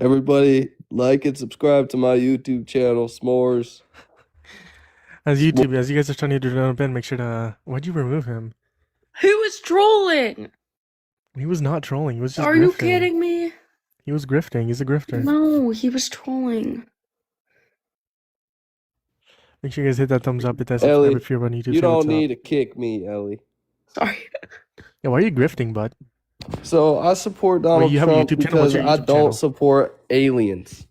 Everybody, like and subscribe to my YouTube channel, S'mores. As you guys are trying to do Ben, make sure to. Why'd you remove him? Who was trolling? He was not trolling. He was just. Are grifting. you kidding me? He was grifting. He's a grifter. No, he was trolling. Make sure you guys hit that thumbs up. Hit that subscribe Ellie, if you're on YouTube. you don't need to kick me, Ellie. Sorry. Yeah, why are you grifting, bud? So I support Donald you have a Trump YouTube channel? What's because your I YouTube don't channel? support aliens.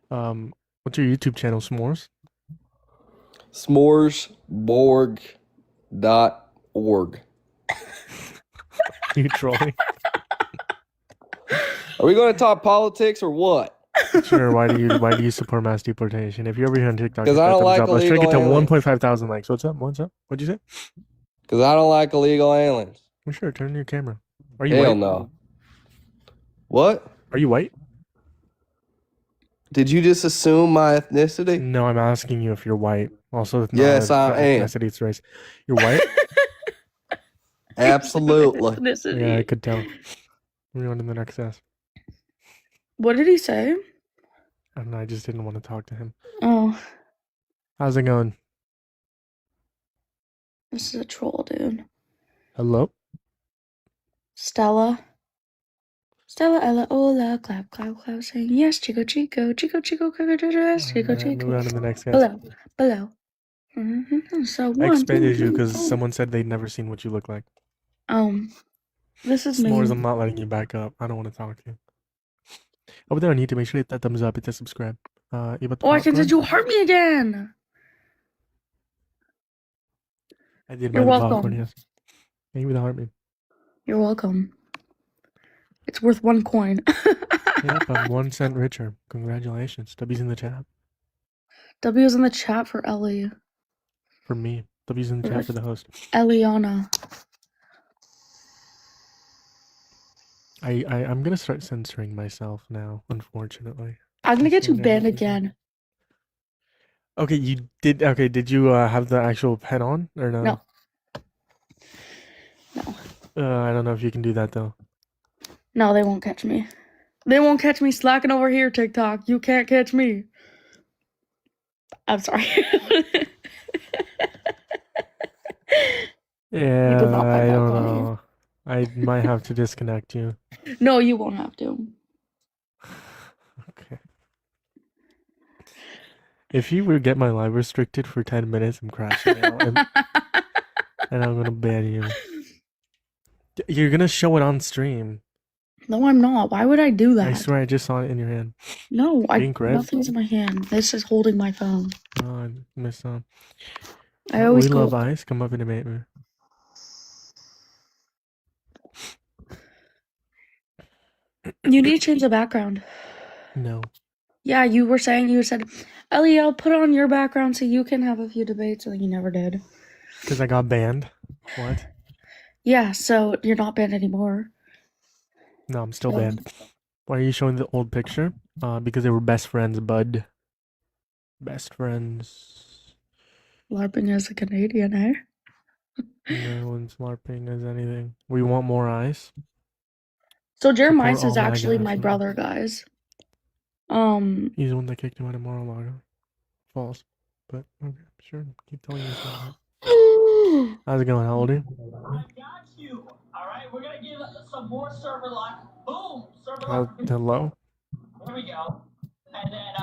What's your YouTube channel, S'mores? S'moresborg.org. You trolling? Are we going to talk politics or what? Sure. Why do you support mass deportation? If you're over here on TikTok, Because I don't like let's try to illegal get to aliens. 1.5 thousand likes. What's up? What'd you say? Because I don't like illegal aliens. Well, sure. Turn your camera. Are you Hell white? no. What? Are you white? Did you just assume my ethnicity? No, I'm asking you if you're white. Also, if Yes, I am. ethnicity, it's race. You're white? Absolutely. Ethnicity. Yeah, I could tell. We're on to the next ask. What did he say? I don't know. I just didn't want to talk to him. Oh, How's it going? this is a troll, dude. Hello? Stella, Ella, Ola, clap, clap, clap, saying yes, Chico, Chico, Chico, Chico, Chico, Chico, Alright, move on to the next guy. below. So I one, expected two, you because three, someone said they'd never seen what you look like. this is me. S'mores, I'm not letting you back up. I don't want to talk to you. Over there on YouTube, make sure to hit that thumbs up, hit that subscribe. You about the Oh, I can popcorn? did you hurt me again? I did You're buy the welcome. popcorn, yes. Thank you for the heartbeat. You're welcome. It's worth 1 coin. Yep, I'm 1 cent richer. Congratulations. W's in the chat. W's in the chat for Ellie. For me. W's in the chat for the host. Eliana. I'm gonna start censoring myself now, unfortunately. I'm gonna get you banned again. Okay, did you have the actual pen on or no? No. I don't know if you can do that though. No, they won't catch me. They won't catch me slacking over here, TikTok. You can't catch me. I'm sorry. Yeah, did not I find that don't funny. know. I might have to disconnect you. No, you won't have to. Okay. If you would get my live restricted for 10 minutes, I'm crashing out and I'm gonna ban you. You're gonna show it on stream. No, I'm not. Why would I do that? I swear I just saw it in your hand. No, Pink, red? nothing's in my hand. This is holding my phone. Oh, I missed some. I always We go. love ice. Come up and debate me. You need to change the background. No. Yeah, you said, Ellie, I'll put on your background so you can have a few debates, and you never did. Because I got banned. What? Yeah, so you're not banned anymore. No, I'm still banned. Why are you showing the old picture? Because they were best friends, bud. Best friends. LARPing as a Canadian, eh? No one's LARPing as anything. We want more ice. So Jeremiah Support is all actually MAGA my after brother, guys. He's the one that kicked him out of Mar-a-Lago. False. But, okay, sure. Keep telling yourself that. How's it going? How old are you? I got you. All right, we're gonna give some more server lock. Boom, server lock. Hello? There we go. And then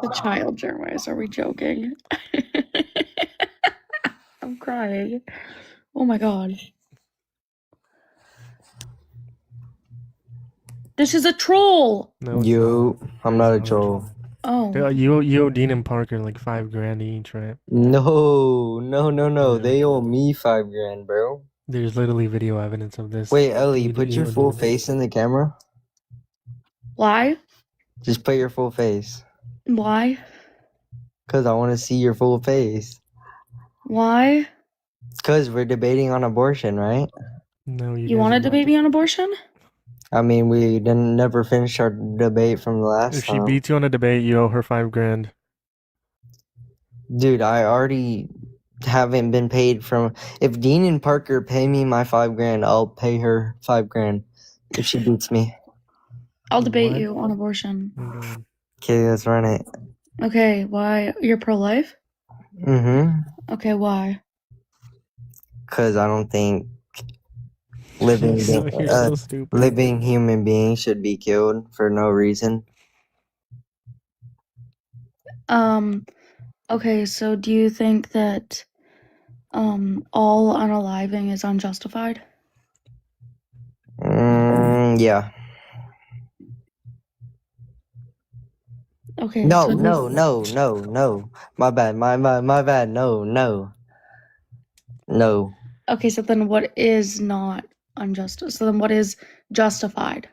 The child, Jeremiah, are we joking? I'm crying. Oh my god. This is a troll! No, it's Yo, not. I'm not a It's troll. Oh. You owe Dean and Parker like $5,000 each, right? No. Yeah. They owe me $5,000, bro. There's literally video evidence of this. Wait, Ellie, You- put you your owe full Dean. face in the camera. Why? Just put your full face. Why? Cause I want to see your full face. Why? Cause we're debating on abortion, right? No, You guys want are to not. debate me on abortion? I mean, we didn't never finish our debate from the last If she time. beats you on a debate, you owe her $5,000. Dude, I already haven't been paid from. If Dean and Parker pay me my $5,000, I'll pay her $5,000 if she beats me. I'll debate What? you on abortion. Oh my God. Okay, let's run it. Okay, why? You're pro-life? Mm-hmm. Okay, why? Because I don't think living You're so stupid. living human beings should be killed for no reason. Okay, so do you think that all unaliving is unjustified? Yeah. Okay, No, so no. My bad. My bad. No. okay, so then what is not unjust? So then what is justified?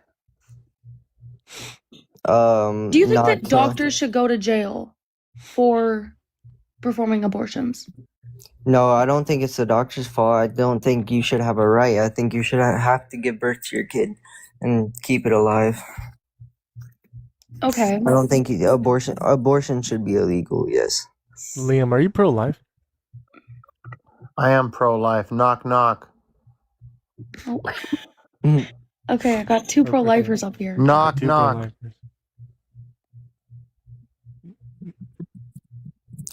Do you think not that to- doctors should go to jail for performing abortions? No, I don't think it's the doctor's fault. I don't think you should have a right. I think you should have to give birth to your kid and keep it alive. Okay. I don't think abortion should be illegal. Yes. Liam, are you pro-life? I am pro-life. Knock, knock. Oh. Okay, I got two pro-lifers up here. Knock, Two knock. pro-lifers.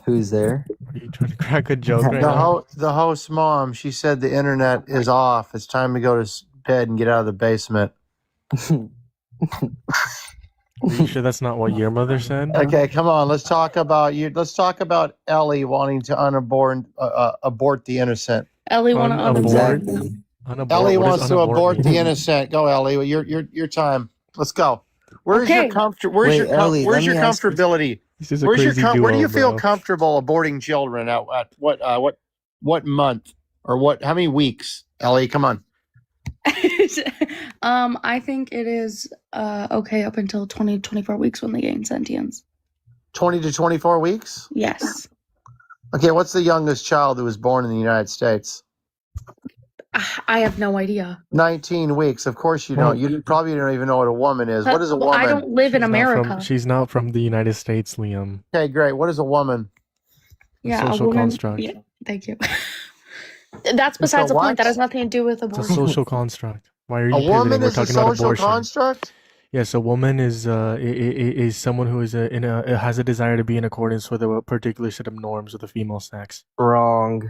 Who's there? Are you trying to crack a joke right now? The host's mom, she said the internet is off. It's time to go to bed and get out of the basement. Are you sure that's not what your mother said? Okay, come on. Let's talk about you. Let's talk about Ellie wanting to abort the innocent. Ellie want to Unabort? Exactly. Unabort? Ellie What does wants to unabort abort mean? the innocent. Go, Ellie. Your time. Let's go. Where's Okay. your comfort? Where's Wait, your Ellie, where's let your me ask you- comfortability? This is a Where's your crazy duo, where do you feel bro. comfortable aborting children at what month or how many weeks? Ellie, come on. I think it is okay up until 24 weeks when they gain sentience. 20 to 24 weeks? Yes. Okay, what's the youngest child who was born in the United States? I have no idea. 19 weeks. Of course you don't. You probably don't even know what a woman is. What is a woman? I don't live in She's not America. she's not from the United States, Liam. Okay, great. What is a woman? Yeah, social a woman. construct. Yeah, thank you. That's besides the what? point. That has nothing to do with It's a abortion. social construct. Why are you A pivoting? woman We're is a talking about social abortion. construct? Yes, a woman is someone who is has a desire to be in accordance with a particular set of norms with the female sex. Wrong.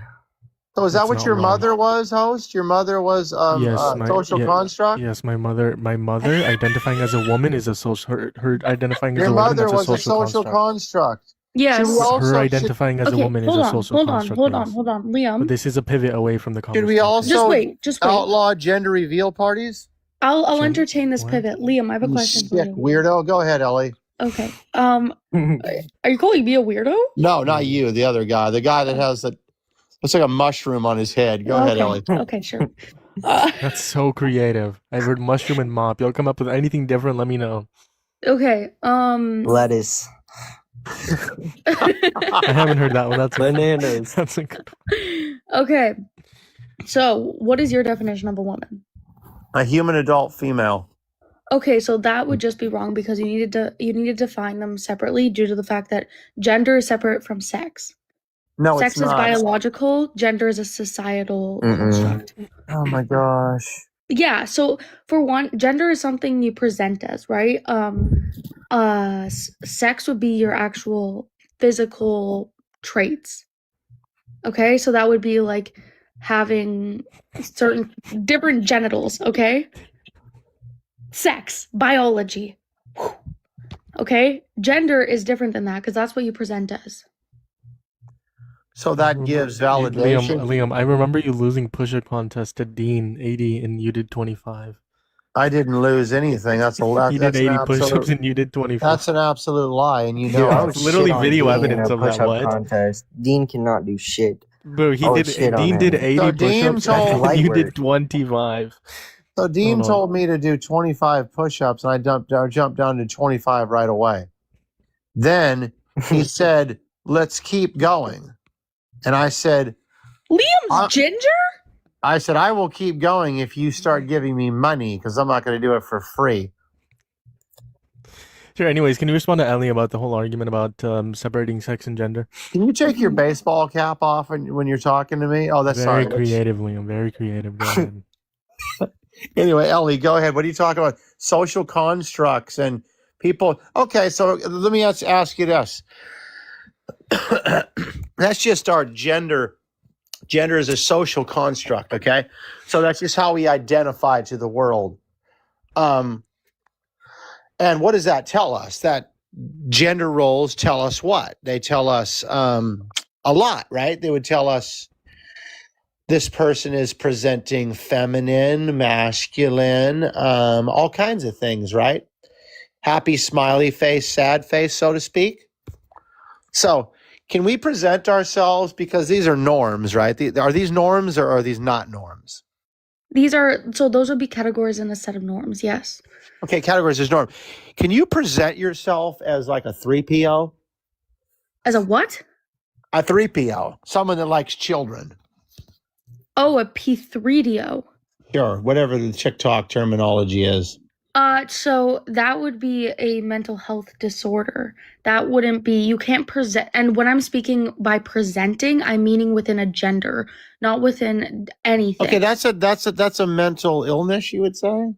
So is that That's what not your wrong. mother was, host? Your mother was Yes, social construct? Yes, my mother identifying as a woman is a social. Her identifying as Your a woman mother that's a was a social social construct. construct. Yes. Should we also- Her identifying as a Okay, woman is hold a on, social hold on, construct. hold yes. on, hold on, Liam. But this is a pivot away from the Should conversation. we also Just wait. outlaw gender reveal parties? I'll Should- entertain this what? pivot. Liam, I have a You question for sick you. weirdo. Go ahead, Ellie. Okay. Are you calling me a weirdo? No, not you. The other guy. The guy that has the looks like a mushroom on his head. Go ahead, Ellie. Okay, sure. Uh, That's so creative. I've heard mushroom and mop. Y'all come up with anything different, let me know. okay. Lettuce. I haven't heard that one. That's Bananas. that's a good one. Okay. So, what is your definition of a woman? A human adult female. Okay, so that would just be wrong because you need to define them separately due to the fact that gender is separate from sex. No, Sex it's is not. biological, gender is a societal Mm-mm. construct. Oh my gosh. Yeah, so for one, gender is something you present as, right? Sex would be your actual physical traits. Okay, so that would be like having certain different genitals, okay? Sex, biology. Whew. Okay? Gender is different than that because that's what you present as. So that gives Liam, validation. I remember you losing push-up contest to Dean 80 and you did 25. I didn't lose anything. That's a He did that's 80 an push-ups absolute, and you did 25. that's an absolute lie, and you Dude, know I it. was literally Shit on video Dean evidence in a of that, push-up what? contest. Dean cannot do shit. Bro, Oh, shit on Dean him. did 80 So Dean push-ups told- and you Light did work. 25. So Dean Hold on. told me to do 25 push-ups, and I jumped down to 25 right away. Then he said, "Let's keep going," and I said, Liam's ginger? I will keep going if you start giving me money because I'm not going to do it for free. Sure, anyways, can you respond to Ellie about the whole argument about separating sex and gender? Can you take your baseball cap off when you're talking to me? Oh, that's Very sorry. creative, Liam. Very creative. Go ahead. Anyway, Ellie, go ahead. What are you talking about? social constructs and people. Okay, so let me ask you this. That's just our gender. Gender is a social construct, okay? So that's just how we identify to the world. And what does that tell us? That gender roles tell us what? They tell us a lot, right? They would tell us this person is presenting feminine, masculine, all kinds of things, right? Happy, smiley face, sad face, so to speak. So can we present ourselves, because these are norms, right? Are these norms or are these not norms? Those would be categories in a set of norms, yes. Okay, categories is norm. Can you present yourself as like a 3PO? As a what? A 3PO, someone that likes children. Oh, a P3DO. Sure, whatever the TikTok terminology is. So that would be a mental health disorder. That wouldn't be, you can't present, and when I'm speaking by presenting, I'm meaning within a gender, not within anything. Okay, that's a mental illness, you would say?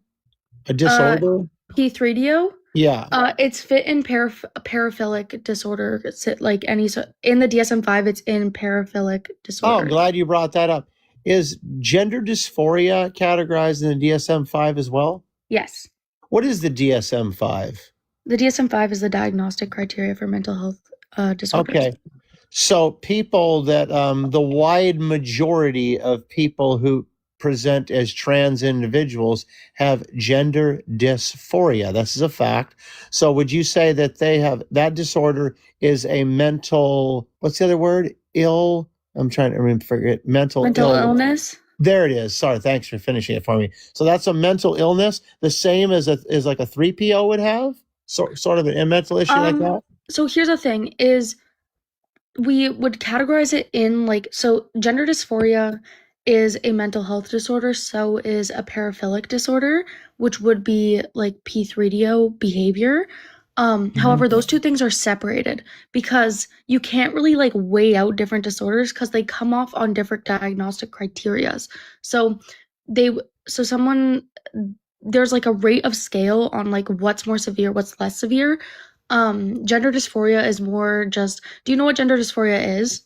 A disorder? P3DO? Yeah. It's fit in paraphilic disorder. It's like in the DSM-5, it's in paraphilic Oh, disorder. I'm glad you brought that up. Is gender dysphoria categorized in the DSM-5 as well? Yes. What is the DSM-5? The DSM-5 is the diagnostic criteria for mental health disorders. Okay. So people that, the wide majority of people who present as trans individuals have gender dysphoria. This is a fact. So would you say that they have, that disorder is a mental, what's the other word? I'm trying to remember, mental illness? There it is. Sorry, thanks for finishing it for me. So that's a mental illness, the same as like a 3PO would have? Sort of a mental issue like that? So here's the thing, is we would categorize it in so gender dysphoria is a mental health disorder, so is a paraphilic disorder, which would be like P3DO behavior. However, those two things are separated because you can't really weigh out different disorders because they come off on different diagnostic criterias. So there's a rate of scale on what's more severe, what's less severe. Gender dysphoria is more just, do you know what gender dysphoria is?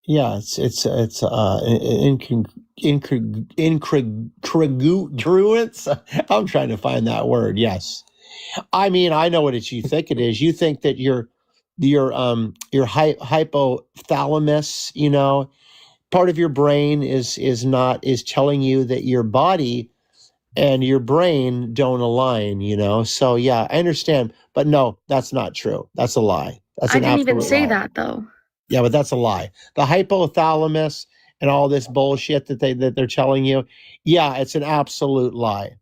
Yeah, it's incongruence. I'm trying to find that word. Yes. I mean, I know what you think it is. You think that your hypothalamus, part of your brain is telling you that your body and your brain don't align, So yeah, I understand, but no, that's not true. That's a lie. That's I an didn't even absolute say lie. that though. Yeah, but that's a lie. The hypothalamus and all this bullshit that they're telling you, yeah, it's an absolute lie.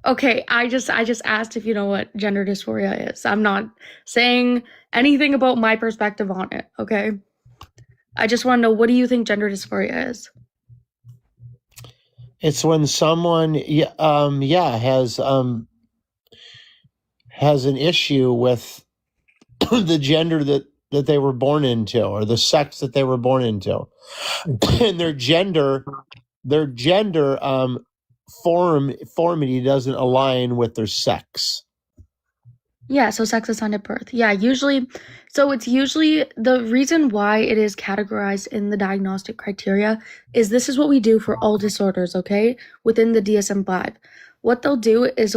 Okay, I just asked if you know what gender dysphoria is. I'm not saying anything about my perspective on it, okay? I just want to know, what do you think gender dysphoria is? It's when someone has an issue with the gender that they were born into, or the sex that they were born into, and their gender formity doesn't align with their sex. Yeah, so sex assigned at birth. Yeah, it's usually the reason why it is categorized in the diagnostic criteria is this is what we do for all disorders, okay? Within the DSM-5. What they'll do is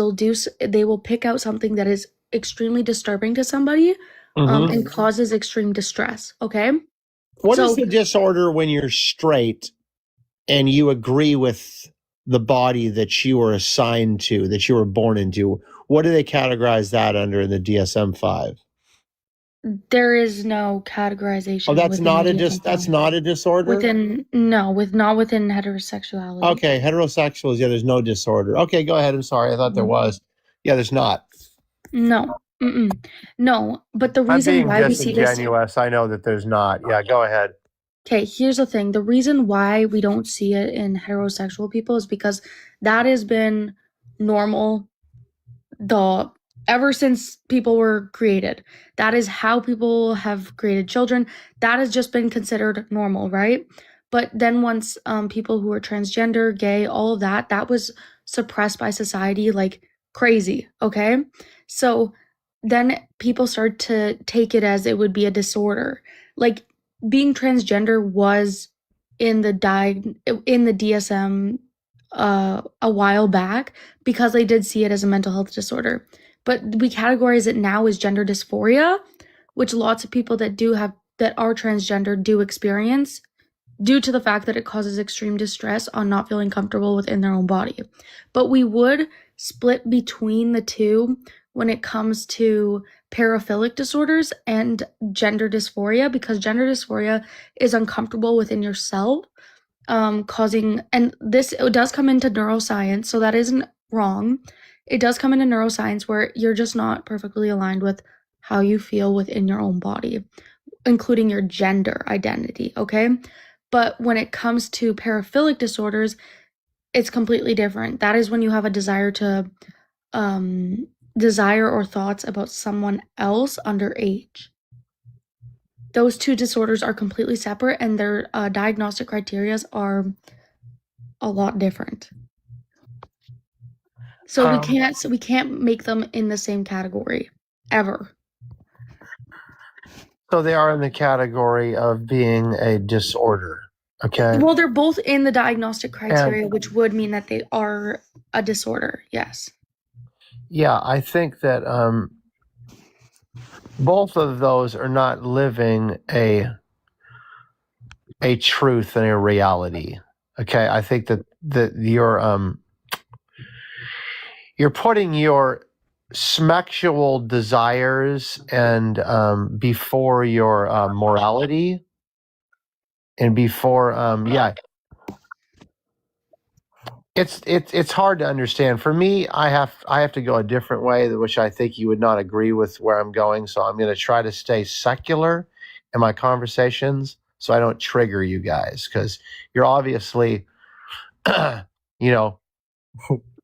they will pick out something that is extremely disturbing to somebody and causes extreme distress, okay? What is the disorder when you're straight and you agree with the body that you were assigned to, that you were born into? What do they categorize that under in the DSM-5? There is no categorization. Oh, that's not a disorder? Not within heterosexuality. Okay, heterosexuals, yeah, there's no disorder. Okay, go ahead. I'm sorry. I thought there was. Yeah, there's not. No. No, but the reason why we see this... I know that there's not. Yeah, go ahead. Okay, here's the thing. The reason why we don't see it in heterosexual people is because that has been normal ever since people were created. That is how people have created children. That has just been considered normal, right? But then once people who are transgender, gay, all of that was suppressed by society like crazy, okay? So then people start to take it as it would be a disorder. Like being transgender was in the DSM a while back because they did see it as a mental health disorder. But we categorize it now as gender dysphoria, which lots of people that are transgender do experience due to the fact that it causes extreme distress on not feeling comfortable within their own body. But we would split between the two when it comes to paraphilic disorders and gender dysphoria, because gender dysphoria is uncomfortable within yourself, causing, and this, it does come into neuroscience, so that isn't wrong. It does come into neuroscience where you're just not perfectly aligned with how you feel within your own body, including your gender identity, okay? But when it comes to paraphilic disorders, it's completely different. That is when you have a desire or thoughts about someone else underage. Those two disorders are completely separate, and their diagnostic criteria are a lot different. So we can't make them in the same category ever. So they are in the category of being a disorder. Okay. Well, they're both in the diagnostic criteria, which would mean that they are a disorder. Yes. Yeah, I think that both of those are not living a truth and a reality. Okay, I think that you're putting your sexual desires and before your morality and before it's hard to understand. For me, I have to go a different way, which I think you would not agree with where I'm going. So I'm going to try to stay secular in my conversations so I don't trigger you guys, because you're obviously,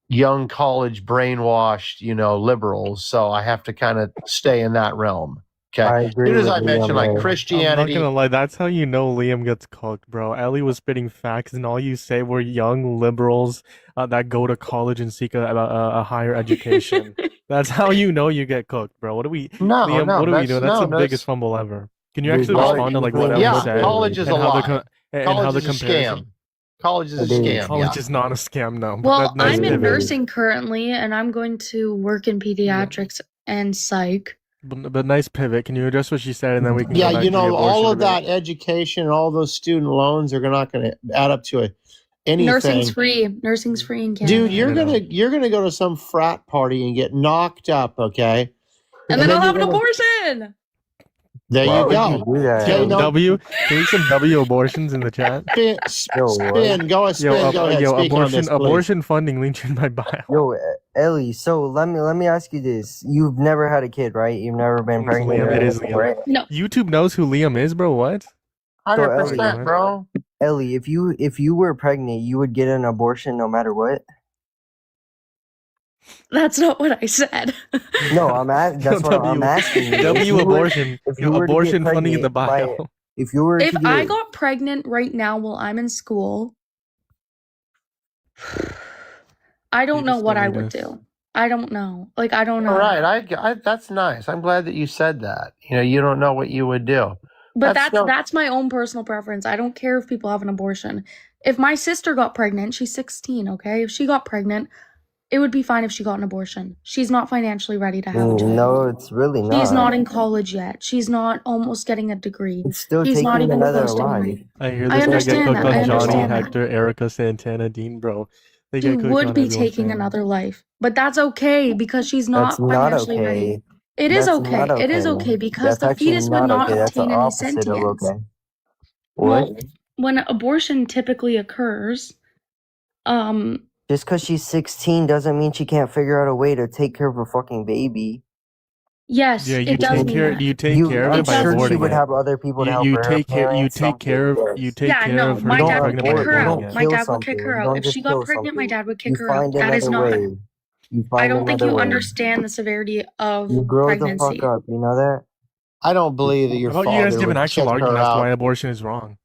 young college brainwashed, liberals. So I have to kind of stay in that realm. Okay. I agree As soon as with I mentioned Liam like there. Christianity, I'm not gonna lie, that's how you know Liam gets cooked, bro. Ellie was spitting facts, and all you say were young liberals that go to college and seek a higher education. That's how you know you get cooked, bro. Liam, what are we doing? That's the biggest fumble ever. Can you actually respond to like what Ellie said? college is and a how lie. and how College the is a comparison? scam. College is a It is. scam. College Yeah. is not a scam, no. Well, Nice I'm in pivot. nursing currently, and I'm going to work in pediatrics and psych. But nice pivot. Can you address what she said, and then we can Yeah, go back to the all abortion of debate? that education and all those student loans are not going to add up to anything. Nursing's free. Nursing's free in Canada. Dude, you're gonna go to some frat party and get knocked up, okay? and then I'll have an you're gonna- abortion. There Why you would go. you do that? Okay, no. W, can we some W abortions in the chat? Spin, go ahead. Yo, Speak on this, please. abortion funding linked in my bio. Yo, Ellie. So let me ask you this: you've never had a kid, right? You've never been It's pregnant, Liam, or it is anything, Liam. right? No. YouTube knows who Liam is, bro. What? 100%, bro. Ellie, if you were pregnant, you would get an abortion no matter what. That's not what I said. No, that's what I'm asking you. If W you were- abortion. if you were to get Abortion funding in the pregnant bio. If you were If to get, I got pregnant right now while I'm in school, I don't You know just what don't I need would us. do. I don't know. Like, I don't know. All right, I that's nice. I'm glad that you said that. You don't know what you would do. But That's no- that's my own personal preference. I don't care if people have an abortion. If my sister got pregnant, she's 16, okay? If she got pregnant, it would be fine if she got an abortion. She's not financially ready to have a child. no, it's really not. She's not in college yet. She's not almost getting a degree. It's still She's not taking even another close to life. money. I hear I this guy get understand cooked that. I on Johnny, understand that. Hector, Erica, Santana, Dean, bro. They She get cooked would on be everyone's taking channel. another life. But that's okay because she's not That's not financially okay. ready. It is That's okay. not It is okay. okay because That's the actually fetus would not okay. That's the obtain any opposite of sentience. okay. Well, What? when abortion typically occurs, Just because she's 16 doesn't mean she can't figure out a way to take care of a fucking baby. yes, Yeah, you it does take mean care. that. You take care of I'm it by sure she aborting would it. have other people to help You her. take care. You parents, take care of. something. You take Yeah, care no, of her my You being dad don't would pregnant kick by abort, her you aborting out. don't it. My kill dad would something. kick her You out. don't If just she got kill pregnant, something. my dad would You kick her out. find That is another not. way. You I find don't think you another way. understand the severity of You grow the pregnancy. fuck up. You know that? I don't believe that your How about you guys father give an would actual kick her argument as to why out. abortion is wrong?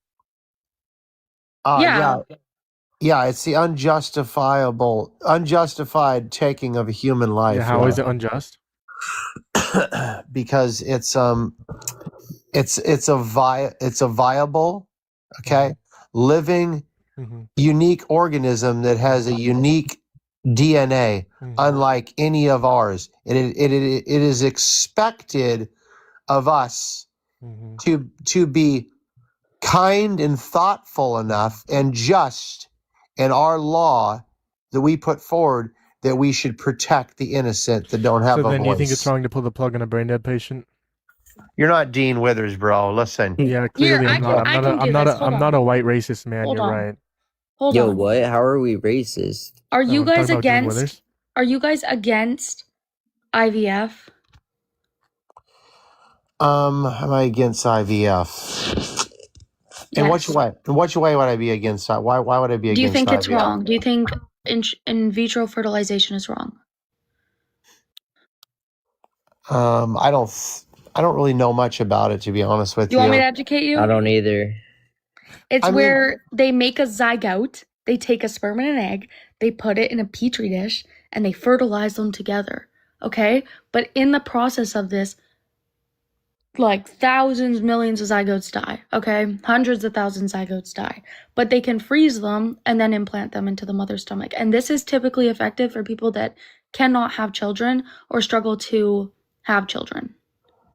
Yeah. Yeah, it's the unjustified taking of a human life. Yeah, how is it unjust? Because it's a viable, okay, living, Hmm. unique organism that has a unique DNA, Hmm. unlike any of ours. It is expected of us Hmm. to be kind and thoughtful enough and just in our law that we put forward that we should protect the innocent that don't have So a then you think it's voice. wrong to pull the plug on a brain dead patient? You're not Dean Withers, bro. Listen. Yeah, clearly I I'm not. can do this. Hold I'm not a on. white racist man. Hold You're on. right. Hold Yo, on. what? How are we racist? Are you I'm talking guys about Dean against? Withers. Are you guys against IVF? Am I against IVF? In Yes. which way? In which way would I be against? Why would I be against? Do you think it's IVF? wrong? Do you think in vitro fertilization is wrong? I don't really know much about it, to be honest with You you. want me to educate you? I don't either. It's I mean- where they make a zygote, they take a sperm and an egg, they put it in a petri dish, and they fertilize them together. Okay? But in the process of this, like thousands, millions of zygotes die. Okay? Hundreds of thousands of zygotes die. But they can freeze them and then implant them into the mother's stomach. And this is typically effective for people that cannot have children or struggle to have children.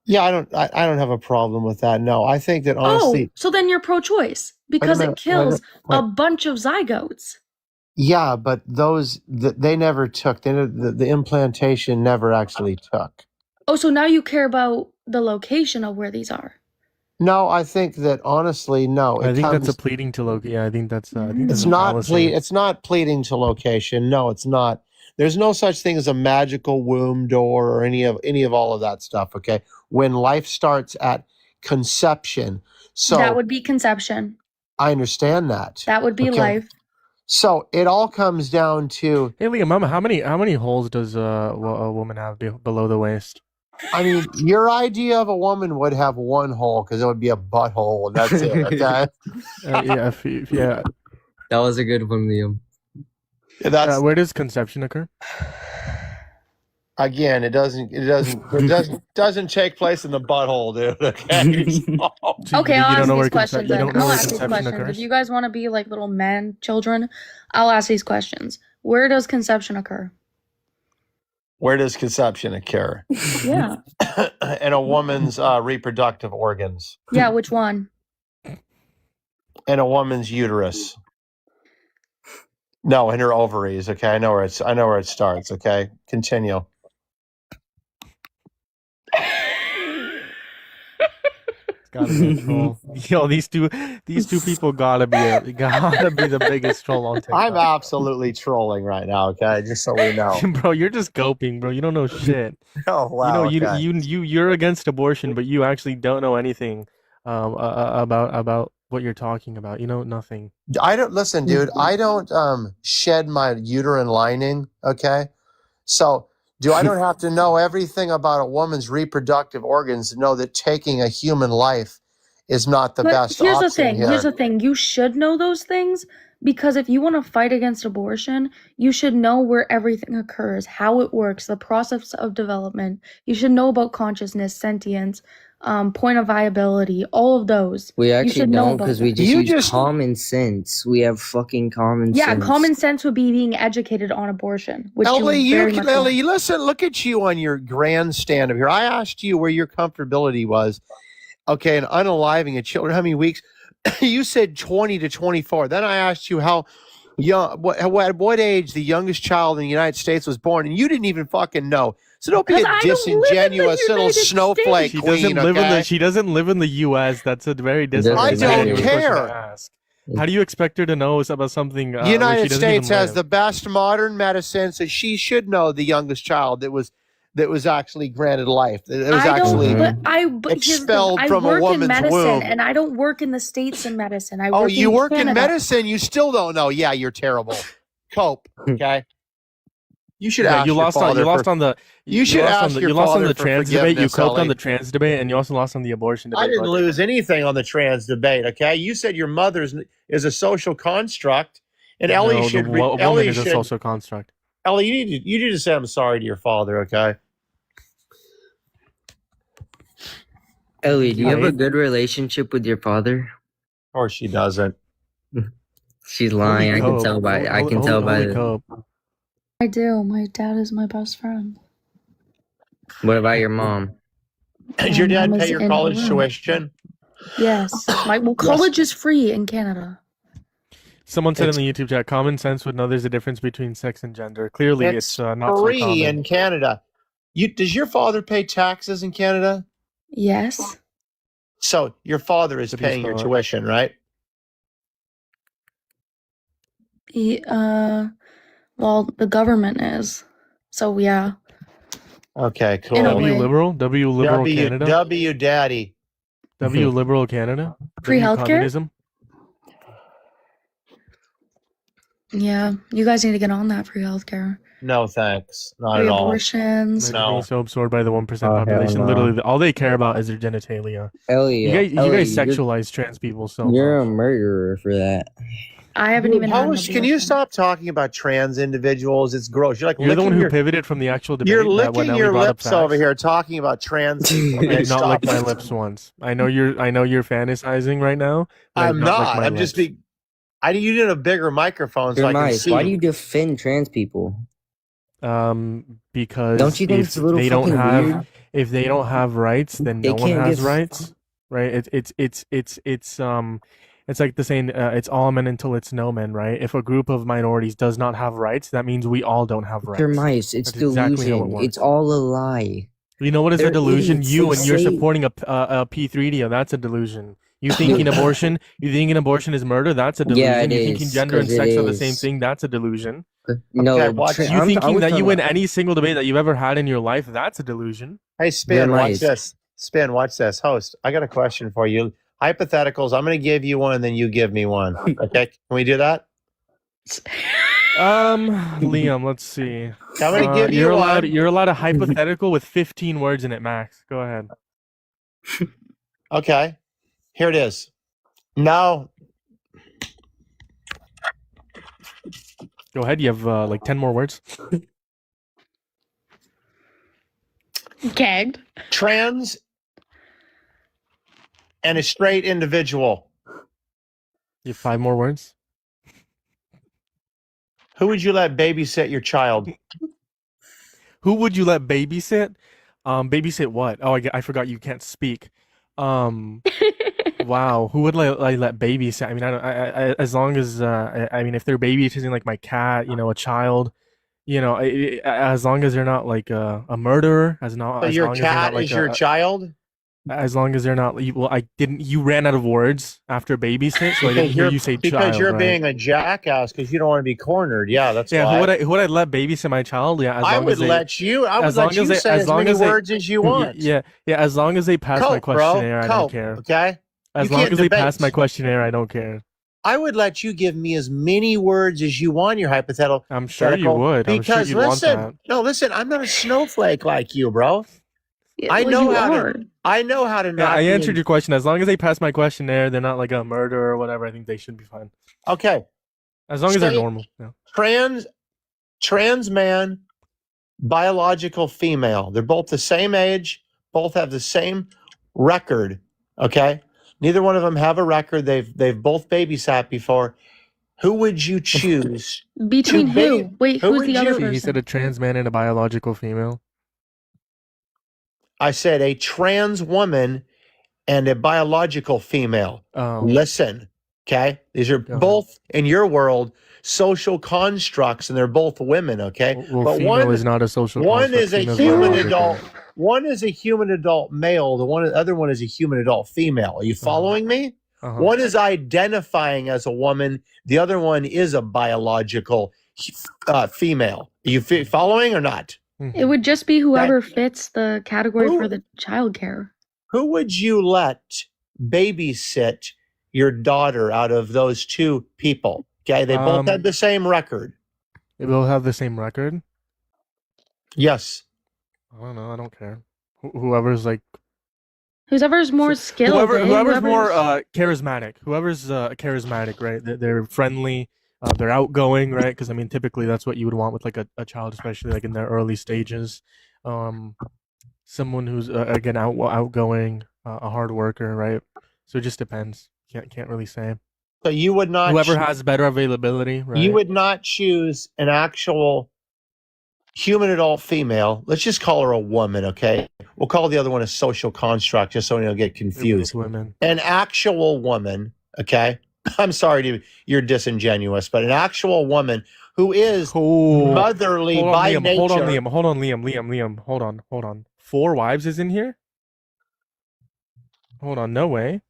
Yeah, I don't have a problem with that. No, I think that honestly, Oh, so then you're pro-choice because minute, it kills wait. a bunch of zygotes. yeah, but they never took. The implantation never actually took. Oh, so now you care about the location of where these are. No, I think that honestly, no. I It think comes, that's a pleading to look. Yeah, I think that's. I think It's that's a not fallacy. It's not pleading to location. No, it's not. There's no such thing as a magical womb door or any of all of that stuff. Okay, when life starts at conception, so That would be conception. I understand that. That would be Okay. life. So it all comes down to. Hey, Liam, how many holes does a woman have below the waist? I mean, your idea of a woman would have one hole because it would be a butthole, and that's it. Okay, Yeah, yeah. That was a good one, Liam. that's Where does conception occur? again. It doesn't take place in the butthole, dude. Okay. So Okay, you I'll don't ask know these where questions you then. don't know I'll where ask these conception questions. occurs? If you guys want to be like little men, children, I'll ask these questions. Where does conception occur? Where does conception occur? Yeah. In a woman's reproductive organs. Yeah, which one? In a woman's uterus. No, in her ovaries. Okay, I know where it starts. Okay, continue. Gotta be a troll. Yo, these two people gotta be the biggest troll on TikTok. I'm absolutely trolling right now. Okay, just so we know. Bro, you're just coping, bro. You don't know shit. Oh wow. Okay. You're against abortion, but you actually don't know anything about what you're talking about. You know nothing. I don't listen, dude. I don't shed my uterine lining. Okay, so I don't have to know everything about a woman's reproductive organs to know that taking a human life is not the But best here's option the thing. here. Here's the thing. You should know those things because if you want to fight against abortion, you should know where everything occurs, how it works, the process of development. You should know about consciousness, sentience, point of viability, all of those. We You actually should know don't about because we that. just You use just- common sense. We have fucking common Yeah, sense. common sense would be being educated on abortion, which Ellie, you very much Ellie, listen, look at you on your grandstand up here. I asked you where your comfortability was. Okay, and unaliving a child, how many weeks? You said 20 to 24. Then I asked you how young, at what age the youngest child in the United States was born, and you didn't even fucking know. So don't be a 'Cause I don't live in the disingenuous little United snowflake She queen. doesn't live in okay? she doesn't live in the U.S. That's a very don't disingenuous question care. to ask. How do you expect her to know about something? The where she United doesn't States even has live? the best modern medicine, so she should know the youngest child that was actually granted life. It was I actually. don't, but here's the thing. expelled I from a work in woman's medicine, womb. and I don't work in the States in medicine. I Oh, work you in work in Canada. medicine, you still don't know. Yeah, you're terrible. Cope, okay? You should Yeah, ask you your lost father on the You should ask your you lost on father the for trans debate. You forgiveness, coked on Ellie. the trans debate, and you also lost on the abortion debate. I didn't bro. lose anything on the trans debate, okay? You said your mother is a social construct, And Ellie No, the should. woman Ellie is a should. social construct. Ellie, you need to say I'm sorry to your father. Okay. Ellie, do you have a Right. good relationship with your father? Or she doesn't. She's lying. I can tell by. I can tell by. Holy cope. I do. My dad is my best friend. What about your mom? Did your My dad mom pay is your in college her room. tuition? Yes. College is free in Canada. Someone said It's- in the YouTube chat, common sense would know there's a difference between sex and gender. Clearly, it's not so free common. in Canada. Does your father pay taxes in Canada? Yes. So your father is What do you paying your spell it? tuition, right? Well, the government is. So yeah. Okay, cool. In a W way. liberal? W liberal Canada? W daddy. W liberal Canada? Free W healthcare? communism? Yeah. You guys need to get on that free healthcare. No thanks, not Free at all. abortions. Imagine being so absorbed by the 1% Oh, hell population. no. Literally, all they care about is their genitalia. Ellie, You guys Ellie, sexualize trans people so You're a much. murderer for that. I haven't even had an Can you abortion. stop talking about trans individuals? It's gross. You're like You're the one licking who your, pivoted from the actual debate. you're that when licking Ellie your brought up lips over facts. here talking about trans. I Okay, did not stop lick my it. lips once. I know you're fantasizing right now. but I I'm did lick not. my I'm just lips. being. You need a bigger microphone so You're I can nice. see. Why do you defend trans people? Because Don't you think if it's a little they don't fucking have weird? if they don't have rights, then They no one can't has give- rights, right? It's like the saying, it's all men until it's no men, right? If a group of minorities does not have rights, that means we all don't have rights. You're mice. It's That's exactly how it delusion. works. It's all a lie. You know what is They're a delusion? idiots. You They and you're say- supporting a P3D. That's a delusion. You thinking abortion? You thinking abortion is murder? That's a delusion. Yeah, it you thinking is, gender and 'cause it sex are the same is. thing? That's a delusion. No, Okay, watch it. You I thinking was that you talking win about- any single debate that you've ever had in your life? That's a delusion. Hey, Spin, You're watch nice. this. Spin, watch this. Host, I got a question for you. Hypotheticals. I'm going to give you one, and then you give me one. Okay, can we do that? Liam, let's see. I'm going to give you you're one. allowed. You're allowed a hypothetical with 15 words in it, max. Go ahead. Okay, here it is. No, Go ahead. You have like 10 more words. Gagged. trans and a straight individual. You have 5 more words. Who would you let babysit your child? Who would you let babysit? Babysit what? Oh, I forgot you can't speak. Wow. Who would I let babysit? I mean, I as long as I mean, if they're babysitting like my cat, a child, as long as they're not like a murderer, So as your long as they're cat not like is your child? as long as they're not. Well, you ran out of words after babysit, so I didn't hear you say because child. you're right? being a jackass because you don't want to be cornered. Yeah, that's Yeah, why. who would I let babysit my child? Yeah, as I long would as they, let you. I would as let long you as they- say as as long many as they- words as you want. Yeah, as long as they pass my Coke, bro. questionnaire, I don't Coke, care. okay? As You long can't as they debate. pass my questionnaire, I don't care. I would let you give me as many words as you want in your hypothetical. I'm sure you hypothetical, would. I'm sure Because you'd want listen, that. no, listen, I'm not a snowflake like you, bro. I Well, know you how to- are. I know how to Yeah, not. I be answered in- your question. As long as they pass my questionnaire, they're not like a murderer or whatever. I think they should be fine. Okay, As long as they're Stay- normal. Yeah. trans man, biological female. They're both the same age. Both have the same record. Okay, neither one of them have a record. They've both babysat before. Who would you choose? Between To who? ba- Wait, who who's would the other you- person? He said a trans man and a biological female. I said a trans woman and a biological female. Oh, Listen, okay? These are Go ahead. both in your world social constructs, and they're both women. Okay, well, but female one is not a social. one construct. is a Female's human biological. adult. One is a human adult male. The other one is a human adult female. Are you following me? Uh-huh. One is identifying as a woman. The other one is a biological female. Are you following or not? Mhm. It would just be whoever fits the category Who- for the childcare. Who would you let babysit your daughter out of those two people? Okay, they both Um, had the same record. They both have the same record. Yes. I don't know. I don't care. Whoever's like Whoever's more skilled. whoever's eh? more charismatic. Whoever's charismatic, right? They're friendly. They're outgoing, right? Because I mean, typically that's what you would want with like a child, especially like in their early stages. Someone who's again outgoing, a hard worker, right? So it just depends. Can't really say. So you would not Whoever has better availability, right? you would not choose an actual human adult female. Let's just call her a woman, okay? We'll call the other one a social construct, just so we don't get They're both confused. women. An actual woman, okay? I'm sorry, you're disingenuous, but an actual woman who is Oh, motherly hold on, by Liam. nature. Hold on, Liam. Hold on. 4 wives is in here. Hold on, no way.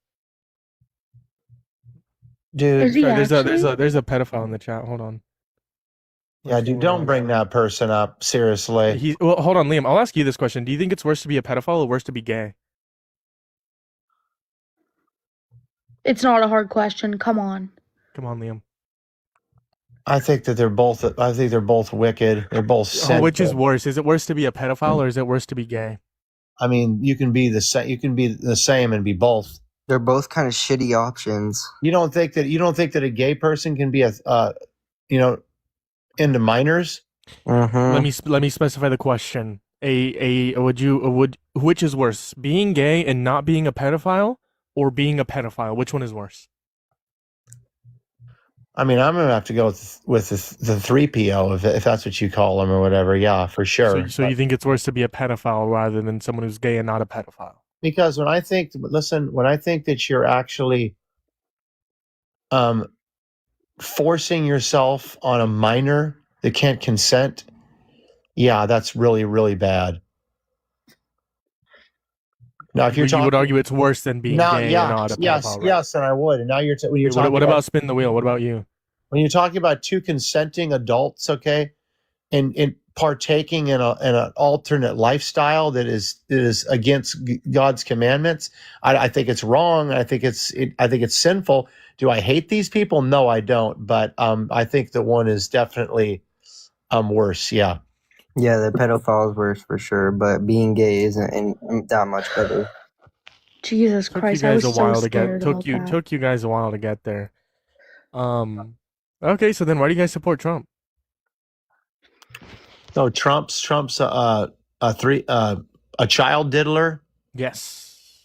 Dude, Is he Sorry, actually? there's a pedophile in the chat. Hold on. yeah, dude, don't bring that person up. Seriously. Well, hold on, Liam. I'll ask you this question: do you think it's worse to be a pedophile or worse to be gay? It's not a hard question. Come on. Come on, Liam. I think they're both wicked. They're both sinful. Which is worse? Is it worse to be a pedophile or is it worse to be gay? I mean, you can be the same and be both. They're both kind of shitty options. You don't think that a gay person can be into minors? Mm-hmm. Let me specify the question. Which is worse, being gay and not being a pedophile, or being a pedophile? Which one is worse? I mean, I'm gonna have to go with the 3PO if that's what you call them or whatever. Yeah, for sure. So you think it's worse to be a pedophile rather than someone who's gay and not a pedophile? Because when I think that you're actually forcing yourself on a minor that can't consent, yeah, that's really, really bad. Now, if you're you would argue it's worse than being gay and not a pedophile, right? Yes, and I would. And now What about spin the wheel? What about you? When you're talking about two consenting adults, okay, and partaking in an alternate lifestyle that is against God's commandments, I think it's wrong. I think it's sinful. Do I hate these people? No, I don't. But I think that one is definitely worse. Yeah. Yeah, the pedophile is worse for sure, but being gay isn't that much better. Jesus Christ, I was so scared about that. Took you guys a while to get there. Okay, so then why do you guys support Trump? No, Trump's a child diddler. Yes.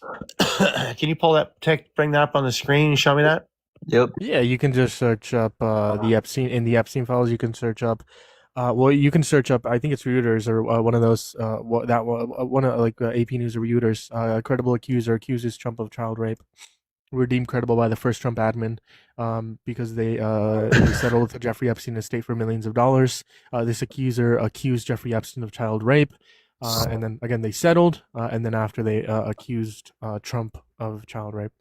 Can you bring that up on the screen and show me that? Yep. Yeah, you can just search up the Epstein files. You can search up. You can search up. I think it's Reuters or one of those. One of AP News or Reuters. Credible accuser accuses Trump of child rape. Were deemed credible by the first Trump admin, because they settled with Jeffrey Epstein estate for millions of dollars. This accuser accused Jeffrey Epstein of child rape, and then again they settled, and then after they accused Trump of child rape.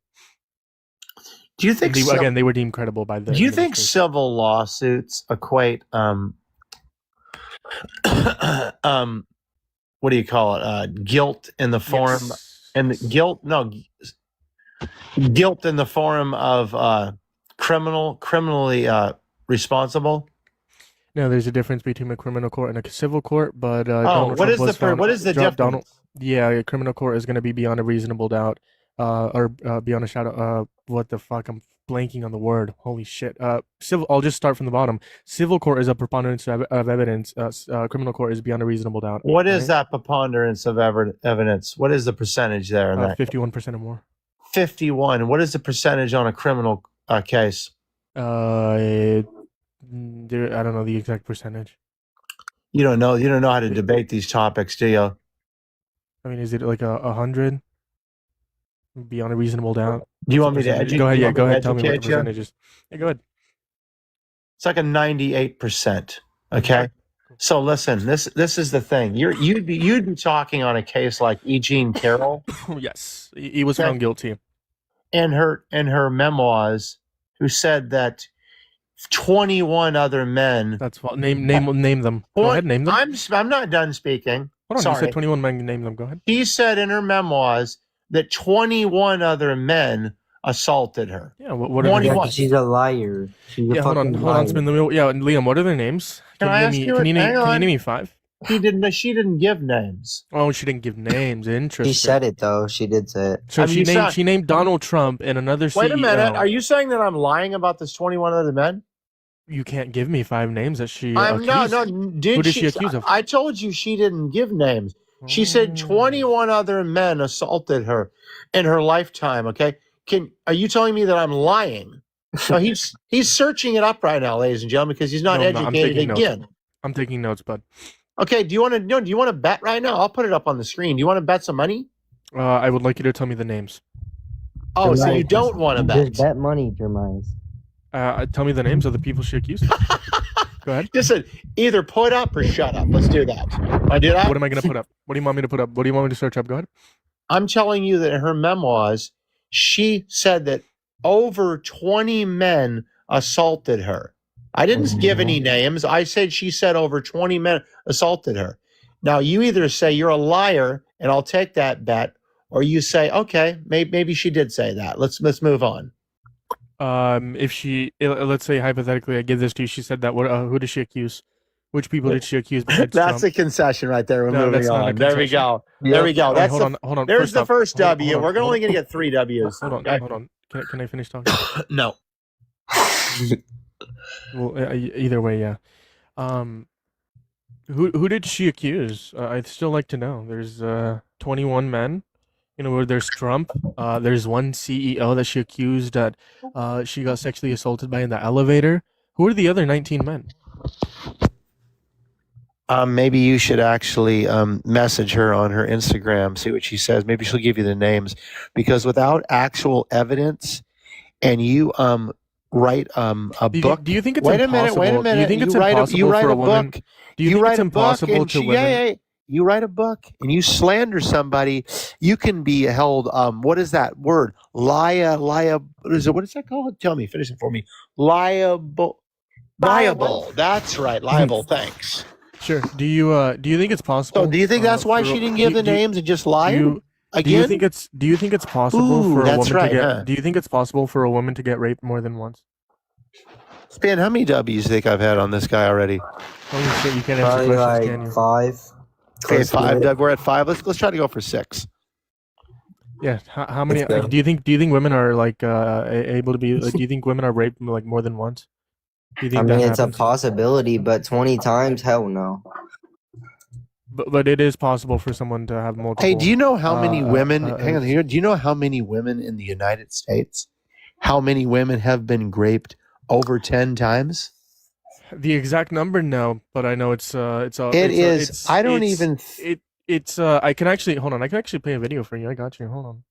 Do you think they were deemed credible by the? Do you think civil lawsuits equate what do you call it? Guilt in the form guilt in the form of criminally responsible? No, there's a difference between a criminal court and a civil court. But what is the difference? A criminal court is going to be beyond a reasonable doubt, or beyond a shadow. What the fuck? I'm blanking on the word. Holy shit. Civil. I'll just start from the bottom. Civil court is a preponderance of evidence. Criminal court is beyond a reasonable doubt. What is that preponderance of evidence? What is the percentage there? 51% or more. 51. What is the percentage on a criminal case? I don't know the exact percentage. You don't know how to debate these topics, do you? I mean, is it like 100? Beyond a reasonable doubt. Do you want me to educate? Go ahead. Yeah, go ahead. Tell me what the percentage is. Yeah, go ahead. It's like a 98%. Okay. So listen, this is the thing. You'd be talking on a case like E. Jean Carroll. Yes, he was found guilty. In her memoirs, who said that 21 other men. That's what name them. Go ahead, name them. I'm not done speaking. Hold on, sorry. You said 21 men. Name them. Go ahead. She said in her memoirs that 21 other men assaulted her. Yeah, what are their names? She's a liar. She's a hold on, spin the wheel. Yeah, Liam, what are their names? Can you name me 5? She didn't give names. Oh, she didn't give names. Interesting. She said it though. She did say it. So she named Donald Trump and another CEO. Wait a minute. Are you saying that I'm lying about this 21 other men? You can't give me 5 names that she I'm accused. no. Who Did did she? she accuse of? I told you she didn't give names. She said Oh. 21 other men assaulted her in her lifetime. Okay, are you telling me that I'm lying? No, he's searching it up right now, ladies and gentlemen, because he's not No, I'm educated taking notes. again. I'm taking notes, bud. Okay, do you want to bet right now? I'll put it up on the screen. Do you want to bet some money? I would like you to tell me the names. Oh, so Jeremiah, you don't want to Just bet? bet money, Jeremiah. Tell me the names of the people she accused. Go ahead. Just either put up or shut up. Let's do that. I do that. What am I going to put up? What do you want me to put up? What do you want me to search up? Go ahead. I'm telling you that in her memoirs, she said that over 20 men assaulted her. I didn't give any names. I said she said over 20 men assaulted her. Now, you either say you're a liar and I'll take that bet, or you say, okay, maybe she did say that. Let's move on. If she, let's say hypothetically, I give this to you. She said that. Who did she accuse? Which people did she accuse? Besides That's Trump? a concession right there. We're No, moving that's not a on. There we concession. go. There we go. Wait, That's hold on. there's First the off, first hold on, W. hold on, We're hold only on. going to get 3 W's. Hold on, Okay? hold on. Can I finish talking? No. Well, either way, yeah. Who did she accuse? I'd still like to know. There's 21 men. You know, where there's Trump. There's one CEO that she accused that she got sexually assaulted by in the elevator. Who are the other 19 men? Maybe you should actually message her on her Instagram, see what she says. Maybe she'll give you the names, because without actual evidence, and you write a book. Do you think it's Wait a impossible? minute. Do you think it's You write impossible a for a woman? book. Do you think write it's a book impossible and to women? yeah. You write a book and you slander somebody, you can be held. What is that word? What is it? What is that called? Tell me. Finish it for me. Liable. That's right. Liable. Thanks. Sure. Do you think it's possible? So, do you think that's why she didn't give the names and just lied again? Do you think it's possible Ooh, for a that's woman right, to get? huh? Do you think it's possible for a woman to get raped more than once? Span, how many W's do you think I've had on this guy already? Holy shit! You can't answer Probably questions, can like you? 5. Okay, Close to 5. it. Doug, we're at 5. Let's try to go for 6. Yeah. How many? Let's go. Do you think women are like able to be? Do you think women are raped like more than once? Do you I think mean, that it's a happens? possibility, but 20 times, hell no. But it is possible for someone to have multiple. Hey, do you know how many women? Hang on uh, here. Do you know how many women in the United States? How many women have been raped over 10 times? The exact number, no, but I know it's I don't even. I can actually hold on. I can actually play a video for you. I got you. Hold on.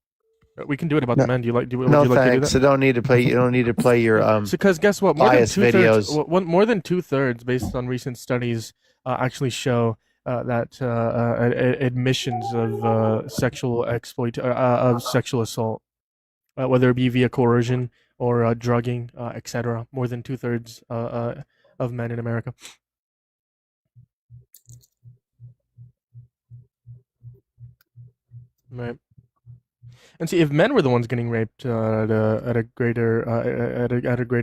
We can do it about No- the men. Would No you like to do thanks. that? I don't need to play. You don't need to play your Because guess what? More than biased 2/3, videos. more than 2/3, based on recent studies, actually show that admissions of sexual of sexual assault, whether it be via coercion or drugging, etc., more than 2/3 of men in America. Right. And see, if men were the ones getting raped at a greater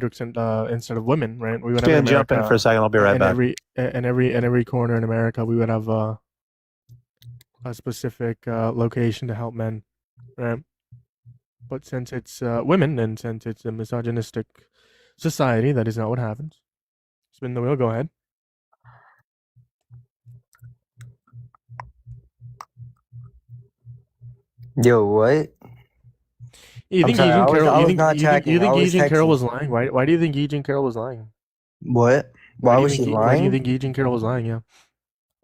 extent instead of women, right? We would have Span, jump in for a second. I'll be right back. in every corner in America, we would have a specific location to help men, right? But since it's women, and since it's a misogynistic society, that is not what happens. Spin the wheel. Go ahead. Yo, what? You I'm think sorry, I was not checking. You think I was Eugene Carroll texting. was lying? Why do you think Eugene Carroll was lying? What? Why was she Why do you lying? think Eugene Carroll was lying? Yeah.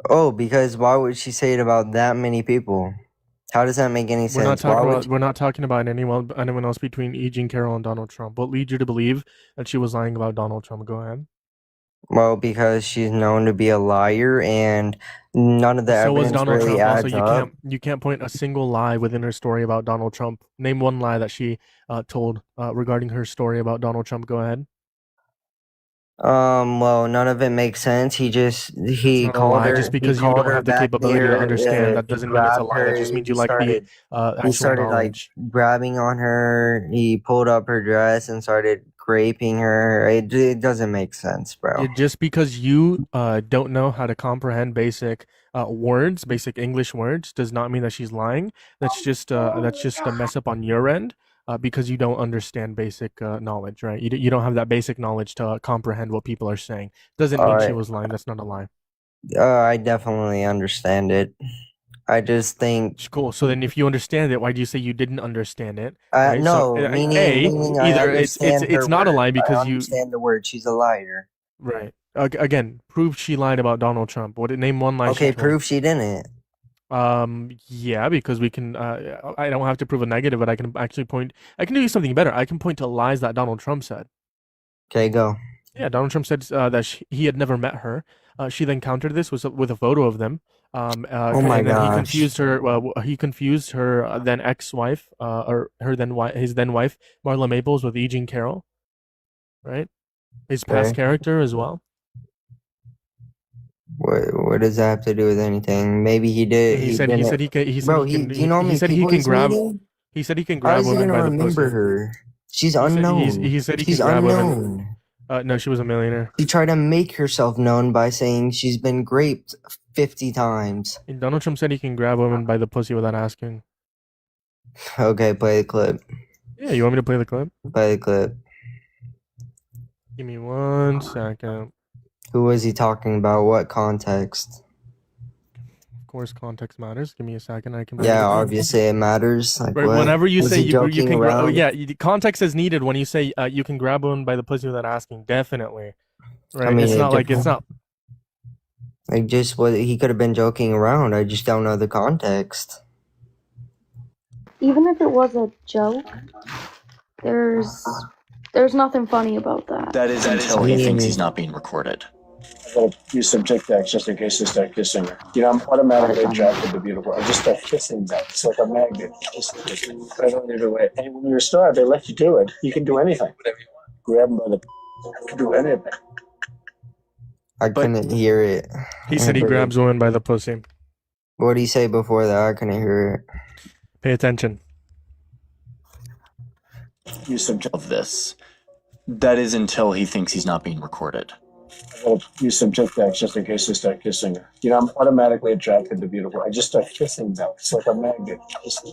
Oh, because why would she say it about that many people? How does that make any We're not sense? Why talking would about we're not talking about anyone else between Eugene Carroll and Donald Trump. What leads you to believe that she was lying about Donald Trump? Go ahead. Well, because she's known to be a liar, and none of the So was evidence Donald really Trump. Also, adds up. you can't point a single lie within her story about Donald Trump. Name one lie that she told regarding her story about Donald Trump. Go ahead. Well, none of it makes sense. He It's not a called lie. her. Just He because you called don't her have the back capability to here. understand, that He doesn't mean it's a grabbed lie. That her. just means He you lack the started. He actual started like knowledge. grabbing on her. He pulled up her dress and started raping her. It doesn't make sense, bro. Just because you don't know how to comprehend basic words, basic English words, does not mean that she's lying. That's just a mess up on your end. because you don't understand basic knowledge, right? You don't have that basic knowledge to comprehend what people are saying. Doesn't mean she Alright. was lying. That's not a lie. I definitely understand it. I just think Cool. So then, if you understand it, why do you say you didn't understand it? Right? no, So, meaning I either it's understand her not a word. lie I because you understand the word. She's a liar. right. Again, prove she lied about Donald Trump. What name one lie she Okay, told? prove she didn't. Yeah, because we can. I don't have to prove a negative, but I can actually point. I can do something better. I can point to lies that Donald Trump said. Okay, go. Yeah, Donald Trump said that he had never met her. She then countered this with a photo of them. Oh my and then gosh. he confused her. He confused her then ex-wife, or his then wife, Marla Maples, with E. Jean Carroll. Right, his past Okay. character as well. What does that have to do with anything? Maybe he did. He said didn't. he can. He said Bro, he can. do you know how He many said he people can he's grab. meeting? He said he can How grab is he women gonna by the remember pussy. her? She's He unknown. said he can She's grab women. unknown. No, she was a millionaire. She tried to make herself known by saying she's been raped 50 times. And Donald Trump said he can grab women by the pussy without asking. Okay, play the clip. Yeah, you want me to play the clip? Play the clip. Give me 1 second. Who was he talking about? What context? Of course, context matters. Give me a second. I can. Yeah, obviously it matters. Like Right, what? whenever you Was say he you joking can grab, around? context is needed when you say you can grab one by the pussy without asking. Definitely, right? I mean, it's not like it's not. Like just what he could have been joking around. I just don't know the context. Even if it was a joke, there's nothing funny about that. That is until he thinks he's not being recorded. I'll use some Tic Tacs just in case they start kissing her. You know, I'm automatically attracted to beautiful. I just start kissing them. It's like a magnet. Just I don't need to wait. And when you're a star, they let you do it. You can do anything. Whatever you want. Grab them by the. You can do anything. I couldn't hear it. He said he grabs women by the pussy. What did he say before that? I couldn't hear it. Pay attention. Use some. Of this. That is until he thinks he's not being recorded. I'll use some Tic Tacs just in case they start kissing her. You know, I'm automatically attracted to beautiful. I just start kissing them. It's like a magnet. Just I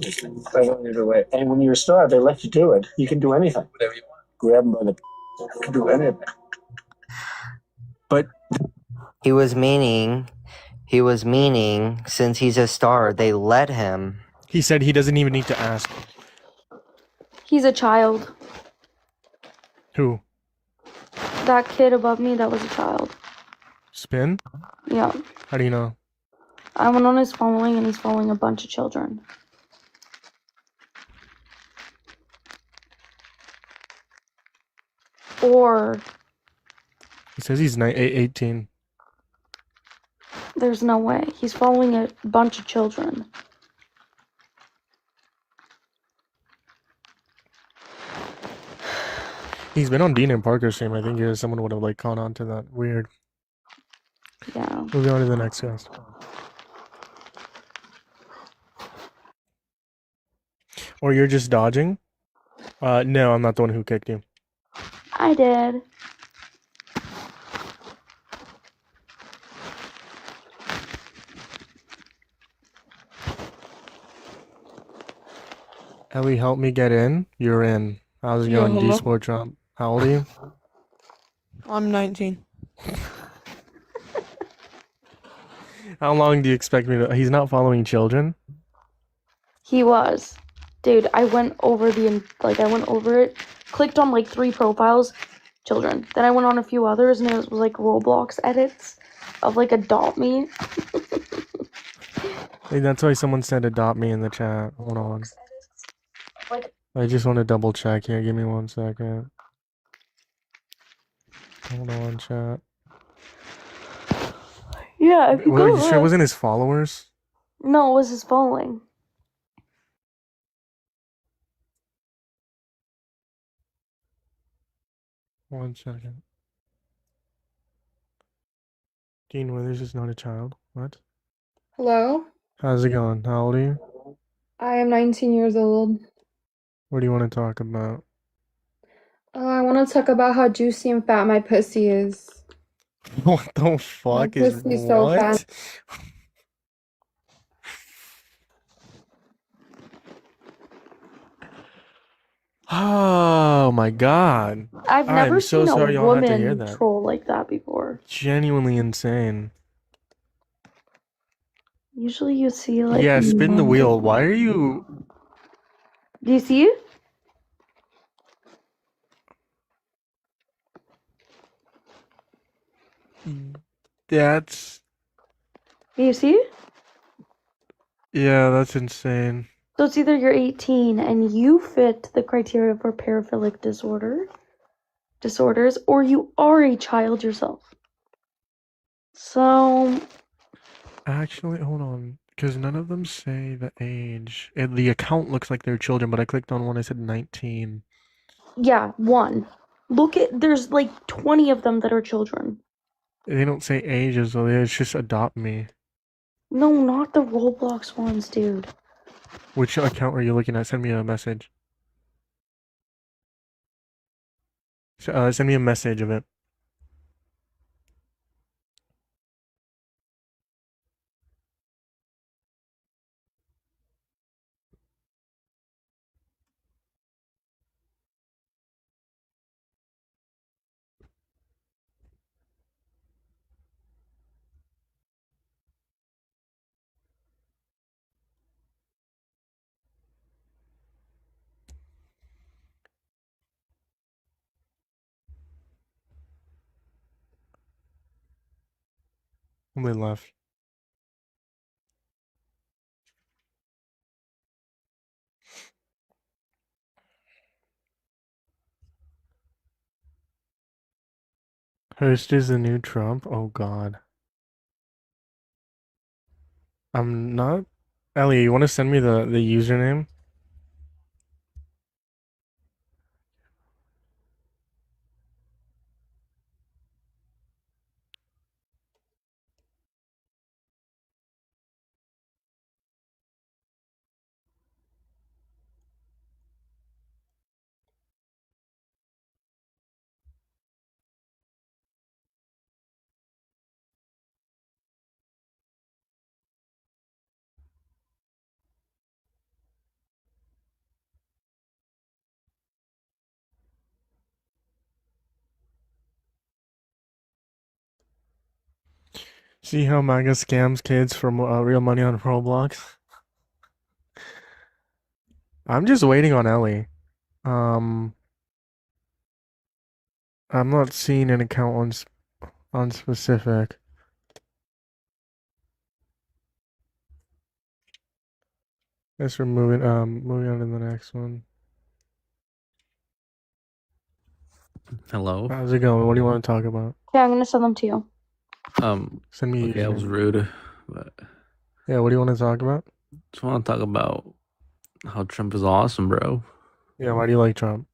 don't need to wait. And when you're a star, they let you do it. You can do anything. Whatever you want. Grab them by the. You can do anything. But He was meaning, since he's a star, they let him. He said he doesn't even need to ask. He's a child. Who? That kid above me, that was a child. Spin? Yeah. How do you know? I went on his following and he's following a bunch of children. Or He says he's 18. there's no way. He's following a bunch of children. He's been on Dean and Parker's stream. I think someone would have like caught on to that. Weird. Yeah. Moving on to the next guest. Or you're just dodging? No, I'm not the one who kicked you. I did. Ellie, help me get in. You're in. How's it going, hello? D-Sport Trump? How old are you? I'm 19. How long do you expect me to... He's not following children? He was. Dude, I went over it, clicked on like 3 profiles, children. Then I went on a few others and it was like Roblox edits of like adopt me. Hey, that's why someone said adopt me in the chat. Hold on. Like, I just want to double check here. Give me 1 second. Hold on, chat. yeah, if you Well, go you sure it wasn't his followers? No, it was his following. One second. Dean Withers is not a child. What? Hello? How's it going? How old are you? I am 19 years old. What do you want to talk about? I want to talk about how juicy and fat my pussy is. What the fuck is pussy's so what? fat. Oh my god. I've never I'm so seen a sorry y'all had to hear woman that. troll like that before. Genuinely insane. Usually you see like Yeah, spin the men. wheel. Why are you... Do you see it? That's... Do you see it? Yeah, that's insane. So it's either you're 18 and you fit the criteria for paraphilic disorders, or you are a child yourself. So Actually, hold on. Because none of them say the age. The account looks like they're children, but I clicked on one, I said 19. yeah, one. There's like 20 of them that are children. They don't say ages, though. It's just adopt me. No, not the Roblox ones, dude. Which account are you looking at? Send me a message. Send me a message of it. Only left. Hearst is the new Trump? Oh god. I'm not... Ellie, you want to send me the username? See how MAGA scams kids from real money on Roblox? I'm just waiting on Ellie. I'm not seeing an account on specific. Guess we're moving on to the next one. Hello. How's it going? What do you want to talk about? Yeah, I'm gonna send them to you. Send me Okay, I was username. rude, but Yeah, what do you want to talk about? just want to talk about how Trump is awesome, bro. Yeah, why do you like Trump?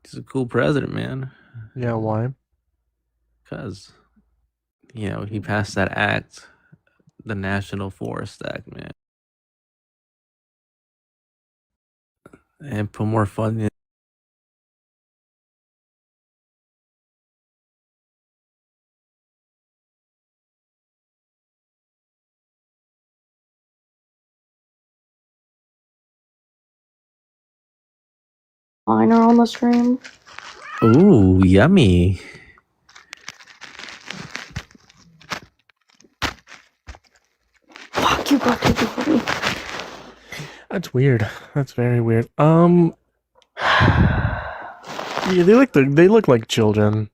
He's a cool president, man. Yeah, why? Because, he passed that act, the National Forest Act, man. And put more funding. Mine are on the stream. Ooh, yummy. Fuck, you got to for me. That's weird. That's very weird. Yeah, they look like children.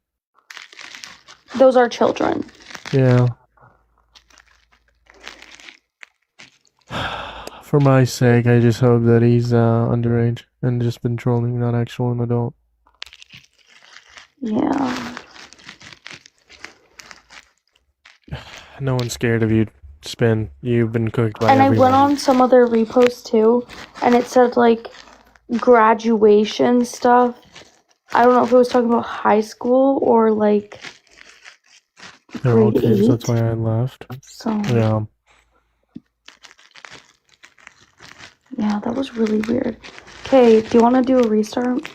Those are children. Yeah. For my sake, I just hope that he's underage and just been trolling, not actual an adult. Yeah. No one's scared of you, Spin. You've been cooked by And everyone. I went on some other reposts too, and it said like graduation stuff. I don't know if it was talking about high school or like They're all grade kids, 8. that's why I left. So Yeah. yeah, that was really weird. Okay, do you want to do a restart?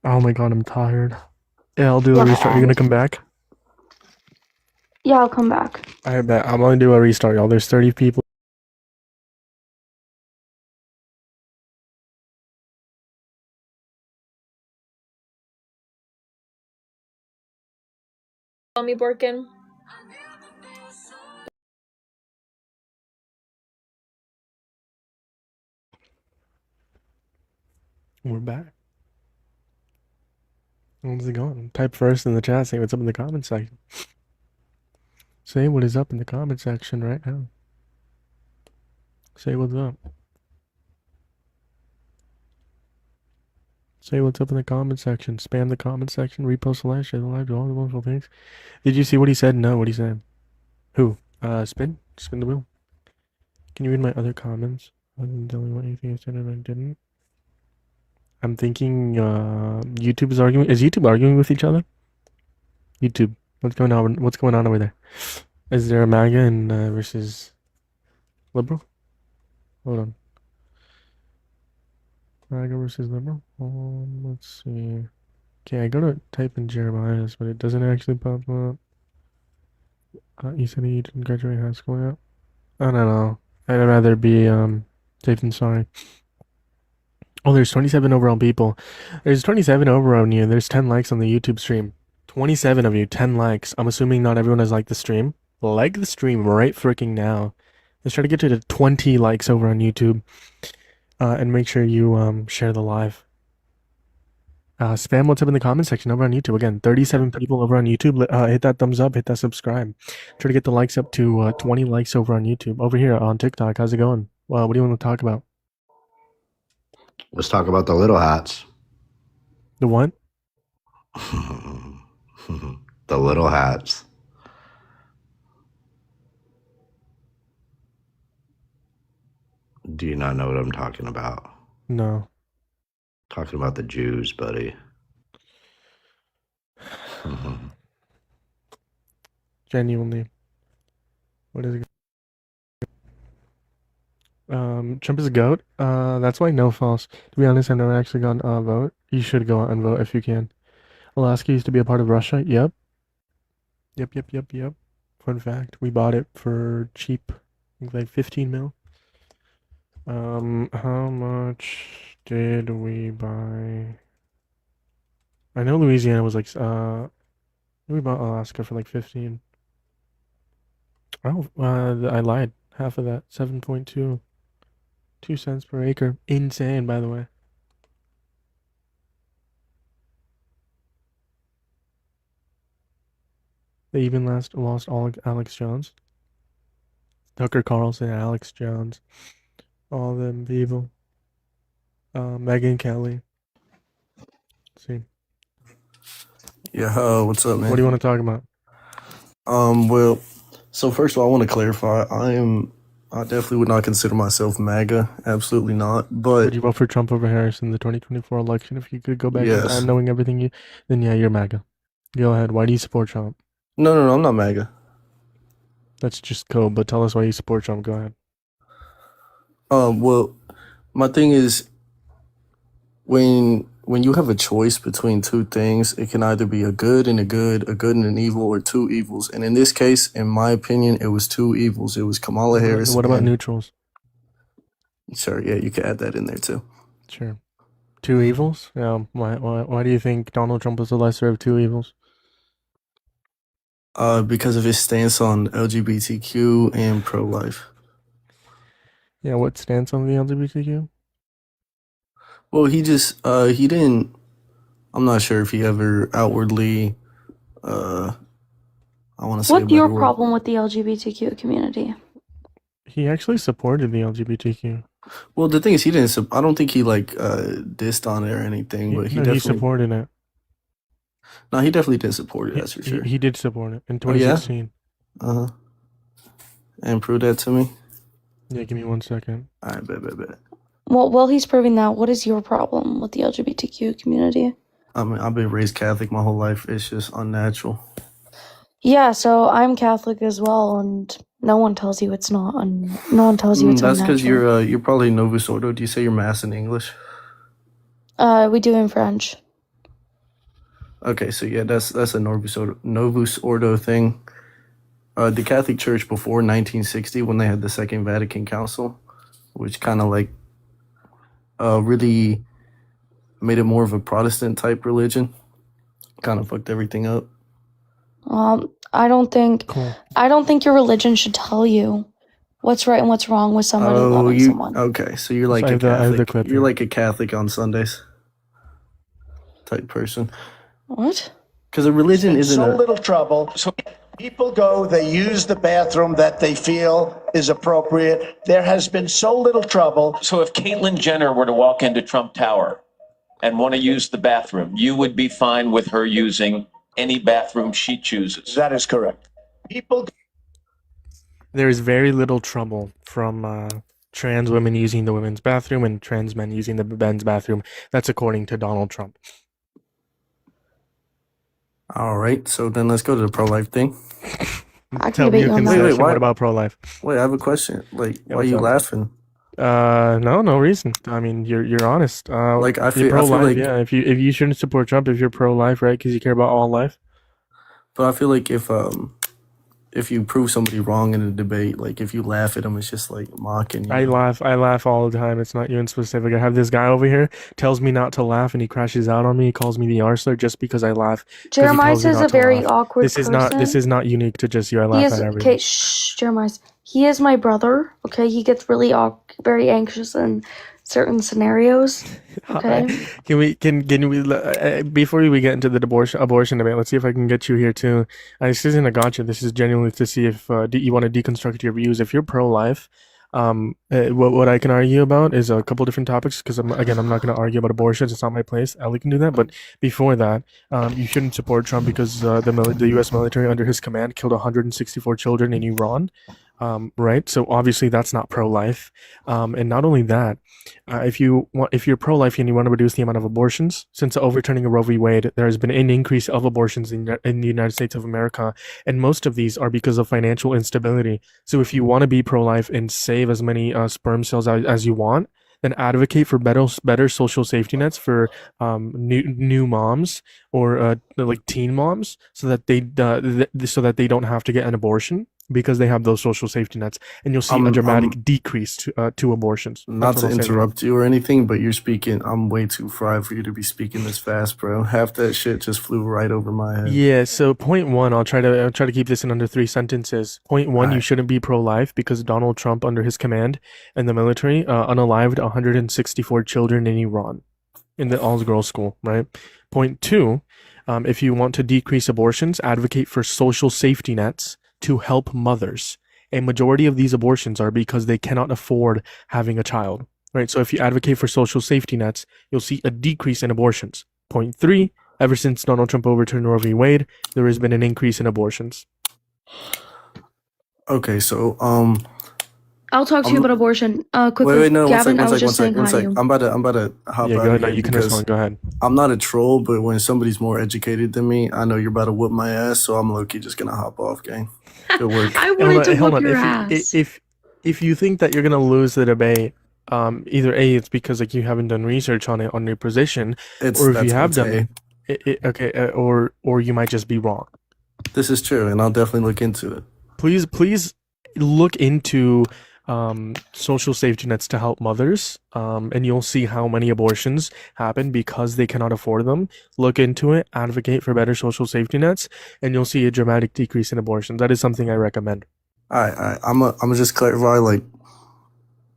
Oh my god, I'm tired. Yeah, I'll do a Yeah. restart. You gonna come back? Yeah, I'll come back. I bet. I'm gonna do a restart, y'all. There's 30 people. me, Borkin. We're back. How's it going? Type first in the chat. Say what's up in the comment section. Say what is up in the comment section right now. Say what's up. Say what's up in the comment section. Spam the comment section. Repost the live. Share the live. Do all the wonderful things. Did you see what he said? No. What he said? Who? Spin. Spin the wheel. Can you read my other comments? I didn't tell me what anything I said and I didn't. I'm thinking YouTube is arguing. Is YouTube arguing with each other? YouTube. What's going on? What's going on over there? Is there a MAGA and versus liberal? Hold on. MAGA versus liberal. Let's see. Okay, I gotta type in Jeremiah's, but it doesn't actually pop up. You said he didn't graduate high school yet. I don't know. I'd rather be safe than sorry. Oh, there's 27 overall people. There's 27 overall on you. There's 10 likes on the YouTube stream. 27 of you, 10 likes. I'm assuming not everyone has liked the stream. Like the stream right freaking now. Let's try to get to the 20 likes over on YouTube. And make sure you share the live. Spam what's up in the comment section over on YouTube. Again, 37 people over on YouTube. Hit that thumbs up, hit that subscribe. Try to get the likes up to 20 likes over on YouTube. Over here on TikTok, how's it going? Well, what do you want to talk about? Let's talk about the little hats. The what? The little hats. Do you not know what I'm talking about? No. Talking about the Jews, buddy. Genuinely. What is it? Trump is a goat. That's why no false. To be honest, I've never actually gone vote. You should go out and vote if you can. Alaska used to be a part of Russia. Yep. Yep. Fun fact. We bought it for cheap. I think like 15 mil. How much did we buy? I know Louisiana was like, we bought Alaska for like 15. Oh, I lied. Half of that. 7.2. 2 cents per acre. Insane, by the way. They even lost all Alex Jones. Tucker Carlson, Alex Jones. All them people. Megyn Kelly. Let's see. Yeah, what's up, man? What do you want to talk about? Well, so first of all, I want to clarify. I definitely would not consider myself MAGA. Absolutely not. Would But you vote for Trump over Harris in the 2024 election if you could go back in yes. time knowing everything then yeah, you're MAGA. Go ahead. Why do you support Trump? No, I'm not MAGA. That's just cool, but tell us why you support Trump. Go ahead. Well, my thing is when you have a choice between two things, it can either be a good and a good and an evil, or two evils. And in this case, in my opinion, it was two evils. It was Kamala Harris. What about and- neutrals? Sure, yeah, you can add that in there too. Sure. Two evils? Yeah. Why do you think Donald Trump was the lesser of two evils? Because of his stance on LGBTQ and pro-life. Yeah, what stance on the LGBTQ? Well, he didn't. I'm not sure if he ever outwardly. I want to say. What's your problem with the LGBTQ community? He actually supported the LGBTQ. Well, the thing is, he didn't. I don't think he dissed on it or anything, but he No, definitely supported it. No, he definitely did support it. That's for sure. He did support it in Oh, yeah? 2016. And prove that to me. Yeah, give me 1 second. All right, bet. Well, while he's proving that, what is your problem with the LGBTQ community? I mean, I've been raised Catholic my whole life. It's just unnatural. Yeah, so I'm Catholic as well, and no one tells you it's not. No one tells you it's That's because unnatural. you're probably Novus Ordo. Do you say your mass in English? We do in French. Okay, so yeah, that's a Novus Ordo thing. The Catholic Church before 1960, when they had the Second Vatican Council, which kind of really made it more of a Protestant type religion, kind of fucked everything up. I don't think Cool. your religion should tell you what's right and what's wrong with somebody Oh, loving you someone. okay? So you're So like I a have the Catholic. clip You're here. like a Catholic on Sundays type person. What? Because a religion In isn't so a. little trouble. So people go, they use the bathroom that they feel is appropriate. There has been so little trouble. So if Caitlyn Jenner were to walk into Trump Tower and want to use the bathroom, you would be fine with her using any bathroom she chooses. That is correct. People There is very little trouble from trans women using the women's bathroom and trans men using the men's bathroom. That's according to Donald Trump. All right, so then let's go to the pro-life thing. I Tell can me debate your you on that. concession. why- What about pro-life? Wait, I have a question. Like, Yeah, why are what's you up? laughing? No reason. I mean, you're honest. Like, I you're feel pro-life, like, yeah. If you shouldn't support Trump, if you're pro-life, right? Because you care about all life. but I feel like if you prove somebody wrong in a debate, like if you laugh at them, it's just like mocking. You I know? laugh all the time. It's not you in specific. I have this guy over here tells me not to laugh, and he crashes out on me. He calls me the arsler just because I laugh. 'cause he Jeremiah tells me is not a to very laugh. awkward This is person. not unique to just you. I He laugh is at everything. okay. Shh, Jeremiah. He is my brother. Okay, he gets really very anxious in certain scenarios. Okay. Can we before we get into the abortion debate? Let's see if I can get you here too. This isn't a gotcha. This is genuinely to see if you want to deconstruct your views. If you're pro-life, what I can argue about is a couple different topics because I'm not going to argue about abortions. It's not my place. Ellie can do that. But before that, you shouldn't support Trump because the U.S. military under his command killed 164 children in Iran. Right? So obviously that's not pro-life. And not only that, if you're pro-life and you want to reduce the amount of abortions, since the overturning of Roe v. Wade, there has been an increase of abortions in the United States of America, and most of these are because of financial instability. So if you want to be pro-life and save as many sperm cells as you want, then advocate for better social safety nets for new moms or like teen moms, so that they don't have to get an abortion because they have those social safety nets, and you'll see a dramatic decrease to abortions. Not That's to what I'll say. interrupt you or anything, but you're speaking. I'm way too fried for you to be speaking this fast, bro. Half that shit just flew right over my head. Yeah, so point one, I'll try to keep this in under 3 sentences. Point one, you Alright. shouldn't be pro-life because Donald Trump, under his command and the military, unalived 164 children in Iran in the all-girls school, right? Point two, if you want to decrease abortions, advocate for social safety nets to help mothers. A majority of these abortions are because they cannot afford having a child, right? So if you advocate for social safety nets, you'll see a decrease in abortions. Point three, ever since Donald Trump overturned Roe v. Wade, there has been an increase in abortions. Okay, so I'll talk to you about abortion. Quickly, wait, no, Gavin. I was one just saying sec. hi to you. I'm about to hop Yeah, out go of ahead. No, here you can because respond. Go ahead. I'm not a troll, but when somebody's more educated than me, I know you're about to whoop my ass, so I'm low-key just gonna hop off, gang. Good work. I wanted to Hold whoop on. your If ass. if you think that you're gonna lose the debate, either A, it's because like you haven't done research on it on your position, or if you have done it, okay, or you might just be wrong. This is true, and I'll definitely look into it. Please look into social safety nets to help mothers, and you'll see how many abortions happen because they cannot afford them. Look into it, advocate for better social safety nets, and you'll see a dramatic decrease in abortions. That is something I recommend. All right. I'm gonna just clarify. Like,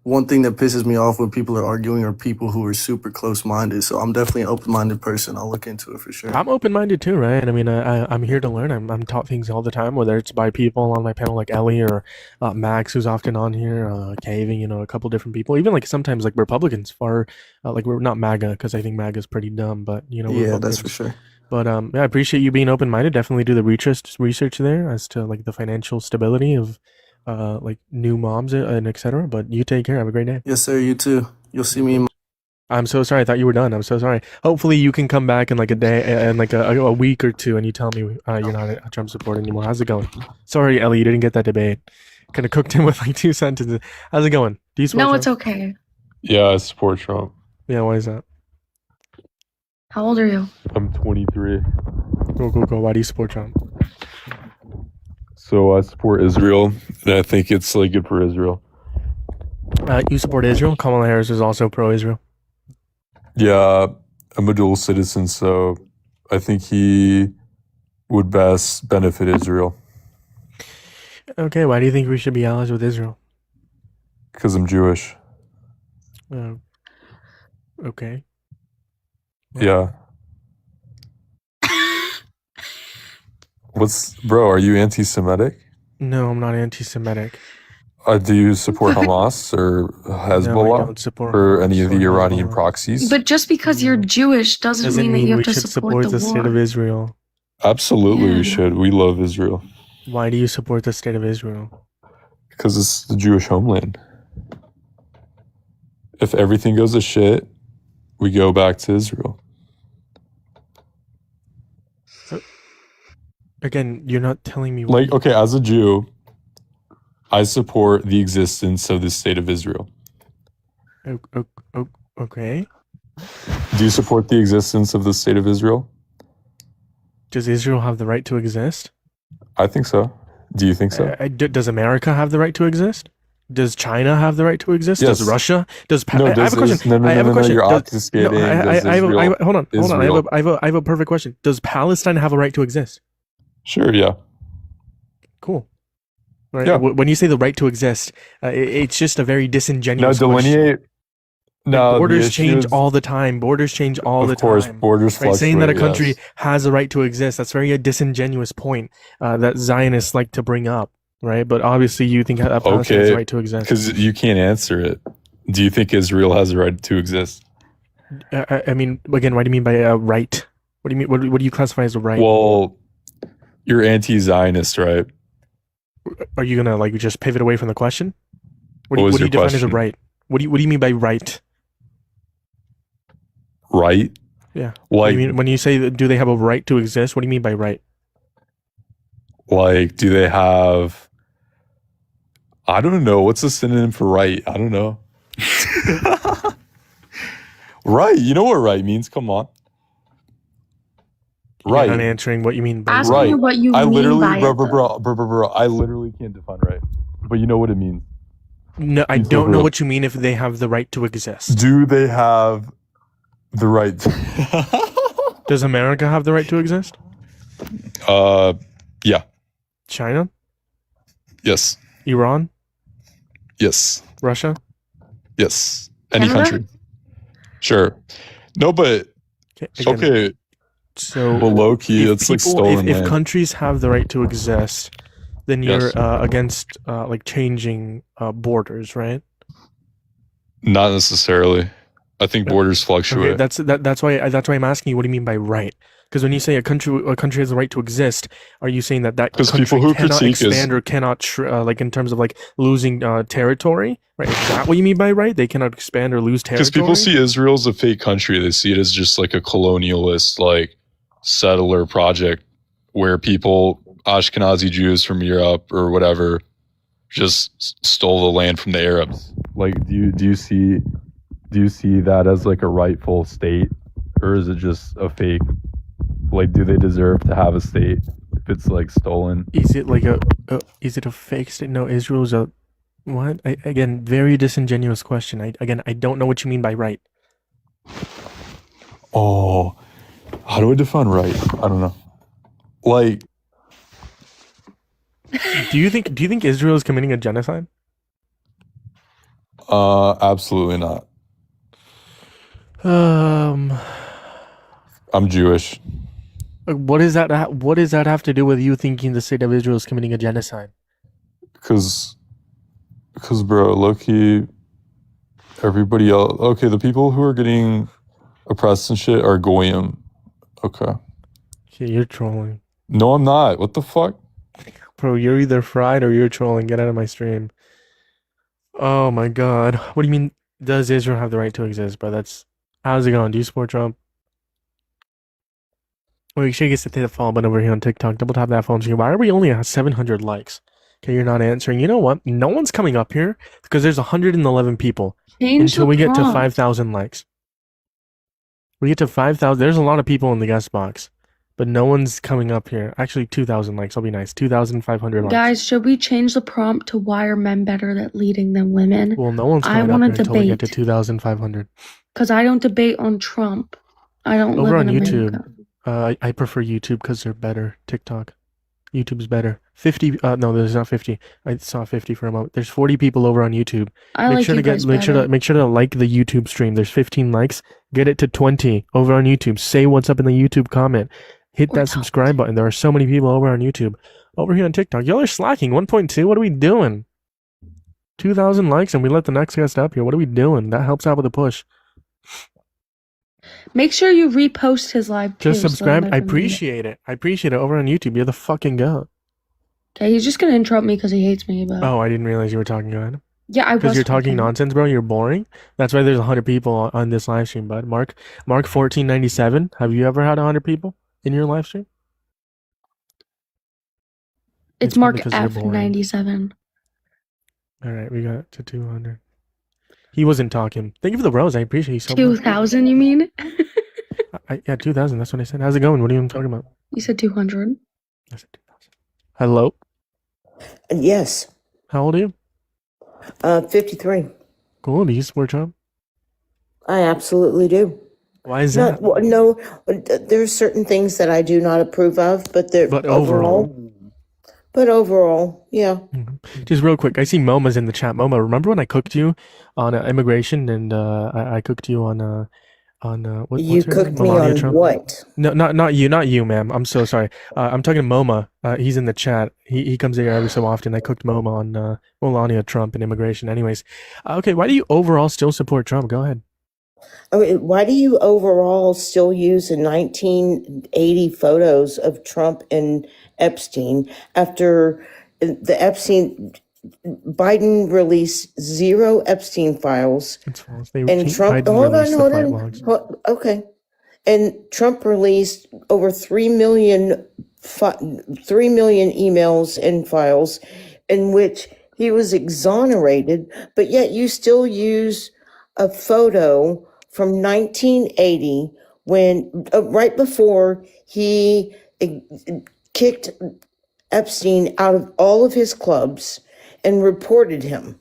one thing that pisses me off when people are arguing are people who are super close-minded. So I'm definitely an open-minded person. I'll look into it for sure. I'm open-minded too, right? I mean, I'm here to learn. I'm taught things all the time, whether it's by people on my panel like Ellie or Max, who's often on here, Caving, a couple different people. Even like sometimes like Republicans, like we're not MAGA because I think MAGA is pretty dumb, but Yeah, that's for sure. But yeah, I appreciate you being open-minded. Definitely do the research there as to like the financial stability of like new moms and etc. But you take care. Have a great day. Yes, sir. You too. You'll see me. I'm so sorry. I thought you were done. I'm so sorry. Hopefully you can come back in like a day and like a week or two and you tell me you're not a Trump supporter anymore. How's it going? Sorry, Ellie, you didn't get that debate. Kind of cooked him with like 2 sentences. How's it going? Do you support No, Trump? it's okay. Yeah, I support Trump. Yeah, why is that? How old are you? I'm 23. Go. Why do you support Trump? So I support Israel, and I think it's like good for Israel. You support Israel? Kamala Harris is also pro-Israel. Yeah, I'm a dual citizen, so I think he would best benefit Israel. Okay, why do you think we should be allies with Israel? Because I'm Jewish. Okay. Yeah. Bro, are you anti-Semitic? No, I'm not anti-Semitic. Do you support Hamas or Hezbollah? don't support or any Hamas of the or Iranian Hezbollah. proxies? But just because you're Jewish doesn't mean that you have we to should support the state of war. Israel. Absolutely, Yeah. we should. We love Israel. Why do you support the state of Israel? Because it's the Jewish homeland. If everything goes to shit, we go back to Israel. Again, you're not telling me. Like, okay, as a Jew, I support the existence of the state of Israel. Okay. Do you support the existence of the state of Israel? Does Israel have the right to exist? I think so. Do you think so? Does America have the right to exist? Does China have the right to exist? Yes. Does Russia? Does No, I have a question. No, I have a question. you're Does- obfuscating. hold on. Israel. I have a perfect question. Does Palestine have a right to exist? Sure, yeah. Cool. Right. Yeah. When you say the right to exist, it's just a very Now disingenuous delineate. question. No, Borders the change issue is- all the time. Borders change all the Of course, time. borders Right? Saying that a fluctuate, country yes. has a right to exist, that's very a disingenuous point that Zionists like to bring up, right? But obviously you think that Palestine has a right to exist. Because you can't answer it. Do you think Israel has a right to exist? I mean, again, what do you mean by a right? What do you mean? What do you classify as a right? Well, you're anti-Zionist, right? Are you gonna like just pivot away from the question? What What was do you your define as a question? right? What do you mean by right? Right? Yeah. What do Like, you mean when you say do they have a right to exist? What do you mean by right? do they have? I don't know. What's a synonym for right? I don't know. Right. You know what right means? Come on. Right. You're not answering what you mean by Asking Right. you what you I mean literally, by it, though. bro. I literally can't define right. But you know what it means. No, I It's don't know overall. what you mean if they have the right to exist. Do they have the right? Does America have the right to exist? Yeah. China? Yes. Iran? Yes. Russia? Yes. Any Canada? country. Sure. No, but Again, okay. So Well, low key, if it's like people- stolen if land. countries have the right to exist, then you're Yes. against like changing borders, right? Not necessarily. I think borders Okay, fluctuate. that's why I'm asking you. What do you mean by right? Because when you say a country has the right to exist, are you saying that 'Cause country people who cannot critique is- expand or cannot like in terms of like losing territory? Right? Is that what you mean by right? They cannot expand or lose territory. Because people see Israel as a fake country. They see it as just like a colonialist, like settler project where people, Ashkenazi Jews from Europe or whatever, just stole the land from the Arabs. Like, do you see that as like a rightful state, or is it just a fake? Like, do they deserve to have a state if it's like stolen? Is it like is it a fake state? No, Israel's a what? Again, very disingenuous question. I don't know what you mean by right. Oh, how do I define right? I don't know. Like, Do you think Israel is committing a genocide? absolutely not. Um, I'm Jewish. what does that have to do with you thinking the state of Israel is committing a genocide? Because bro, low-key, everybody else, okay, the people who are getting oppressed and shit are goyim. Okay. Okay, you're trolling. No, I'm not. What the fuck? Bro, you're either fried or you're trolling. Get out of my stream. Oh my god. What do you mean, does Israel have the right to exist, bro? How's it going? Do you support Trump? Well, you should get to hit the follow button over here on TikTok. Double tap that phone screen. Why are we only at 700 likes? Okay, you're not answering. You know what? No one's coming up here because there's 111 people Change until the we get to prompt. 5,000 likes. We get to 5,000. There's a lot of people in the guest box, but no one's coming up here. Actually, 2,000 likes. I'll be nice. 2,500 likes. Guys, should we change the prompt to why are men better at leading than women? Well, no one's I coming up wanna here until we get to debate. 2,500. Because I don't debate on Trump. I don't Over live on in YouTube. America. I prefer YouTube because they're better. TikTok. YouTube's better. 50 no, there's not 50. I saw 50 for a moment. There's 40 people over on YouTube. I Make like sure you to guys better. make sure to like the YouTube stream. There's 15 likes. Get it to 20 over on YouTube. Say what's up in the YouTube comment. Hit Or that don't. subscribe button. There are so many people over on YouTube. Over here on TikTok, y'all are slacking. 1.2. What are we doing? 2,000 likes and we let the next guest up here. What are we doing? That helps out with the push. Make sure you repost his live too. Just so subscribe. other I people can see it. appreciate it. I appreciate it over on YouTube. You're the fucking goat. Okay, he's just gonna interrupt me because he hates me. But Oh, I didn't realize you were talking about it. yeah, I Because was you're talking talking. nonsense, bro. You're boring. That's why there's 100 people on this live stream, bud. Mark 1497. Have you ever had 100 people in your live stream? It's probably Mark 'cause you're boring. F97. All right, we got to 200. He wasn't talking. Thank you for the rose. I appreciate you so much. 2,000, you mean? Yeah, 2,000. That's what I said. How's it going? What are you even talking about? You said 200. I said 2,000. Hello. Yes. How old are you? 53. Cool. Do you support Trump? I absolutely do. Why is Not, that? well, no, there's certain things that I do not approve of, but they're But overall. But overall, yeah. Just real quick, I see Moma's in the chat. Moma, remember when I cooked you on immigration and I cooked you on You what's her name? cooked me Melania on Trump? what? No, not you, ma'am. I'm so sorry. I'm talking to Moma. He's in the chat. He comes here every so often. I cooked Moma on Melania Trump and immigration. Anyways, okay. Why do you overall still support Trump? Go ahead. Okay, why do you overall still use the 1980 photos of Trump and Epstein after the Epstein Biden released 0 Epstein files It's false. They and Trump Biden hold on released the hold flight on logs. okay, and Trump released over 3 million emails and files in which he was exonerated, but yet you still use a photo from 1980 when right before he kicked Epstein out of all of his clubs and reported him.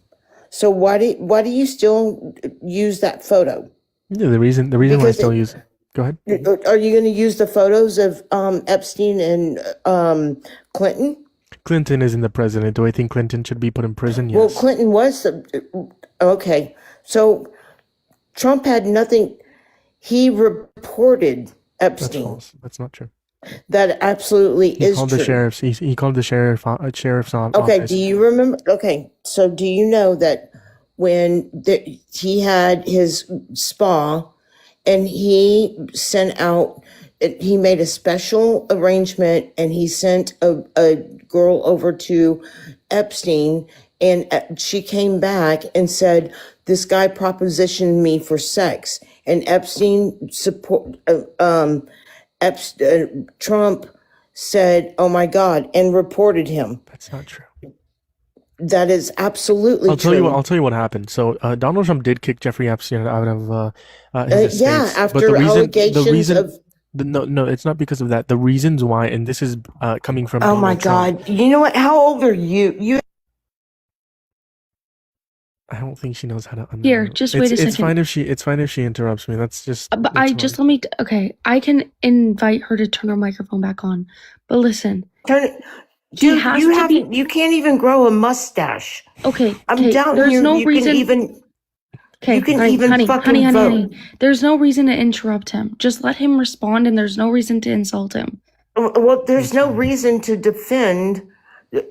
So why do you still use that photo? Yeah, the reason why I Because still use. Go ahead. Are you going to use the photos of Epstein and Clinton? Clinton isn't the president. Do I think Clinton should be put in prison? Yes. Well, Clinton was okay. So Trump had nothing. He reported That's Epstein. false. That's not true. That absolutely He is called true. the sheriffs. He called the sheriff's Okay, office. do you remember? Okay, so do you know that when he had his spa and he sent out, he made a special arrangement and he sent a girl over to Epstein and she came back and said, this guy propositioned me for sex. And Trump said, oh my God, and reported him. That's not true. That is absolutely I'll true. tell you what happened. So Donald Trump did kick Jeffrey Epstein out of his Yeah, estates. after But the allegations of. no, it's not because of that. The reasons why, and this is coming from Oh my Donald Trump. God. You know what? How old are you? I don't think she knows how to. Here, just wait a It's second. fine if she interrupts me. That's just. But that's I just let me. Okay, I can invite her to turn her microphone back on. But listen, Turn it. he Dude, has you to be. haven't. You can't even grow a mustache. Okay, I'm okay. down There's here. no You reason. can even. Okay, You can honey, even honey, fucking honey, vote. honey. There's no reason to interrupt him. Just let him respond, and there's no reason to insult him. Well, there's no reason to defend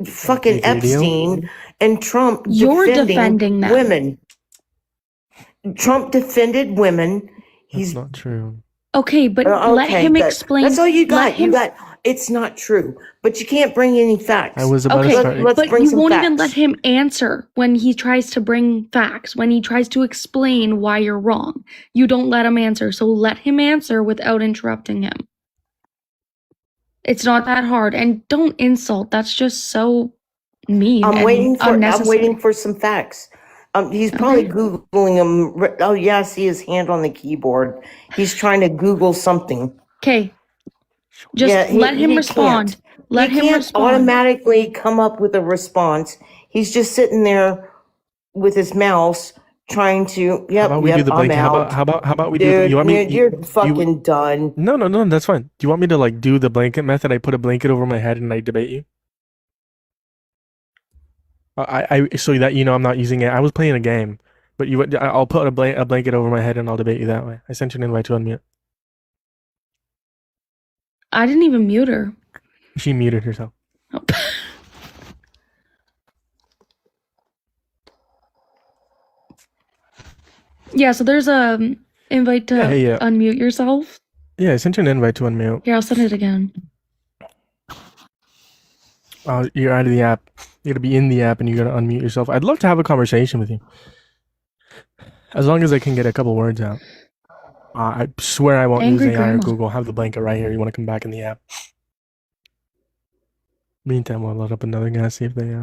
fucking Okay, video. Epstein and Trump You're defending defending them. women. Trump defended women. That's He's not true. Okay, but let okay. him explain. That's all you Let got. him. You got. It's not true, but you can't bring any facts. I was about to Okay, start. Let's but bring you some won't facts. even let him answer when he tries to bring facts, when he tries to explain why you're wrong. You don't let him answer, so let him answer without interrupting him. It's not that hard, and don't insult. That's just so mean I'm and waiting for. I'm unnecessary. waiting for some facts. He's probably Okay. googling them. Oh yeah, I see his hand on the keyboard. He's trying to Google something. Okay, just Yeah, let him he respond. can't. Let He him can't respond. automatically come up with a response. He's just sitting there with his mouse trying to. How about we do the I'm blanket? How out. about we do? Dude, You want me? you're fucking done. No. That's fine. Do you want me to like do the blanket method? I put a blanket over my head and I debate you. So that you know I'm not using it. I was playing a game, but I'll put a blanket over my head and I'll debate you that way. I sent you an invite to unmute. I didn't even mute her. She muted herself. Oh. Yeah, so there's a invite to unmute yourself. Yeah, I sent you an invite to unmute. Here, I'll send it again. You're out of the app. You gotta be in the app and you gotta unmute yourself. I'd love to have a conversation with you. As long as I can get a couple words out. I swear I won't Angry use AI or grandma. Google. Have the blanket right here. You want to come back in the app. Meantime, we'll load up another guy, see if they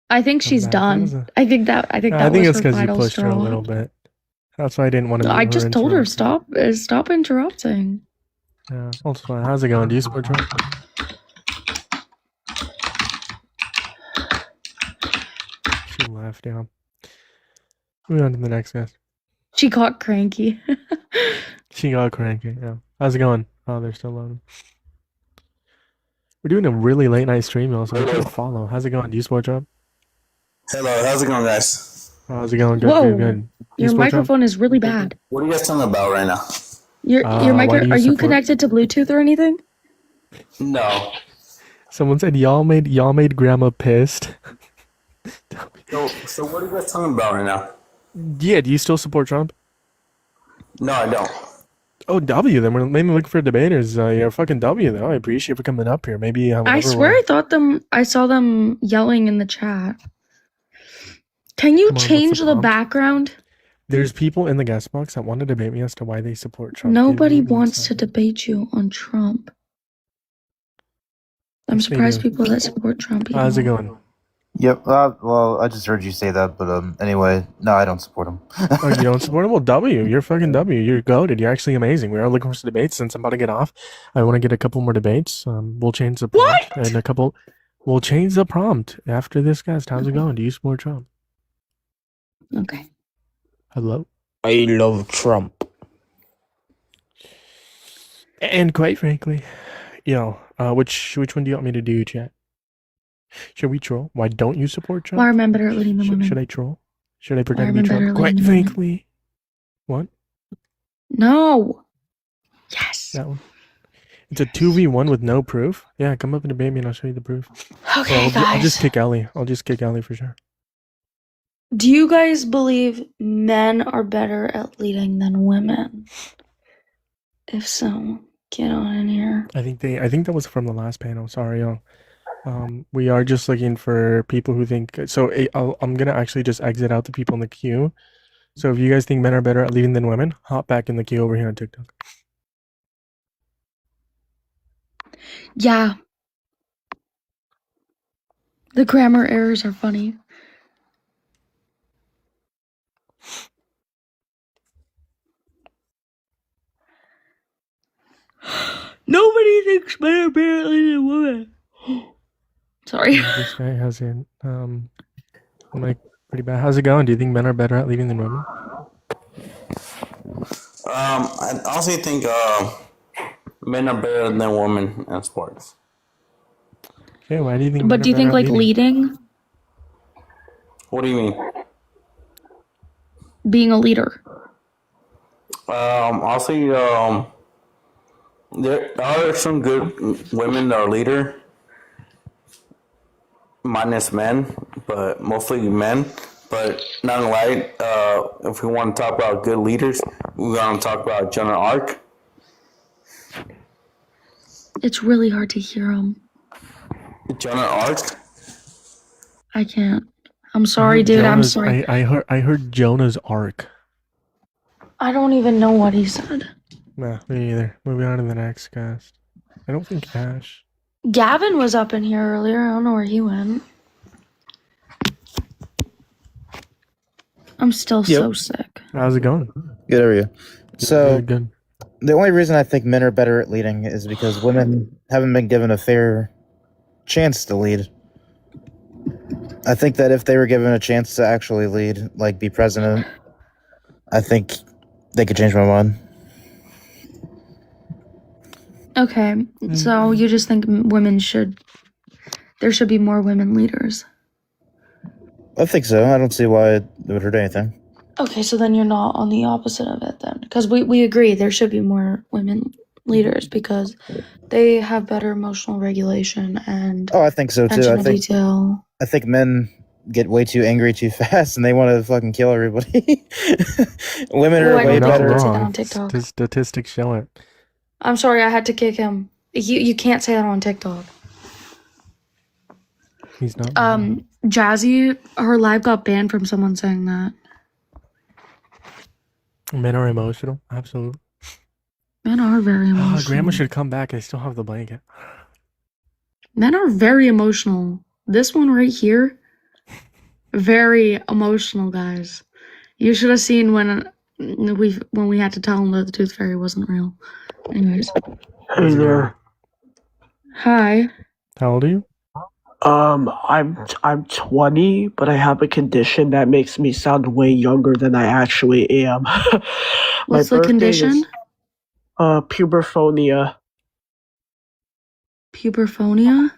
I think she's back. done. I think that I was think it's her because you final pushed her a straw. little bit. That's why I didn't want to. I just told her stop interrupting. Yeah, that's fine. How's it going? Do you support Trump? She left, yeah. Moving on to the next guy. She got cranky. She got cranky, yeah. How's it going? Oh, they're still loading. We're doing a really late night stream, y'all, so make sure to follow. How's it going? Do you support Trump? Hello, how's it going, guys? How's it going? Good, Whoa, good, good. Do you your support Trump? microphone is really bad. What are you guys talking about right now? Your why micro. do you Are you support- connected to Bluetooth or anything? No. Someone said y'all made grandma pissed. So what are you guys talking about right now? Yeah, do you still support Trump? No, I don't. Oh, W. Then we're mainly looking for debaters. You're a fucking W, though. I appreciate you for coming up here. Maybe I whenever swear we're- I saw them yelling in the chat. Can you Come on, what's the change the prompt? background? There's people in the guest box that want to debate me as to why they support Trump. Nobody wants to debate you on Trump. I'm Yes, they surprised do. people that support Trump. How's it even going? Yep. Well, I just heard you say that, but anyway, no, I don't support him. Oh, you don't support him? Well, W. You're fucking W. You're goated. You're actually amazing. We are looking for some debates. Since I'm about to get off, I want to get a couple more debates. We'll change the prompt and a couple. We'll change the prompt after this, guys. How's it going? Do you support Trump? Okay. Hello. I love Trump. And quite frankly, which one do you want me to do, chat? Should we troll? Why don't you support Trump? Why are men better at leading than women? Should I troll? Should I Why pretend are to be men better Trump? at Quite leading than women? frankly. What? No. Yes. That one. It's a 2v1 with no proof. Yeah, come up and debate me and I'll show you the proof. Okay, I'll just guys. kick Ellie. I'll just kick Ellie for sure. Do you guys believe men are better at leading than women? If so, get on in here. I think that was from the last panel. Sorry, y'all. We are just looking for people who think so. I'm gonna actually just exit out the people in the queue. So if you guys think men are better at leading than women, hop back in the queue over here on TikTok. Yeah. The grammar errors are funny. Nobody thinks men are better at leading than women. Sorry. This guy has it. I'm like pretty bad. How's it going? Do you think men are better at leading than women? I honestly think men are better than women in sports. Okay, why do you think? But do you think like leading? What do you mean? Being a leader. Honestly, there are some good women that are leader, minus men, but mostly men. But not gonna lie, if we want to talk about good leaders, we're gonna talk about Joan of Arc. It's really hard to hear them. Joan of Arc. I can't. I'm sorry, dude. I'm sorry. I heard Jonah's Ark. I don't even know what he said. Nah, me either. Moving on to the next cast. I don't think Ash. Gavin was up in here earlier. I don't know where he went. I'm still so sick. How's it going? Good, how are you? So, Good. the only reason I think men are better at leading is because women haven't been given a fair chance to lead. I think that if they were given a chance to actually lead, like be president, I think they could change my mind. Okay, so you just think there should be more women leaders. I think so. I don't see why it would hurt anything. Okay, so then you're not on the opposite of it then. Because we agree there should be more women leaders because they have better emotional regulation and Oh, I think so too. attention to detail. I think men get way too angry too fast, and they want to fucking kill everybody. Women are Oh, I way don't think better. you can say that on TikTok. Statistics show it. I'm sorry, I had to kick him. You can't say that on TikTok. He's not. Jazzy, her live got banned from someone saying that. Men are emotional. Absolutely. Men are very emotional. Grandma should come back. I still have the blanket. Men are very emotional. This one right here, very emotional, guys. You should have seen when we had to tell him that the tooth fairy wasn't real. Anyways. Hey there. Hi. How old are you? I'm 20, but I have a condition that makes me sound way younger than I actually am. What's the condition? Puberphonia. Puberphonia?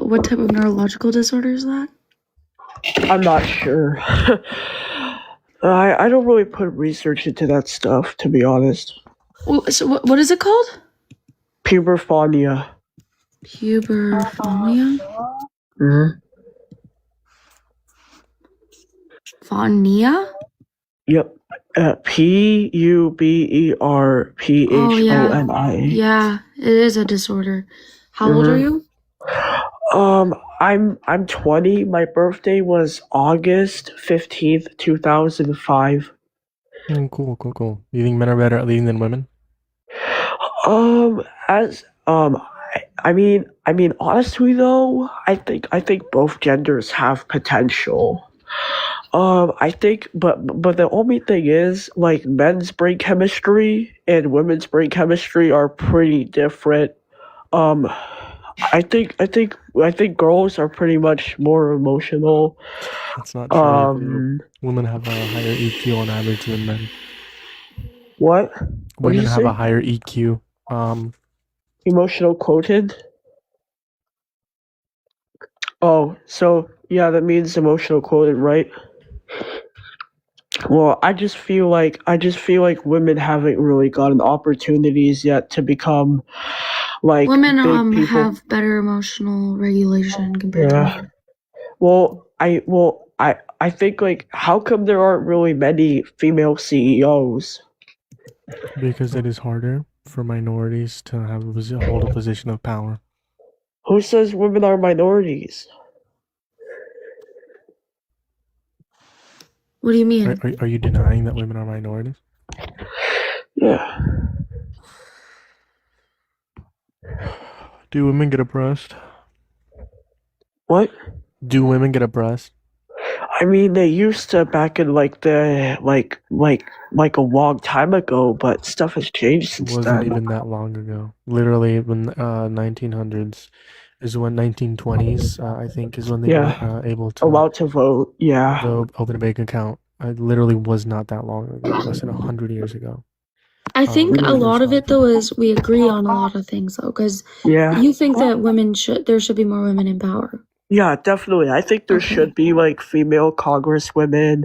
What type of neurological disorder is that? I'm not sure. I don't really put research into that stuff, to be honest. So what is it called? Puberphonia. Puberphonia? Phonia? Yep. Puberphonia. Yeah, it is a disorder. How old are you? I'm 20. My birthday was August 15th, 2005. Cool. You think men are better at leading than women? I mean, honestly though, I think both genders have potential. I think, but the only thing is, like, men's brain chemistry and women's brain chemistry are pretty different. I think girls are pretty much more emotional. That's not true. Women have a higher EQ on average than men. What? What did Women you have say? a higher EQ. Emotional quotient? Oh, so yeah, that means emotional quotient, right? Well, I just feel like women haven't really gotten opportunities yet to become like Women big people. have better emotional regulation compared to men. Well, I think, like, how come there aren't really many female CEOs? Because it is harder for minorities to hold a position of power. Who says women are minorities? What do you mean? Are you denying that women are minorities? Yeah. Do women get a breast? What? Do women get a breast? I mean, they used to back in like a long time ago, but stuff has changed since It wasn't then. even that long ago. Literally, when 1900s is when 1920s, I think, is when they were able to allowed to vote. Yeah. Open a bank account. It literally was not that long ago. Less than 100 years ago. I think a lot of it though is we agree on a lot of things though, because you think that there should be more women in power. Yeah, definitely. I think there should be like female congresswomen,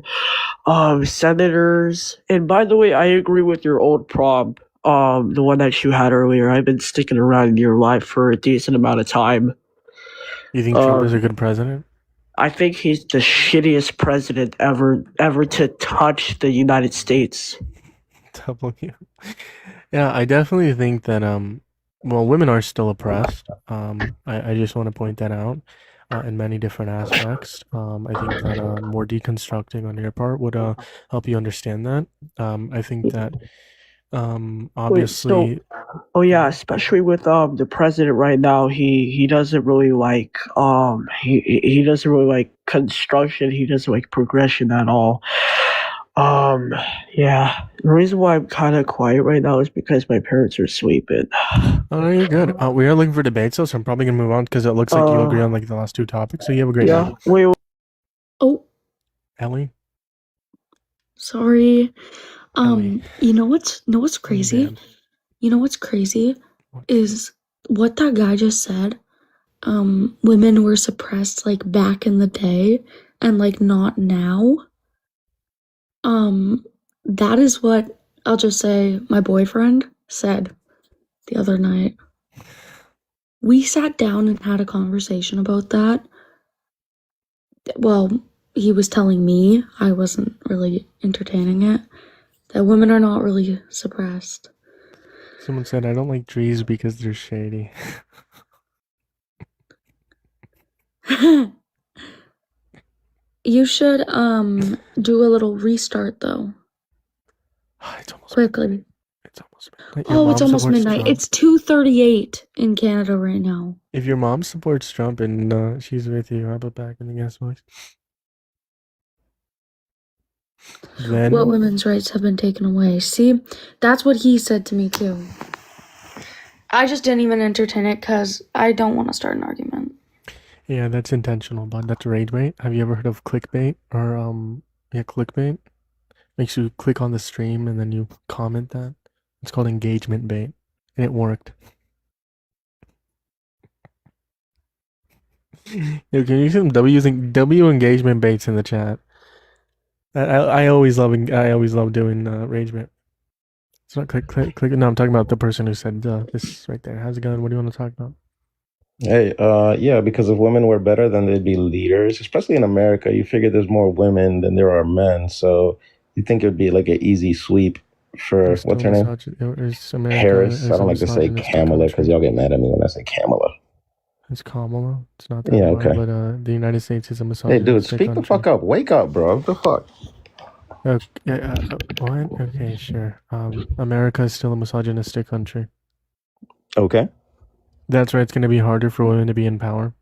senators. And by the way, I agree with your old prompt, the one that you had earlier. I've been sticking around in your life for a decent amount of time. You think Trump is a good president? I think he's the shittiest president ever to touch the United States. W. Yeah, I definitely think that well, women are still oppressed. I just want to point that out in many different aspects. I think that more deconstructing on your part would help you understand that. I think that obviously. Oh yeah, especially with the president right now, he doesn't really like he doesn't really like construction. He doesn't like progression at all. Yeah. The reason why I'm kind of quiet right now is because my parents are sleeping. Oh, you're good. We are looking for debates, so I'm probably gonna move on because it looks like you agree on like the last two topics. So you have a great Yeah. night, Wait. Oh, Ellie. sorry. Ellie. You know what's crazy? Damn. You know what's crazy is what that guy just said. Women were suppressed like back in the day and like not now. That is what I'll just say my boyfriend said the other night. We sat down and had a conversation about that. Well, he was telling me, I wasn't really entertaining it, that women are not really suppressed. Someone said I don't like trees because they're shady. You should do a little restart though. It's almost quickly. It's almost midnight. Oh, it's almost midnight. Trump. It's 2:38 in Canada right now. If your mom supports Trump and she's with you, how about back in the guest box? Then What women's rights have been taken away? See, that's what he said to me too. I just didn't even entertain it because I don't want to start an argument. yeah, that's intentional, but that's rage bait. Have you ever heard of clickbait or clickbait? Makes you click on the stream and then you comment that. It's called engagement bait, and it worked. Yo, can you use some W engagement baits in the chat? I always love doing rage bait. It's not click. No, I'm talking about the person who said this right there. How's it going? What do you want to talk about? Hey, yeah, because if women were better, then they'd be leaders, especially in America. You figure there's more women than there are men, so you think it would be like an easy sweep for, what's her name? Harris. I don't like to say Kamala because y'all get mad at me when I say Kamala. It's Kamala. It's not that Yeah, hard, okay. but the United States is a Hey, misogynistic dude, speak the country. fuck up. Wake up, bro. What the fuck? Okay, what? Okay, sure. America is still a misogynistic country. Okay. That's right. It's going to be harder for women to be in power.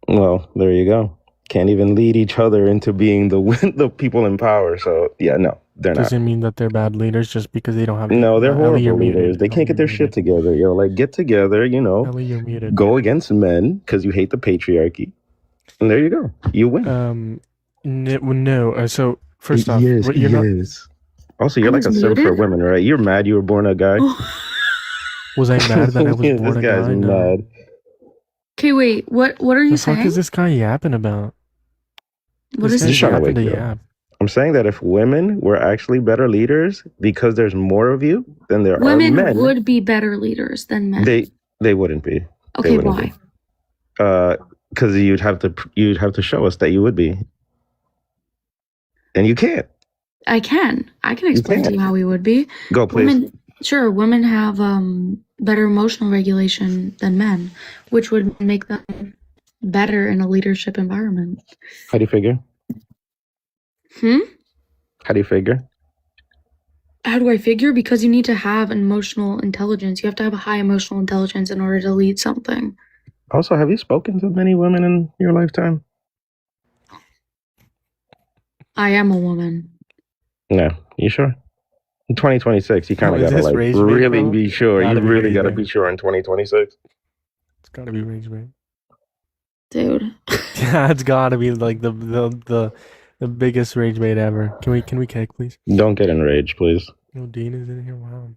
Well, there you go. Can't even lead each other into being the people in power. So, yeah, no, they're not. Doesn't mean that they're bad leaders just because they don't have. No, they're Ellie, you're horrible leaders. muted. They can't get their shit together. Yo, like, get together, you know. Ellie, you're muted. Go against men because you hate the patriarchy. And there you go. You win. No. So first off, Yes, you're not. yes. Also, you're I like a was simp for muted? women, right? You're mad you were born a guy. Was I mad that I was Yeah, born this a guy's guy? No. mad. Okay, wait. What are you The fuck saying? is this guy yapping about? What This is guy's he Just trying to yapping wake to you up. yap. I'm saying that if women were actually better leaders because there's more of you than there are Women men, would be better leaders than men. they wouldn't be. Okay, They wouldn't why? be. Because you'd have to show us that you would be, and you can't. I can explain to can't. you how we would be. Go, please. Women have better emotional regulation than men, which would make them better in a leadership environment. How do you figure? How do you figure? How do I figure? Because you need to have an emotional intelligence. You have to have a high emotional intelligence in order to lead something. Also, have you spoken to many women in your lifetime? I am a woman. No. You sure? In 2026, you kind Oh, of is gotta this like rage bait, really bro? be sure. Gotta You be really rage gotta bait. be sure in 2026. It's gotta be rage bait. Dude. Yeah, it's gotta be like the biggest rage bait ever. Can we kick, please? Don't get enraged, please. No, Dean is in here. Wow.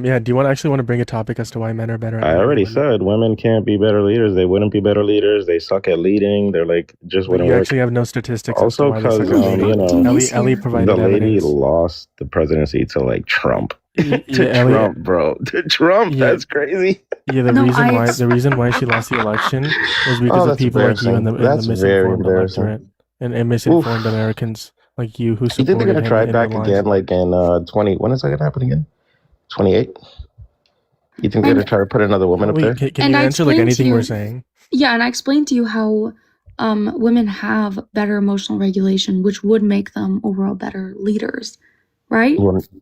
Yeah. Do you want to bring a topic as to why men are better at I leading already than women? said women can't be better leaders. They wouldn't be better leaders. They suck at leading. They're like just But wouldn't you work. actually have no statistics as to Also, why they because suck at leading. you know, Ellie provided the lady evidence. lost the presidency to like Trump. Yeah, to Ellie- Trump, bro. To Trump. Yeah. That's crazy. Yeah, the reason why she lost the election was because of that's people like you and the That's very misinformed embarrassing. electorate and misinformed Americans like you who You think supported they're gonna him try in it back the lies. again, like in 20? When is that gonna happen again? 28. You think they're gonna try to put another woman up there? Can you I answer like explained to anything you- we're saying? Yeah, and I explained to you how women have better emotional regulation, which would make them overall better leaders, right?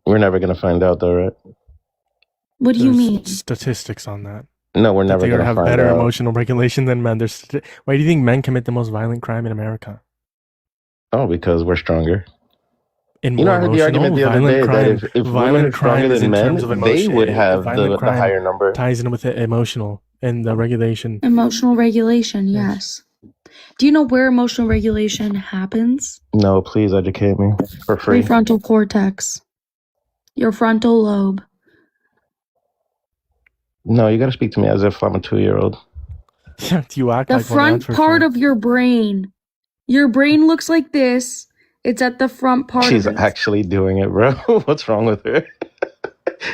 We're never gonna find out, though, right? What do you There's mean? statistics on that. No, we're That never they gonna have find better out. emotional regulation than men. Why do you think men commit the most violent crime in America? Oh, because we're stronger. in You know, more I heard the argument emotional, the other day that crime, if women are violent stronger crime is than in men, terms of they emotion. would have Violent the crime higher number. ties in with the emotional and the regulation. Emotional regulation, yes. Do you know where emotional regulation happens? No, please educate me for free. Prefrontal cortex. Your frontal lobe. No, you got to speak to me as if I'm a 2-year-old. You act The like one, that's front for part sure. of your brain. Your brain looks like this. It's at the front part She's of it. actually doing it, bro. What's wrong with her?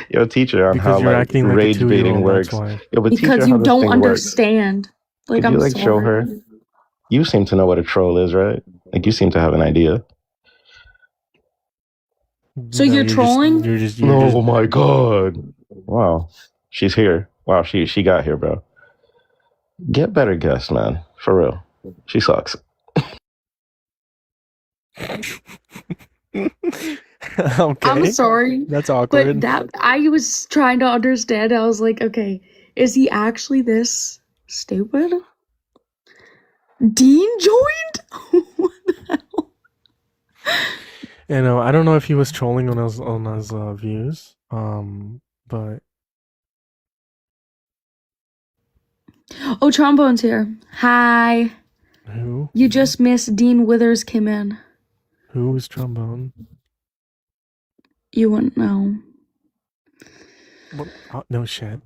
Yo, teach her on Because how you're like acting like a rage baiting 2-year-old, works. that's why. Yo, but teach her Because how you this don't thing works. understand. Like, Could I'm you like sorry. show her? You seem to know what a troll is, right? Like you seem to have an idea. So you're trolling? Oh my god! Wow, she's here. Wow, she got here, bro. Get better guests, man. For real, she sucks. Okay. I'm sorry. That's awkward. But that I was trying to understand. I was like, okay, is he actually this stupid? Dean joined? You know, I don't know if he was trolling on his views. But Oh, Trombone's here. Hi. who? You just missed Dean Withers came in. Who is Trombone? You wouldn't know. What? Oh, no shit.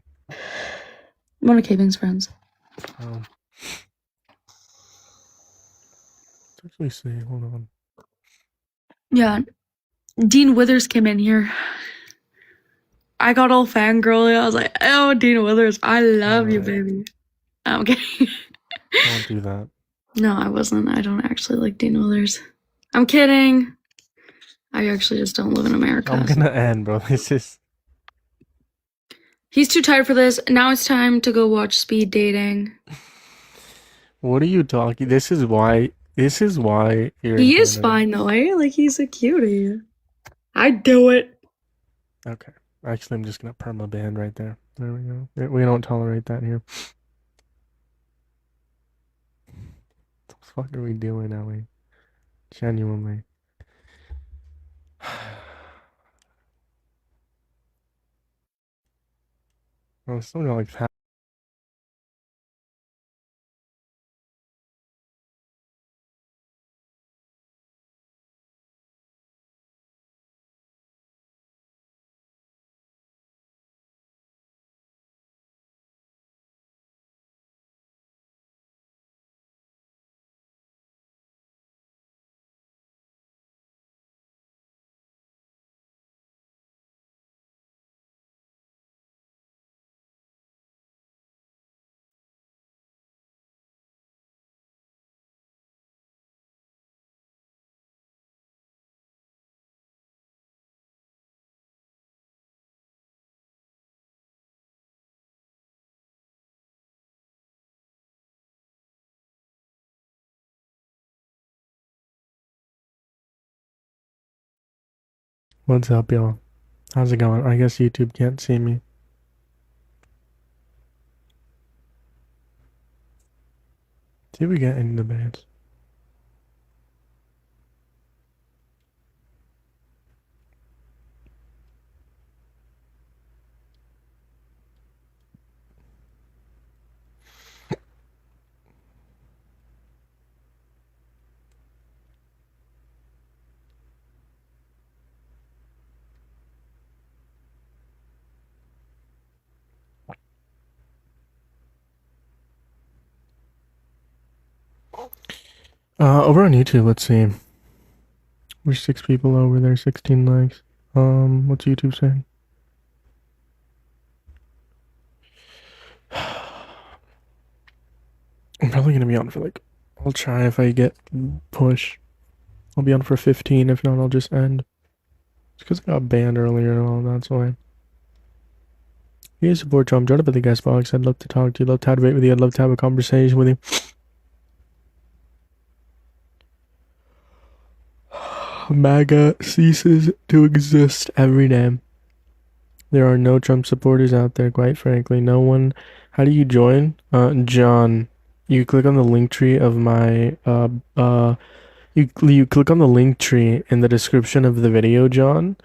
One of K-Bing's friends. Let's actually see. Hold on. Yeah. Dean Withers came in here. I got all fangirly. I was like, oh, Dean Withers, I love you, baby. I'm kidding. Don't do that. No, I wasn't. I don't actually like Dean Withers. I'm kidding. I actually just don't live in America. I'm gonna end, bro. This is. He's too tired for this. Now it's time to go watch Speed Dating. What are you talking? This is why. This is why you're. He in is Canada. fine though, eh? Like he's a cutie. I'd do it. Okay. Actually, I'm just gonna perma-ban right there. There we go. We don't tolerate that here. What the fuck are we doing, Ellie? Genuinely. I'm still got like half. What's up, y'all? How's it going? I guess YouTube can't see me. See if we get any debates. Over on YouTube, let's see. There's 6 people over there, 16 likes. What's YouTube saying? I'm probably gonna be on for like, I'll try if I get push. I'll be on for 15, if not I'll just end. It's because I got banned earlier and all, that's why. If you support Trump, join up at the guest box. I'd love to talk to you, love to have a debate with you, I'd love to have a conversation with you. MAGA ceases to exist every day. There are no Trump supporters out there, quite frankly. No one. How do you join? John, you click on the link tree of my You click on the link tree in the description of the video, John.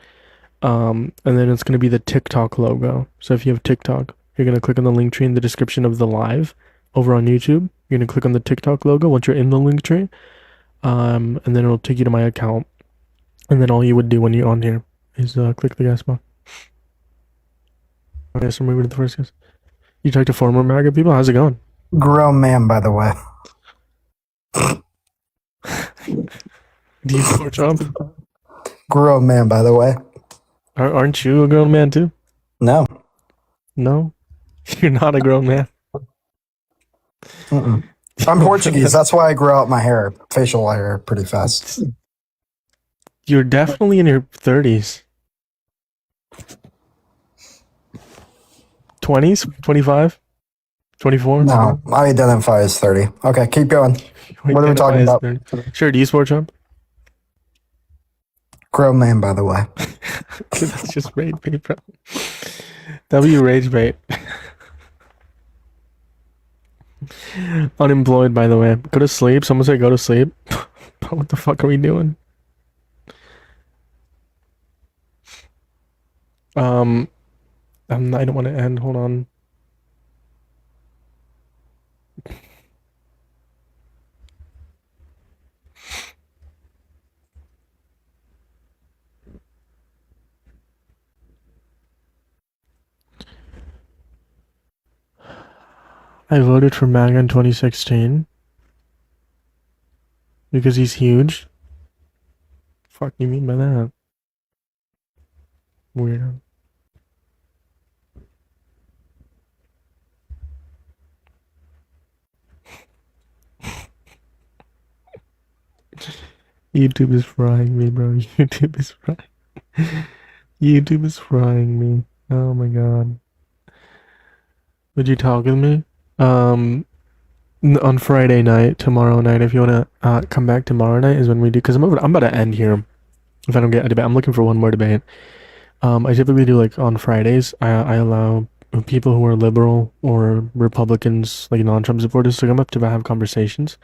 And then it's gonna be the TikTok logo. So if you have TikTok, you're gonna click on the link tree in the description of the live over on YouTube. You're gonna click on the TikTok logo once you're in the link tree. And then it'll take you to my account. And then all you would do when you're on here is click the guest box. Okay, so moving to the first guest. You talk to former MAGA people? How's it going? Grown man, by the way. Do you support Trump? Grown man, by the way. Aren't you a grown man too? No. No? You're not a grown man? Mm-mm. I'm Portuguese. That's why I grow out my hair, facial hair, pretty fast. You're definitely in your 30s. 20s? 25? 24? No, I identify as 30. Okay, keep going. What are we talking about? Sure, do you support Trump? Grown man, by the way. That's just rage bait, bro. W rage bait. Unemployed, by the way. Go to sleep. Someone say go to sleep. What the fuck are we doing? I don't want to end. Hold on. I voted for MAGA in 2016 because he's huge. Fuck you mean by that? Weirdo. YouTube is frying me, bro. YouTube is frying. YouTube is frying me. Oh my god. Would you talk with me? On Friday night, tomorrow night, if you wanna come back tomorrow night is when we do, because I'm about to end here. If I don't get a debate, I'm looking for one more debate. I typically do like on Fridays. I allow people who are liberal or Republicans, like non-Trump supporters, to come up to have conversations.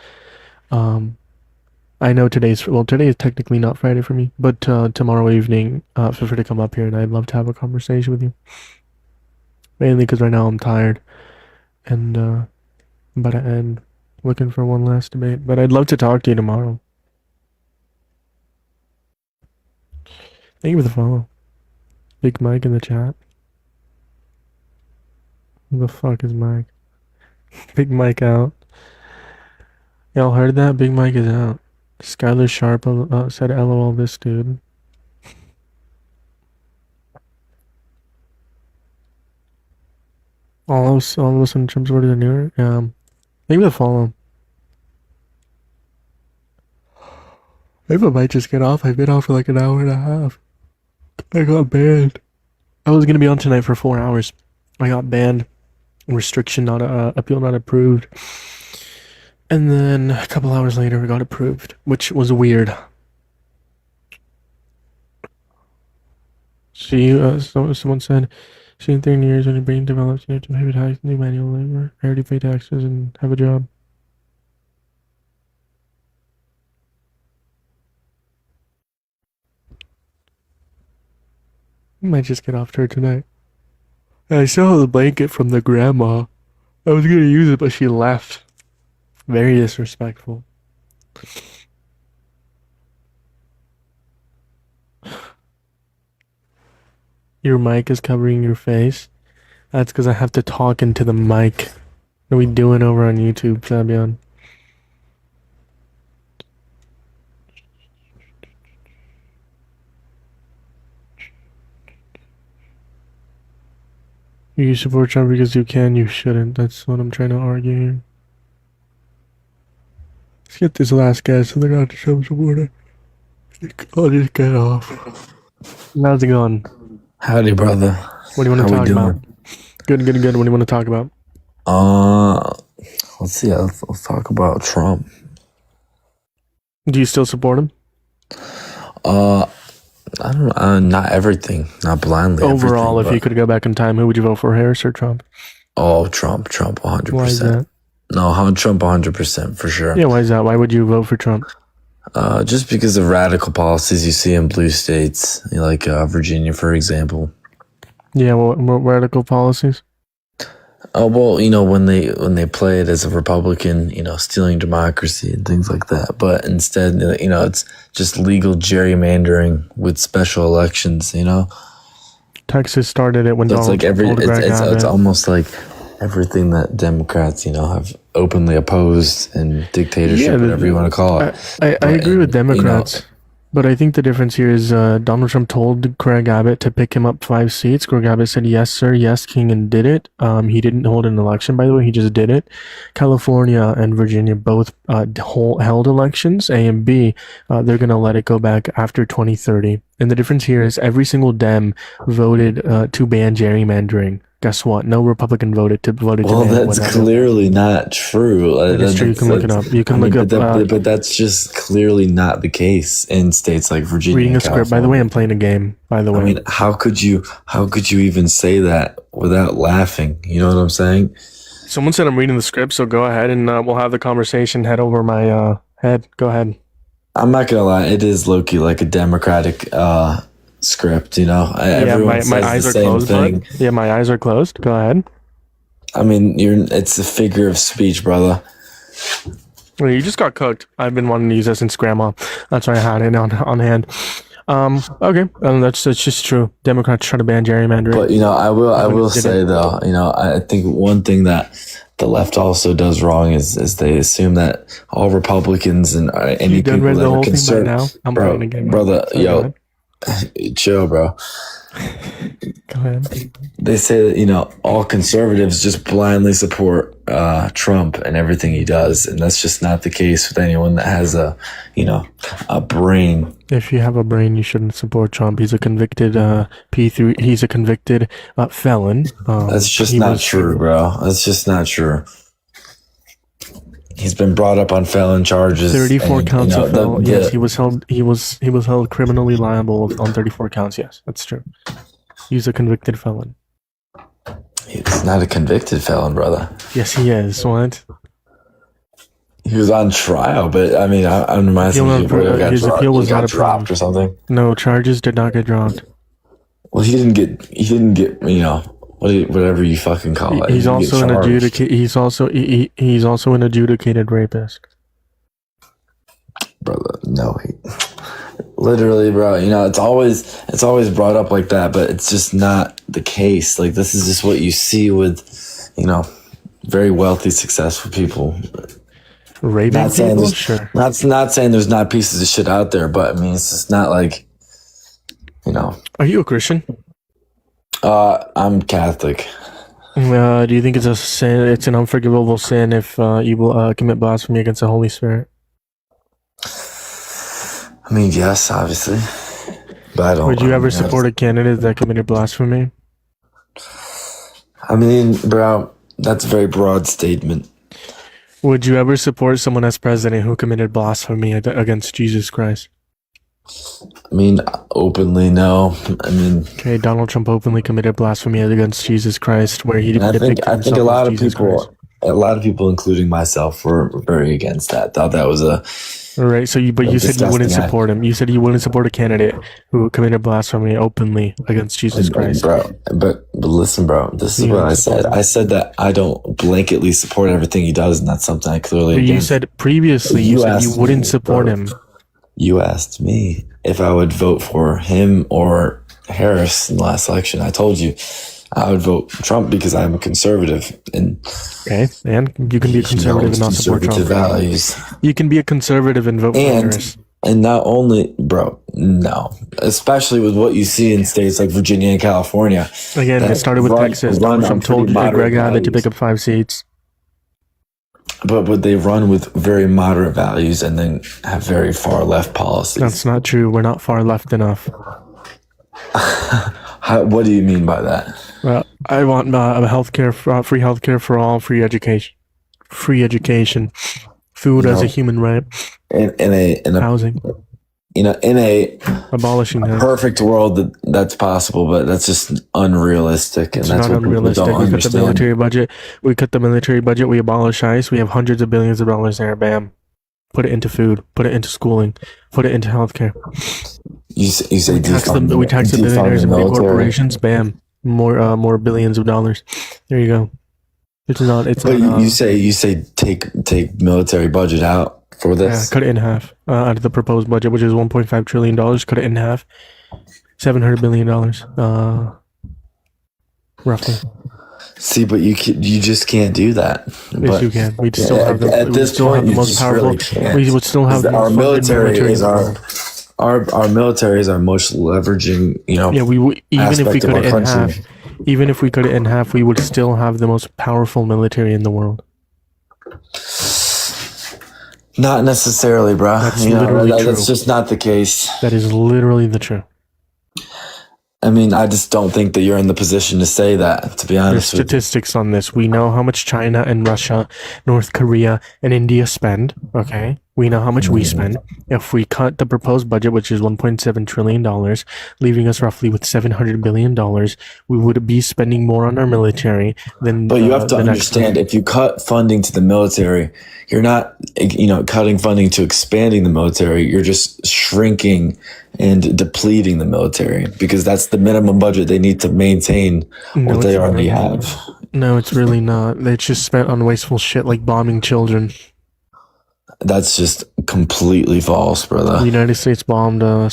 I know today is technically not Friday for me, but tomorrow evening, feel free to come up here, and I'd love to have a conversation with you. Mainly because right now I'm tired, and I'm about to end, looking for one last debate. But I'd love to talk to you tomorrow. Thank you for the follow. Big Mike in the chat. Who the fuck is Mike? Big Mike out. Y'all heard that? Big Mike is out. Skylar Sharp said LOL this dude. All of a sudden Trump supporters are newer. Maybe the follow. Maybe I might just get off. I've been off for like an hour and a half. I got banned. I was gonna be on tonight for 4 hours. I got banned. Restriction not appeal not approved. And then a couple hours later we got approved, which was weird. Someone said, see in 30 years when your brain develops, you have to pay tax, new manual labor. I already pay taxes and have a job. I might just get off to her tonight. I still have the blanket from the grandma. I was gonna use it, but she left. Very disrespectful. Your mic is covering your face. That's because I have to talk into the mic. What are we doing over on YouTube, Fabian? You support Trump because you can, you shouldn't. That's what I'm trying to argue here. Let's get this last guy so they're not a Trump supporter. I'll just get off. How's it going? Howdy, brother. What do you want to How we talk about? doing? Good. What do you want to talk about? Let's see. Let's talk about Trump. Do you still support him? I don't know. Not everything. Not blindly. Overall, everything, if you could go back in time, who would you vote for, Harris or Trump? Oh, Trump, 100%. Why is that? No, Trump 100% for sure. Yeah, why is that? Why would you vote for Trump? Just because of radical policies you see in blue states, like Virginia, for example. Yeah, what radical policies? Oh well, when they play it as a Republican, stealing democracy and things like that. But instead, it's just legal gerrymandering with special elections. Texas started it when So it's Donald like Trump told Greg it's Abbott. almost like everything that Democrats, have openly opposed and dictatorship, whatever you want to call it. I agree with Democrats, but I think the difference here is Donald Trump told Greg Abbott to pick him up 5 seats. Greg Abbott said, yes, sir, yes, king, and did it. He didn't hold an election, by the way. He just did it. California and Virginia both held elections, A and B. They're going to let it go back after 2030. And the difference here is every single Dem voted to ban gerrymandering. Guess what? No Republican voted to ban That's whatever. clearly not true. It is true. You can look it up. You can look up. But that's just clearly not the case in states like Virginia. Reading and a script. By the way, I'm playing a game. By the way, I mean, how could you even say that without laughing? You know what I'm saying? someone said I'm reading the script, so go ahead and we'll have the conversation head over my head. Go ahead. I'm not gonna lie, it is low-key like a democratic script, Yeah, everyone my says eyes the are same closed. thing. Bud. Yeah, my eyes are closed. Go ahead. I mean, it's a figure of speech, brother. Well, you just got cooked. I've been wanting to use that since grandma. That's why I had it on hand. Okay, that's just true. Democrats try to ban gerrymandering. But I will say though, I think one thing that the left also does wrong is they assume that all Republicans and any You done people read that the are whole thing by concerned, now? I'm bro, playing again. brother, Sorry, go chill, bro. Go ahead. They say that all conservatives just blindly support Trump and everything he does, and that's just not the case with anyone that has a brain. If you have a brain, you shouldn't support Trump. He's a convicted P3. He's a convicted felon. That's just not true, bro. That's just not true. He's been brought up on felon charges. 34 and, counts of felon. the- Yes, he was held. He was held criminally liable on 34 counts. Yes, that's true. He's a convicted felon. He's not a convicted felon, brother. Yes, he is. What? He was on trial, but I mean, I'm Appeal not appro- his appeal was not dropped approved. or something. No, charges did not get dropped. Well, he didn't get whatever you fucking call it. He's He didn't also get an charged. he's also an adjudicated rapist. Brother. No, literally, bro. It's always brought up like that, but it's just not the case. Like, this is just what you see with, very wealthy, successful people. Raping Not saying people? there's Sure. not saying there's not pieces of shit out there, but I mean, it's just not like, Are you a Christian? I'm Catholic. Do you think it's a sin? It's an unforgivable sin if you will commit blasphemy against the Holy Spirit. I mean, yes, obviously, but I don't. Would you ever support a candidate that committed blasphemy? I mean, bro, that's a very broad statement. Would you ever support someone as president who committed blasphemy against Jesus Christ? I mean, openly, no. I mean, Okay, Donald Trump openly committed blasphemy against Jesus Christ, where he I depicted think himself a lot as of Jesus people, Christ. including myself, were very against that. Thought that was a All right, so you said you wouldn't disgusting act. support him. You said you wouldn't support a candidate who committed blasphemy openly against Jesus Christ. Bro, but listen, bro. This is You what don't I support said. him. I said that I don't blanketly support everything he does, and that's something I clearly. But you against. said previously you said you asked wouldn't me, support bro. him. You asked me if I would vote for him or Harris in the last election. I told you I would vote Trump because I'm a conservative, and Okay, and you can be a conservative and not support Trump. conservative values. You can be a conservative and vote for Harris. And not only, bro, no, especially with what you see in states like Virginia and California. Again, that it started with run- Texas. run Donald on Trump told pretty moderate Greg Abbott to values. pick up 5 seats. But they run with very moderate values and then have very far left policies. That's not true. We're not far left enough. What do you mean by that? I want healthcare, free healthcare for all, free education, food as a human right, In a housing, in a abolishing that. perfect world that's possible, but that's just unrealistic, and It's that's not what people unrealistic. don't We cut the understand. military budget. We cut the military budget. We abolish ICE. We have hundreds of billions of dollars there. Bam. put it into food, put it into schooling, put it into healthcare. You say We tax the defund billionaires the and big military. corporations. Bam, more billions of dollars. There you go. It's not. It's But not. you say take military budget out for Yeah, this. cut it in half out of the proposed budget, which is $1.5 trillion. Cut it in half, $700 billion, roughly. See, but you just can't do that. Yes, But you can. We still have the. at We this still point, have the you most just powerful. really can't. We would still have the Our most funded military is in the our world. our military is our most leveraging. Yeah, even if we aspect of cut our it in country. half, even if we cut it in half, we would still have the most powerful military in the world. Not necessarily, bro. That's You know, literally that's true. just not the case. That is literally the truth. I mean, I just don't think that you're in the position to say that, to be There's honest with you. statistics on this. We know how much China and Russia, North Korea, and India spend. Okay, we know how much we spend. If we cut the proposed budget, which is $1.7 trillion, leaving us roughly with $700 billion, we would be spending more on our military than. But you have to the next understand, if you cut funding to the military, you're not, cutting funding to expanding the military. You're just shrinking and depleting the military because that's the minimum budget they need to maintain No, what they it's already not. have. No, it's really not. It's just spent on wasteful shit like bombing children. That's just completely false, brother. The United States bombed all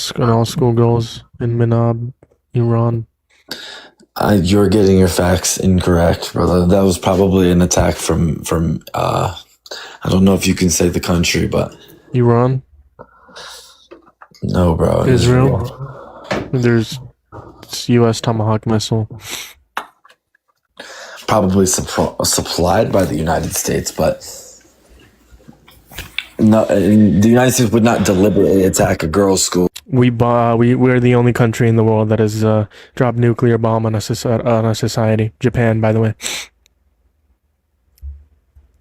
schoolgirls in Minab, Iran. You're getting your facts incorrect, brother. That was probably an attack from I don't know if you can say the country, but Iran, no, bro. Israel. There's U.S. Tomahawk missile. Probably supplied by the United States, but no, the United States would not deliberately attack a girls' school. We're the only country in the world that has dropped nuclear bomb on a society. Japan, by the way.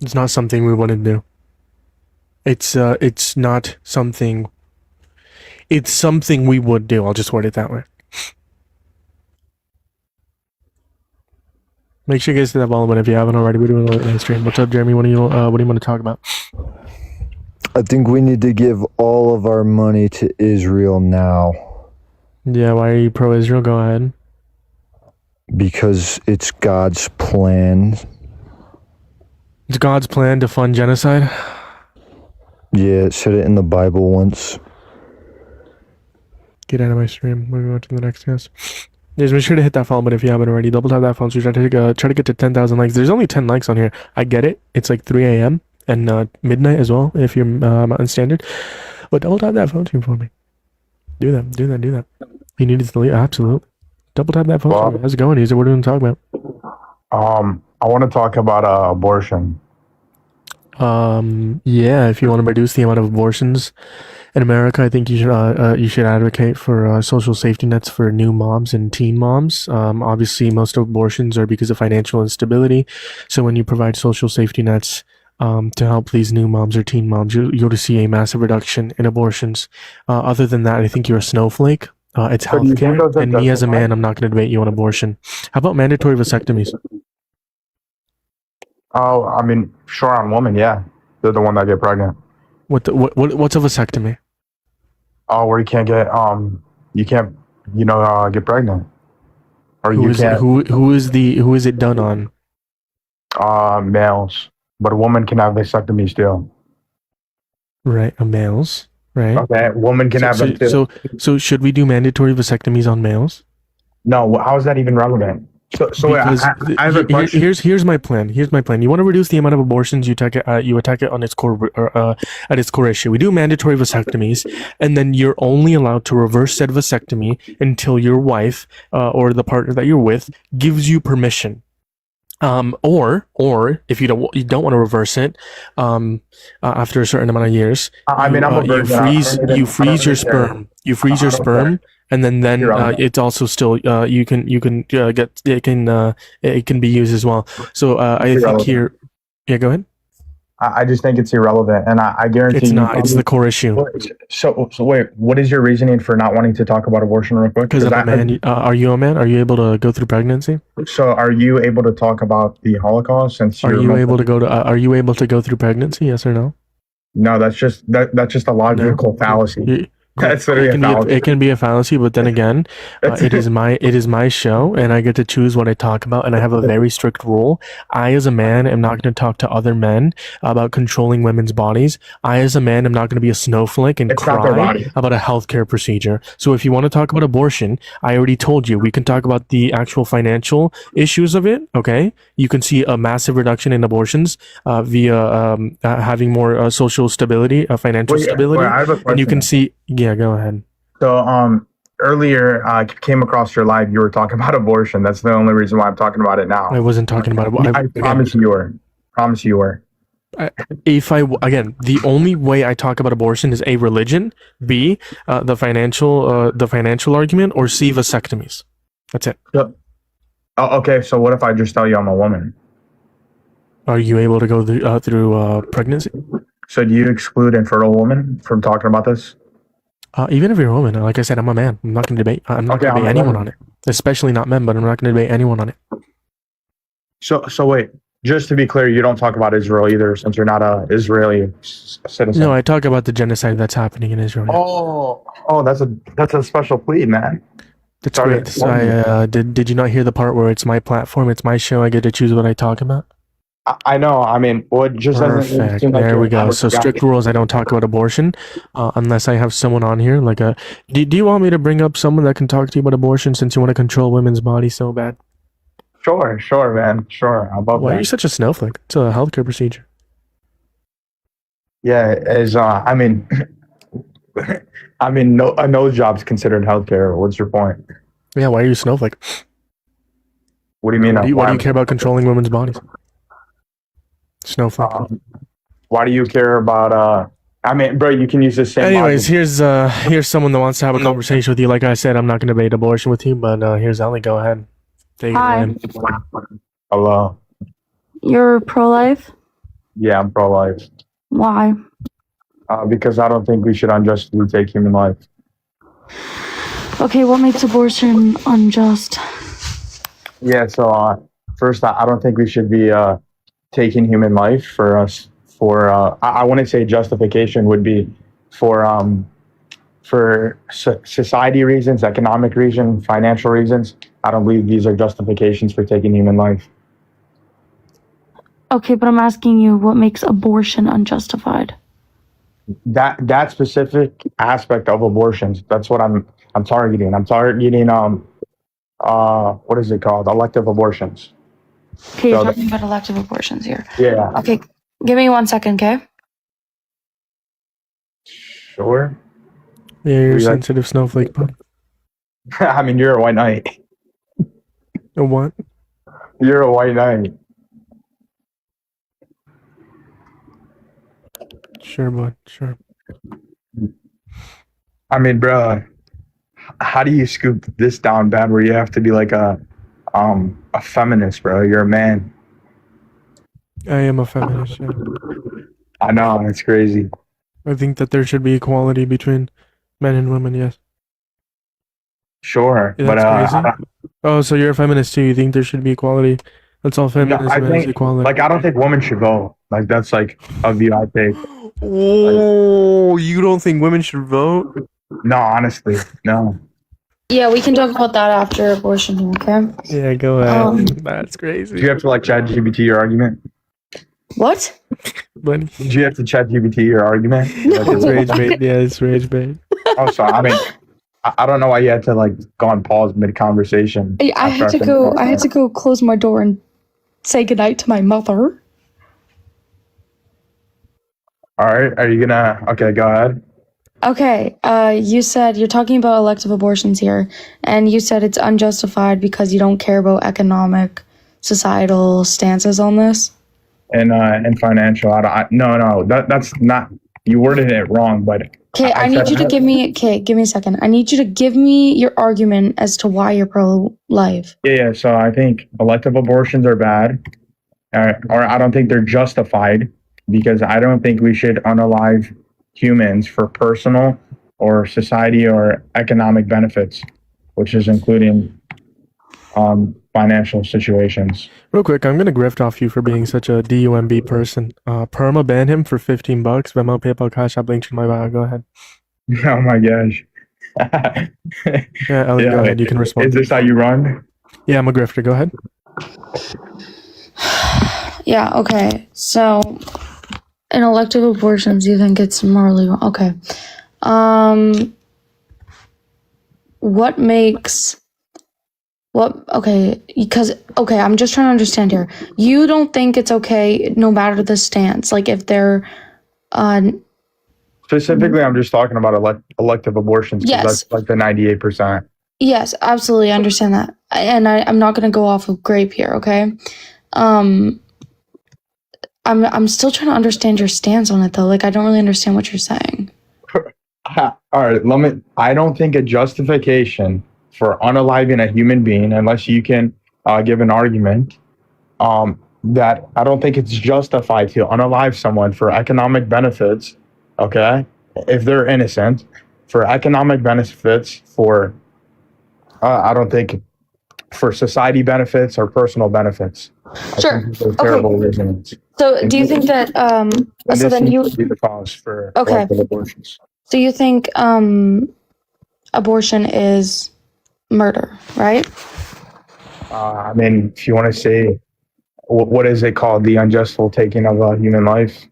It's not something we want to do. It's not something. It's something we would do. I'll just word it that way. Make sure you guys hit that follow button if you haven't already. We're doing a late night stream. What's up, Jeremy? What do you want to talk about? I think we need to give all of our money to Israel now Yeah, why are you pro-Israel? Go ahead. because it's God's plan. It's God's plan to fund genocide. Yeah, it said it in the Bible once. Get out of my stream. We're going to the next guest. Guys, make sure to hit that follow button if you haven't already. Double tap that phone so try to get to 10,000 likes. There's only 10 likes on here. I get it. It's like 3 a.m. and midnight as well if you're Mountain Standard. But double tap that phone screen for me. Do that. You need to delete. Absolutely. Double tap that phone screen. How's it going? What are we going to talk about? I want to talk about abortion. Yeah, if you want to reduce the amount of abortions in America, I think you should advocate for social safety nets for new moms and teen moms. Obviously, most abortions are because of financial instability. So when you provide social safety nets to help these new moms or teen moms, you'll see a massive reduction in abortions. Other than that, I think you're a snowflake. It's So do you think healthcare, those are and me as a justified? man, I'm not going to debate you on abortion. How about mandatory vasectomies? Oh, I mean, sure, on women, yeah, they're the one that get pregnant. What's a vasectomy? Oh, where you can't get get pregnant, or Who you is it, can't. who is it done on? Males, but a woman can have vasectomy still. Right, males, right? Okay, woman can have them too. So should we do mandatory vasectomies on males? No, how is that even relevant? So wait, Because I have a question. here's my plan. Here's my plan. You want to reduce the amount of abortions, you attack it on its core at its core issue. We do mandatory vasectomies, and then you're only allowed to reverse said vasectomy until your wife or the partner that you're with gives you permission. Or if you don't want to reverse it, after a certain amount of years, I'm a virgin. you freeze your sperm. You freeze your sperm, and then it's also still it can be used as well. So I think here, yeah, go ahead. I just think it's irrelevant, and I guarantee It's you not. It's the core issue. So wait, what is your reasoning for not wanting to talk about abortion real quick? Because I'm a man. Are you a man? Are you able to go through pregnancy? So are you able to talk about the Holocaust? Since Are you're you able to go through pregnancy? Yes or no? No, that's just a logical fallacy. That's literally a fallacy. It can be a fallacy, but then again, it is my show, and I get to choose what I talk about, and I have a very strict rule. I, as a man, am not going to talk to other men about controlling women's bodies. I, as a man, am not going to be a snowflake and It's not their cry body. about a healthcare procedure. So if you want to talk about abortion, I already told you we can talk about the actual financial issues of it. Okay, you can see a massive reduction in abortions via having more social stability, financial stability, I have a and you can question. see. Yeah, go ahead. So, earlier, I came across your live. You were talking about abortion. That's the only reason why I'm talking about it now. I wasn't talking about it. I promise you were. Promise you were. Again, the only way I talk about abortion is A, religion, B, the financial argument, or C, vasectomies. That's it. So, okay, so what if I just tell you I'm a woman? Are you able to go through pregnancy? So do you exclude infertile women from talking about this? Even if you're a woman, like I said, I'm a man. I'm not going to debate. I'm not going to debate anyone on it, especially not men. But I'm not going to debate anyone on it. So wait, just to be clear, you don't talk about Israel either, since you're not a Israeli citizen. No, I talk about the genocide that's happening in Israel. Oh, that's a special plea, man. That's great. So did you not hear the part where it's my platform, it's my show, I get to choose what I talk about? I know. I mean, what just doesn't Perfect. seem like There we you're go. a So guy. strict rules. I don't talk about abortion unless I have someone on here. Like a, do you want me to bring up someone that can talk to you about abortion since you want to control women's bodies so bad? Sure, man. Sure. How about Why are that? you such a snowflake? It's a healthcare procedure. Yeah, I mean, no, a nose job's considered healthcare. What's your point? Yeah, why are you a snowflake? What do you mean? Why do you care about controlling women's bodies? Snowflake. Why do you care about? I mean, bro, you can use the same. Anyways, logic. here's someone that wants to have a conversation with you. Like I said, I'm not going to debate abortion with you, but here's Ellie. Go ahead. Take Hi. it away. Hello. You're pro-life? Yeah, I'm pro-life. Why? Because I don't think we should unjustly take human life. Okay, what makes abortion unjust? Yeah. So first, I don't think we should be taking human life for us. I wouldn't say justification would be for society reasons, economic reasons, financial reasons. I don't believe these are justifications for taking human life. Okay, but I'm asking you, what makes abortion unjustified? That specific aspect of abortions, that's what I'm targeting. I'm targeting what is it called? Elective abortions. Okay, you're So talking about elective abortions here. Yeah. Okay, give me 1 second, okay? Sure. Yeah, you're a We like- sensitive snowflake, bud. I mean, you're a white knight. A what? You're a white knight. Sure, bud. Sure. I mean, bro, how do you scoop this down bad where you have to be like a feminist, bro? You're a man. I am a feminist. Yeah. I know, it's crazy. I think that there should be equality between men and women. Yes. Sure, Yeah, but that's crazy. Oh, so you're a feminist too? You think there should be equality? That's all no, feminism I is, think equality. like I don't think women should vote. Like that's like a view I take. Oh, you don't think women should vote? No, honestly, no. Yeah, we can talk about that after abortion here, okay? Yeah, go ahead. That's crazy. Do you have to like chat GPT your argument? What? Buddy. Did you have to chat GPT your argument? It's rage bait. Yeah, it's rage bait. Oh, sorry. I mean, I don't know why you had to like go on pause mid conversation. I had to go. I had to go close my door and say goodnight to my mother. All right. Are you gonna? Okay, go ahead. Okay. You said you're talking about elective abortions here, and you said it's unjustified because you don't care about economic, societal stances on this. And financial. No. That's not. You worded it wrong, but. Okay, I need you to give me. Okay, give me a second. I need you to give me your argument as to why you're pro-life. Yeah. So I think elective abortions are bad, or I don't think they're justified because I don't think we should unalive humans for personal or society or economic benefits, which is including financial situations. Real quick, I'm gonna grift off you for being such a DUMB person. Perma ban him for $15. Venmo, PayPal, Cash App, link to my bio. Go ahead. Oh my gosh. Yeah, Ellie, go ahead. You can respond. Is this how you run? Yeah, I'm a grifter. Go ahead. Yeah, okay. So, in elective abortions, you think it's morally wrong? Okay. What makes... because I'm just trying to understand here. You don't think it's okay no matter the stance, like if they're Specifically, I'm just talking about elective abortions. 'Cause Yes. That's like the 98%. yes, absolutely, I understand that. And I'm not going to go off of grape here, okay? I'm still trying to understand your stance on it though. Like I don't really understand what you're saying. All right, I don't think a justification for unaliving a human being, unless you can give an argument, that I don't think it's justified to unalive someone for economic benefits, okay? If they're innocent, for economic benefits, for, I don't think for society benefits or personal benefits. Sure. I think those are terrible reasons. So do you think that And so this then you seems to be the cause for Okay. elective abortions. so you think abortion is murder, right? I mean, if you want to say, what is it called? The unjustful taking of a human life?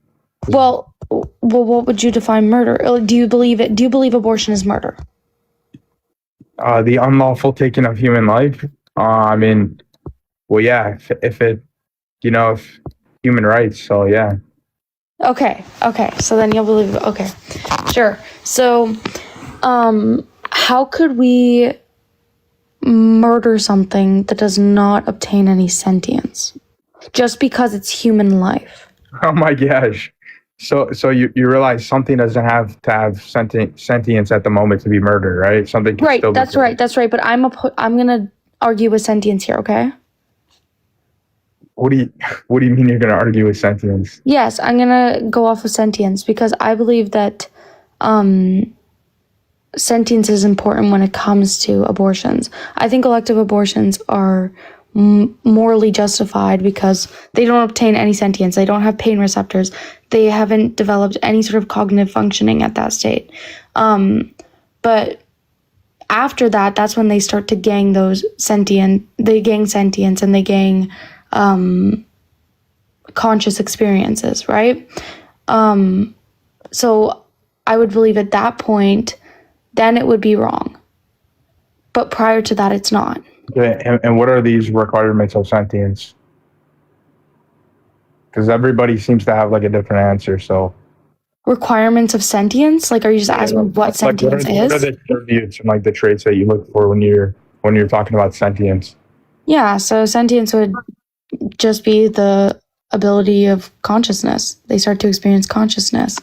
Well, what would you define murder? Do you believe abortion is murder? The unlawful taking of human life? I mean, well, yeah, if it, if human rights, so yeah. Okay. So then you'll believe it. Okay. Sure. So how could we murder something that does not obtain any sentience just because it's human life? Oh my gosh. So you realize something doesn't have to have sentience at the moment to be murder, right? Something can Right, still that's be right, but I'm gonna argue with sentience here, okay? What do you mean you're gonna argue with sentience? Yes, I'm gonna go off of sentience because I believe that sentience is important when it comes to abortions. I think elective abortions are morally justified because they don't obtain any sentience. They don't have pain receptors. They haven't developed any sort of cognitive functioning at that state. But after that, that's when they start to gain sentience and they gain conscious experiences, right? So I would believe at that point, then it would be wrong. But prior to that, it's not. Okay, and what are these requirements of sentience? Because everybody seems to have like a different answer. So Requirements of sentience? Like, are you just asking what sentience what are is? the attributes and like the traits that you look for when you're talking about sentience? Yeah, so sentience would just be the ability of consciousness. They start to experience consciousness.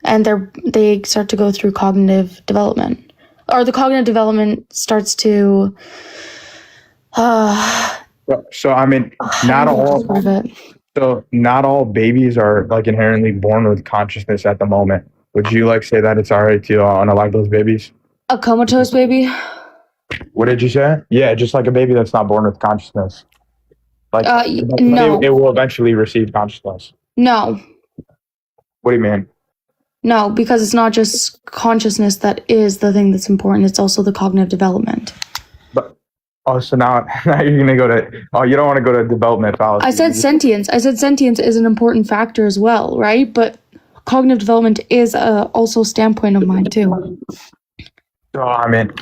And they start to go through cognitive development. Or the cognitive development starts to So I mean, not all babies are like inherently born with consciousness at the moment. Would you like say that it's alright to unalive those babies? a comatose baby. What did you say? Yeah, just like a baby that's not born with consciousness. Like No. it will eventually receive consciousness. No. What do you mean? No, because it's not just consciousness that is the thing that's important. It's also the cognitive development. So now you're gonna go to you don't want to go to development fallacy. I said sentience. Sentience is an important factor as well, right? But cognitive development is also a standpoint of mine too. So I mean,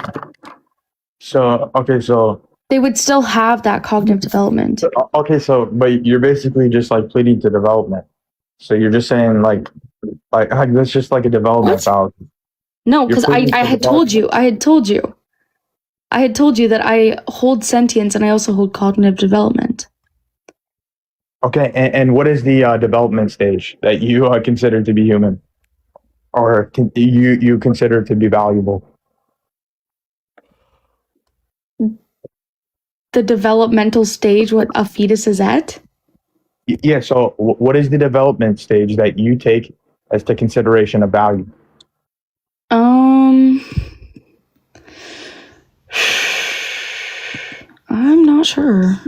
so They would still have that cognitive development. but you're basically just like pleading to development. So you're just saying like that's just like a development fallacy. No, because I had told you that I hold sentience and I also hold cognitive development. Okay, and what is the development stage that you consider to be human, or you consider to be valuable? The developmental stage, what a fetus is at? Yeah. So what is the development stage that you take as to consideration of value? I'm not sure.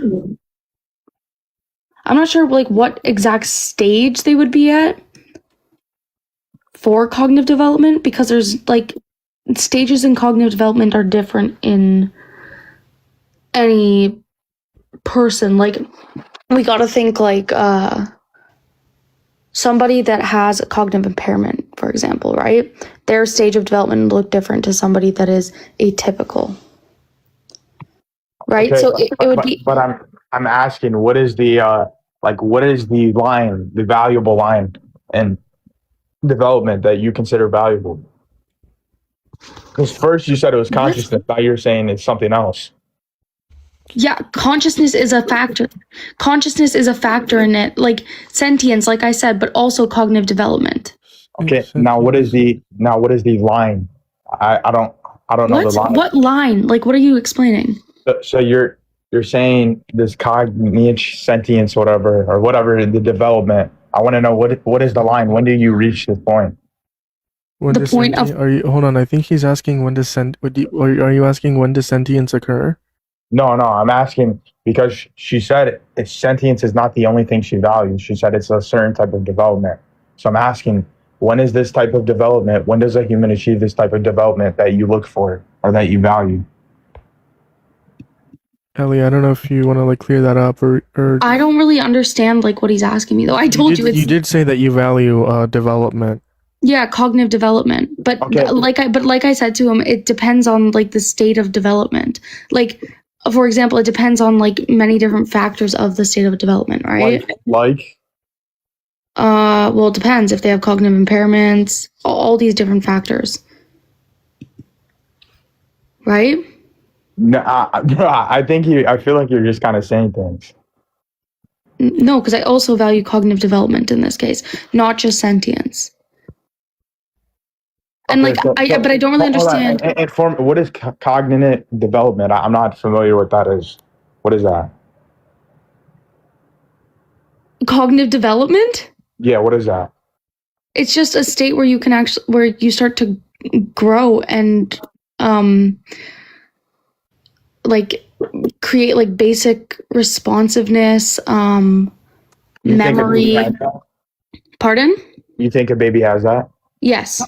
I'm not sure like what exact stage they would be at for cognitive development, because there's like stages in cognitive development are different in any person. Like we got to think like somebody that has a cognitive impairment, for example, right? Their stage of development will look different to somebody that is atypical. Right? Okay, So it would be but I'm asking, what is the line, the valuable line in development that you consider valuable? Because first you said it was consciousness, now you're saying it's something else. yeah, consciousness is a factor. Consciousness is a factor in it, like sentience, like I said, but also cognitive development. Okay, now what is the line? I don't know the line. What line? Like, what are you explaining? So you're saying this cognitive sentience, whatever the development. I want to know what is the line? When do you reach this point? When The does point of- Are you hold on? I think he's asking when does are you asking when does sentience occur? No, I'm asking because she said sentience is not the only thing she values. She said it's a certain type of development. So I'm asking, when is this type of development? When does a human achieve this type of development that you look for or that you value? Ellie, I don't know if you want to like clear that up or I don't really understand like what he's asking me though. I told you it's you did say that you value development. yeah, cognitive development. But Okay. like I said to him, it depends on like the state of development. Like for example, it depends on like many different factors of the state of development, right? Like Well, it depends if they have cognitive impairments, all these different factors. Right? no, I feel like you're just kind of saying things. No, because I also value cognitive development in this case, not just sentience. And like but I don't really hold on, understand and what is cognitive development? I'm not familiar with that is. What is that? cognitive development. Yeah, what is that? It's just a state where you can actually where you start to grow and like create like basic responsiveness, You think a baby memory. has that? Pardon? You think a baby has that? Yes.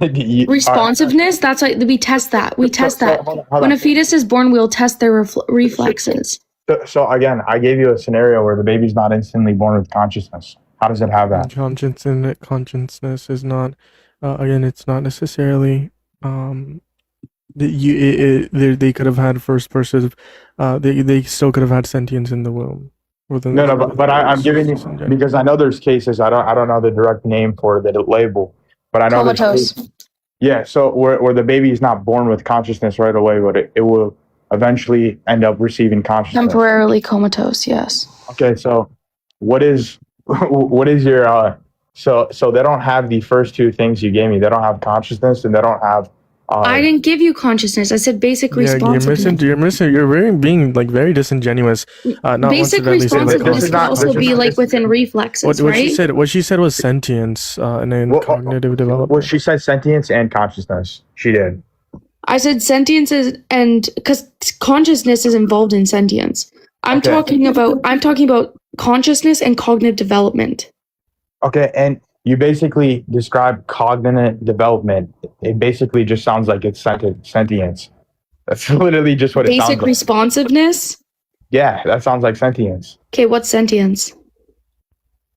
You- Responsiveness, that's why we test that. We test that. hold When on. a fetus is born, we'll test their reflexes. So again, I gave you a scenario where the baby's not instantly born with consciousness. How does it have that? Consciousness is not again. It's not necessarily they could have had first person. They still could have had sentience in the womb. No, but I'm giving you because I know there's cases. I don't know the direct name for the label, but I know there's Comatose. cases- yeah. So where the baby is not born with consciousness right away, but it will eventually end up receiving consciousness. Temporarily comatose, yes. Okay, so what is your so they don't have the first two things you gave me. They don't have consciousness and they don't have I didn't give you consciousness. I said basic Yeah, responsiveness. you're being like very disingenuous. Not once Basic did Ellie say, like, responsiveness can consciousness. also be like within reflexes, What right? she said was sentience and then cognitive development. Well, she said sentience and consciousness. She did. I said sentience is, and because consciousness is involved in sentience. I'm Okay. talking about consciousness and cognitive development. Okay, and you basically describe cognitive development. It basically just sounds like it's sentience. That's literally just what it sounds Basic like. responsiveness. Yeah, that sounds like sentience. Okay, what's sentience?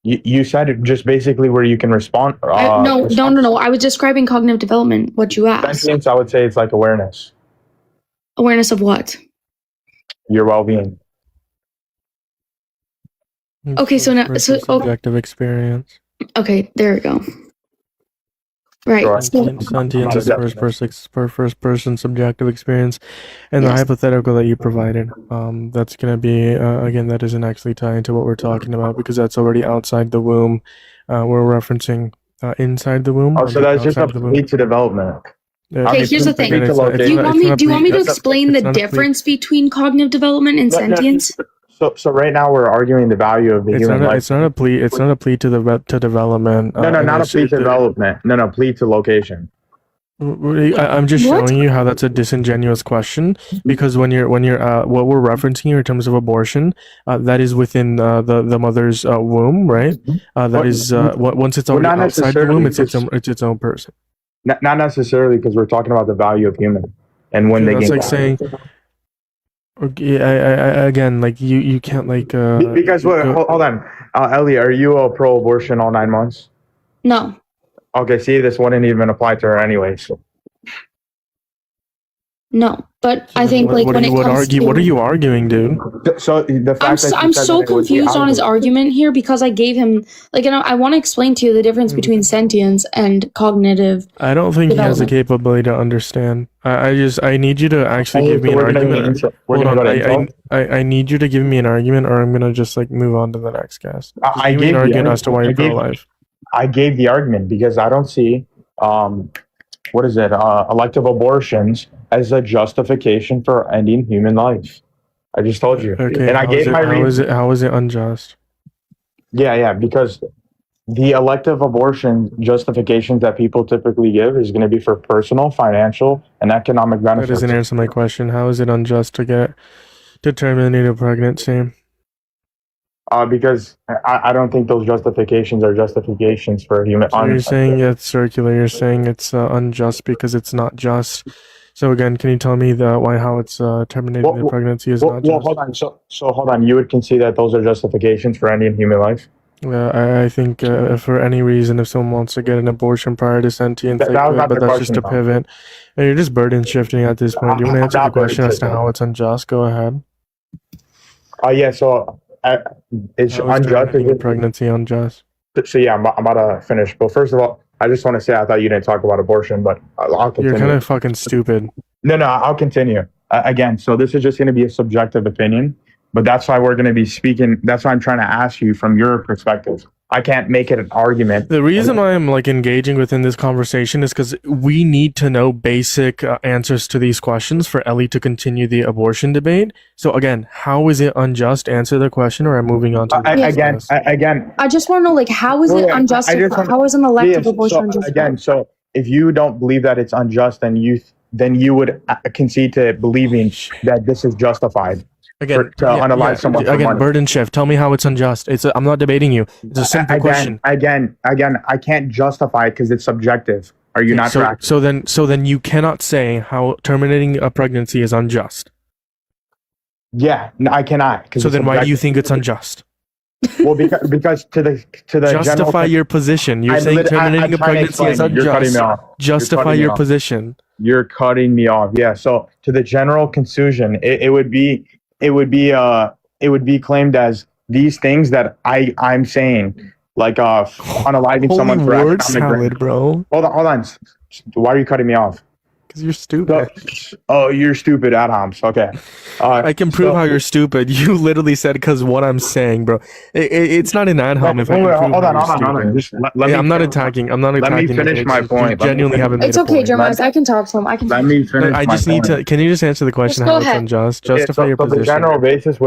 You said it just basically where you can respond. No. I was describing cognitive development. What you asked. Sentience, I would say it's like awareness, Awareness of what? your well-being. Okay, so now, so Subjective experience. okay, there we go. Right. So, Sentience is first person subjective experience, and the hypothetical that you provided. That's gonna be again that isn't actually tied to what we're talking about because that's already outside the womb. We're referencing inside the womb. Oh, so that's just a outside the womb. plea to development. Yeah, okay, here's the thing. again, it's not- Do you want it's me? not Do you want me to it's not- explain it's the not a plea. difference between cognitive development and sentience? So right now we're arguing the value of the It's human not, life. it's not a plea. It's not a plea to development. No, not a plea to development. No, plea to location. I'm just What? showing you how that's a disingenuous question because when you're what we're referencing here in terms of abortion, that is within the mother's womb, right? That is once it's Well, already not outside the womb, necessarily. it's its own person. Not necessarily, because we're talking about the value of human and when Okay, they that's gain like value. saying, okay, again, like you can't like Because wait, go, hold on, Ellie, are you a pro-abortion all 9 months? No. Okay, see, this wouldn't even apply to her anyway. So No. But I think like what when are it you what comes argue to what are you arguing, dude? so the fact that you I'm said so that it would be confused on his out. argument here because I gave him like, you know, I want to explain to you the difference between sentience and cognitive I don't think he has the development. capability to understand. I need you to actually Okay, give me so an we're gonna go to argument. intro. We're Hold gonna on, go to intro. I need you to give me an argument, or I'm gonna just like move on to the next guest. Just I give me an gave the argument as to why you're pro-life. I gave the argument because I don't see what is it elective abortions as a justification for ending human life. I just told you, Okay, and I gave my reason. how is it unjust? Yeah, because the elective abortion justifications that people typically give is going to be for personal, financial, and economic That benefits. doesn't answer my question. How is it unjust to terminate a pregnancy? Because I don't think those justifications are justifications for human. So you're saying it's circular. You're saying it's unjust because it's not just. So again, can you tell me how it's terminating the pregnancy is not just? Hold on. So hold on. You would concede that those are justifications for ending human life? I think for any reason, if someone wants to get an abortion prior to sentience, That they was could, not but the that's just a question, though. pivot. And you're just burden shifting at this point. Do you want to answer the Not burden question as to shifting. how it's unjust? Go ahead. Yeah. So it's How is unjust. terminating a pregnancy unjust? So yeah, I'm about to finish. But first of all, I just want to say I thought you didn't talk about abortion, but I'll continue. You're kind of fucking stupid. No, I'll continue. Again, so this is just going to be a subjective opinion, but that's why we're going to be speaking. That's why I'm trying to ask you from your perspective. I can't make it an argument. The reason why I'm like engaging within this conversation is because we need to know basic answers to these questions for Ellie to continue the abortion debate. So again, how is it unjust? Answer the question, or I'm moving on to the next guest. Again, I just want to know, like, how is it Yeah, I just unjustified? want- How is an elective Yes, abortion so unjustified? again, so if you don't believe that it's unjust, then you would concede to believing that this is justified. Again, to unalive someone for again, money. burden shift. Tell me how it's unjust. I'm not debating you. It's a simple question. Again, I can't justify it because it's subjective. Are you Okay, not so, tracking? so then you cannot say how terminating a pregnancy is unjust. Yeah, no, I cannot. So then why do you think it's unjust? Well, because to the Justify general, your position. You're saying terminating a pregnancy is You're cutting unjust. me off. Justify You're cutting me your off. position. You're cutting me off. Yeah. So to the general conclusion, it would be claimed as these things that I'm saying, like unaliving someone for word economic salad, bro. Hold on. Why are you cutting me off? Because you're stupid. Oh, you're stupid, Adams. Okay. I can prove how you're stupid. You literally said because what I'm saying, bro. It's not an ad hom if I can Wait, prove hold how on. you're Hold on. stupid. Just let me I'm not attacking. I'm not let attacking. me finish it. my You point. genuinely haven't made It's a okay, point. Jeremiah. I can talk to him. I can talk Let to me him. finish. I just my need point. to. Can you just answer the question? Just go How it's ahead. unjust? Yeah, Justify your so the position. general basis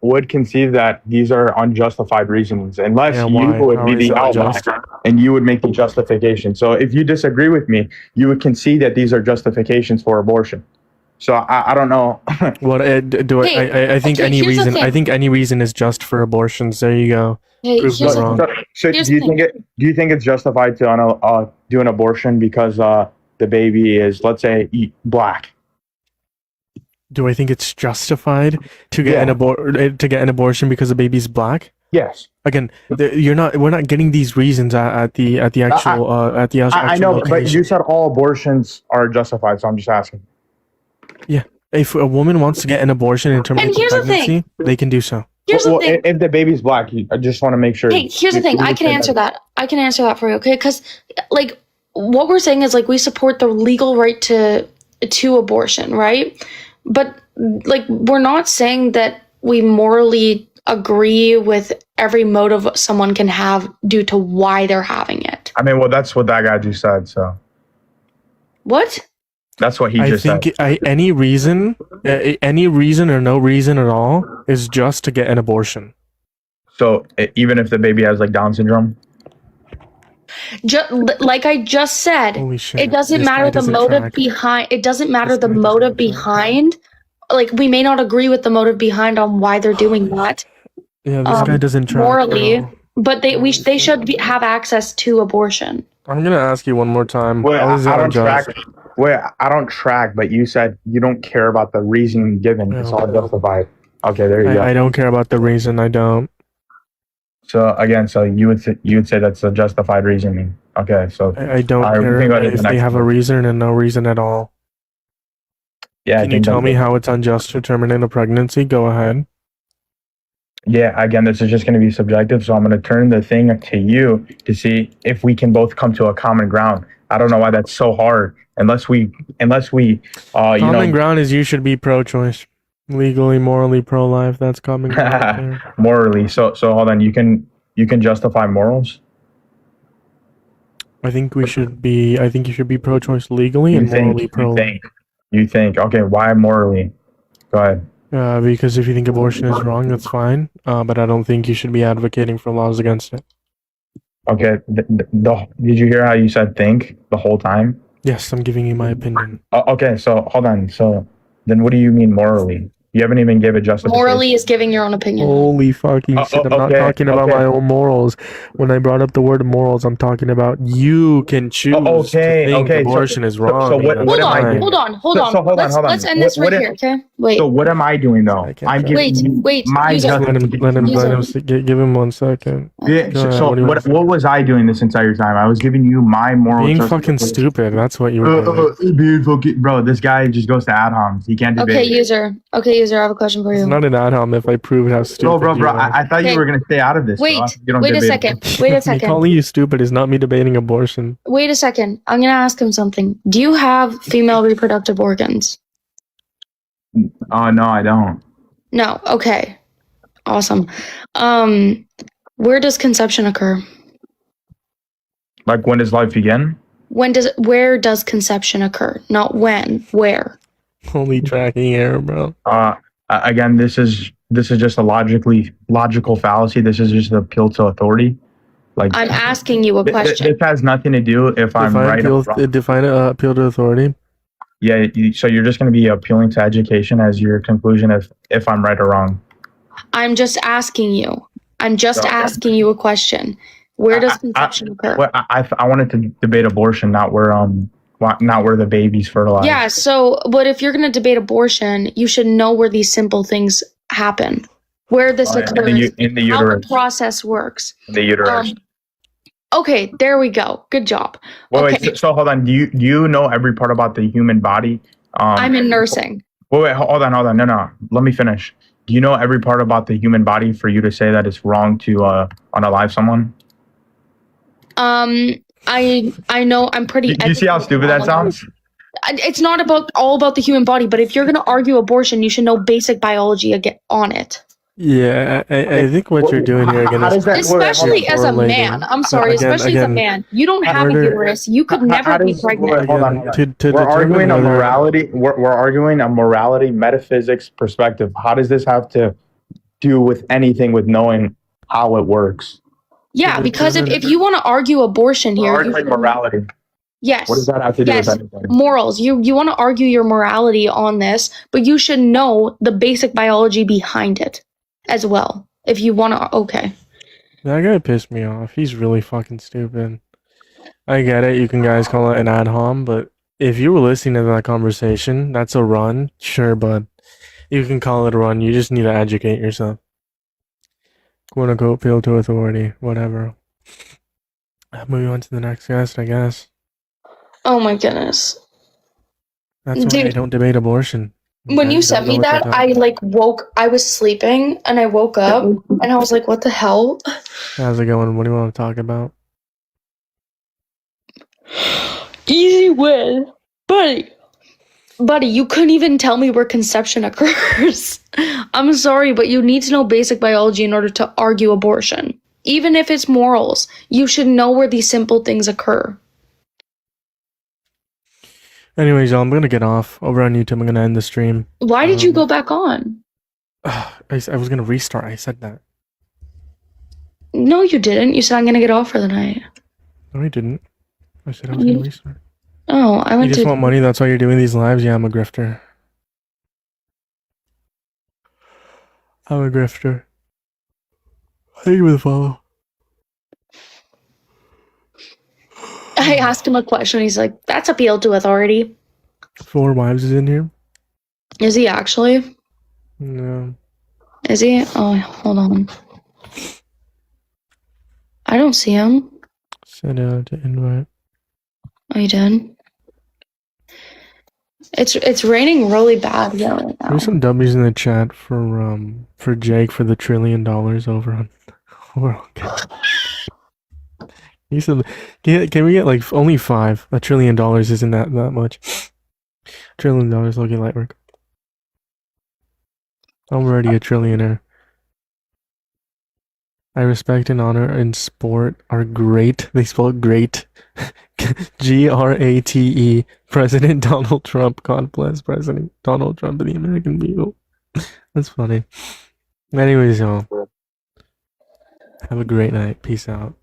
would conceive that these are unjustified reasons, unless Yeah, you why? would How be is the it outlier unjust? and you would make the justification. So if you disagree with me, you would concede that these are justifications for abortion. So I don't know. What do Hey, I think okay, any here's the reason? I thing. think any reason is just for abortions. There you go. Hey, Prove here's me the wrong. thing. So Here's do you the thing. do you think it's justified to do an abortion because the baby is, let's say, black? Do I think it's justified to get Yeah. an abortion because the baby's black? Yes. Again, we're not getting these reasons at the actual actual I know, but location. you said all abortions are justified, so I'm just asking. Yeah, if a woman wants to get an abortion and terminate the here's the thing. pregnancy, they can do so. Here's the thing. If the baby's black, I just want to make sure. Hey, here's the thing. I can answer that. I can answer that for you, okay? Because, like, what we're saying is, like, we support the legal right to abortion, right? But, like, we're not saying that we morally agree with every motive someone can have due to why they're having it. I mean, well, that's what that guy just said. So What? that's what he I just think said. any reason or no reason at all is just to get an abortion. So even if the baby has like Down syndrome, Like I just said, Holy shit! it doesn't This guy matter the doesn't motive track. behind. It doesn't matter This the guy doesn't motive track. behind. Like we may not agree with the motive behind on why they're doing that. Yeah, this guy doesn't track. Morally, Bro. but they should have access to abortion. I'm gonna ask you one more time. Wait, How is it I don't unjust? track. Wait, I don't track. But you said you don't care about the reason given. It's all justified. Okay, there you go. I don't care about the reason. I don't. So again, so you would say that's a justified reasoning. Okay, so I don't all right, we can go care to the if they next have a one. reason and no reason at all. Yeah, I Can you think tell that's me it. how it's unjust to terminate a pregnancy? Go ahead. Yeah, again, this is just going to be subjective. So I'm going to turn the thing to you to see if we can both come to a common ground. I don't know why that's so hard. Unless we, Common ground is you should be pro-choice, legally, morally pro-life. That's common ground. right there. morally. So hold on. You can justify morals. I think you should be pro-choice legally and morally pro-life. You think? Okay, why morally? Go ahead. Because if you think abortion is wrong, that's fine. But I don't think you should be advocating for laws against it. Okay. Did you hear how you said think the whole time? Yes, I'm giving you my opinion. Okay, so hold on. So then what do you mean morally? You haven't even give a justification. Morally is giving your own opinion. Holy fucking shit! I'm not okay, talking about okay. my own morals. When I brought up the word morals, I'm talking about you can choose to think abortion is wrong. So what am I doing? Hold on. So hold on. Let's end this right here, okay? Wait. So what am I doing though? I'm giving you my User. justification. Give him 1 second. Yeah, Go ahead, so what do you want what was I doing this entire time? I was giving you my moral Being justification. fucking stupid. That's what you were doing. Bro, this guy just goes to ad homs. He can't debate. Okay, user. I have a question for you. It's not an ad hom if I prove how stupid Bro, you are. I thought you were gonna stay out of this. Wait, bro. You don't wait a debate. second. Wait a Me second. calling you stupid is not me debating abortion. Wait a second. I'm gonna ask him something. Do you have female reproductive organs? Oh no, I don't. No. Okay. Awesome. Where does conception occur? Like when does life begin? Where does conception occur? Not when. Where? Holy tracking error, bro. Again, this is just a logical fallacy. This is just an appeal to authority. Like I'm asking you a question. This has nothing to do if I'm right or wrong. Define appeal to authority. Yeah, so you're just going to be appealing to education as your conclusion if I'm right or wrong. I'm just asking you. I'm just asking you a question. Where does conception occur? Well, I wanted to debate abortion, not where the baby's fertilized. Yeah, but if you're going to debate abortion, you should know where these simple things happen, where this occurs, in the how uterus. the process works. The uterus. Okay, there we go. Good job. Wait, so hold on. Do you know every part about the human body? I'm in nursing. Wait, hold on. No. Let me finish. Do you know every part about the human body for you to say that it's wrong to unalive someone? I know I'm pretty. Do you see how stupid that sounds? It's not all about the human body, but if you're going to argue abortion, you should know basic biology on it. Yeah, I think what you're doing here again is Especially as a man. I'm sorry, especially as a man. You don't have a uterus. You could never be pregnant. Hold on. We're arguing a morality. We're arguing a morality metaphysics perspective. How does this have to do with anything with knowing how it works? Yeah, because if you want to argue abortion here, We're arguing morality. Yes. What does that have to do with anything? Morals. You want to argue your morality on this, but you should know the basic biology behind it as well. If you want to, okay. That guy pissed me off. He's really fucking stupid. I get it. You can guys call it an ad hom, but if you were listening to that conversation, that's a run. Sure, bud. You can call it a run. You just need to educate yourself. Quote unquote, appeal to authority. Whatever. Moving on to the next guest, I guess. Oh my goodness. That's why I don't debate abortion. When you sent me that, I was sleeping and I woke up and I was like, what the hell? How's it going? What do you want to talk about? Easy win. Buddy, you couldn't even tell me where conception occurs. I'm sorry, but you need to know basic biology in order to argue abortion. Even if it's morals, you should know where these simple things occur. Anyways, y'all, I'm gonna get off over on YouTube. I'm gonna end the stream. Why did you go back on? I was gonna restart. I said that. No, you didn't. You said I'm gonna get off for the night. I No, I didn't. I said I was gonna You- restart. Oh, I You went just to. want money, that's why you're doing these lives? Yeah, I'm a grifter. I'm a grifter. Thank you for the follow. I asked him a question. He's like, "That's appeal to authority." 4 wives is in here? Is he actually? No. Is he? Oh, hold on. I don't see him. Send out to invite. Oh, you did? It's raining really bad here right now. There's some W's in the chat for Jake for the $1 trillion over on He said, can we get like only 5? $1 trillion isn't that much. $1 trillion looking light work. I'm already a trillionaire. I respect and honor and sport are great. They spell it great. Grate. President Donald Trump. God bless President Donald Trump and the American people. That's funny. Anyways, y'all. Have a great night. Peace out.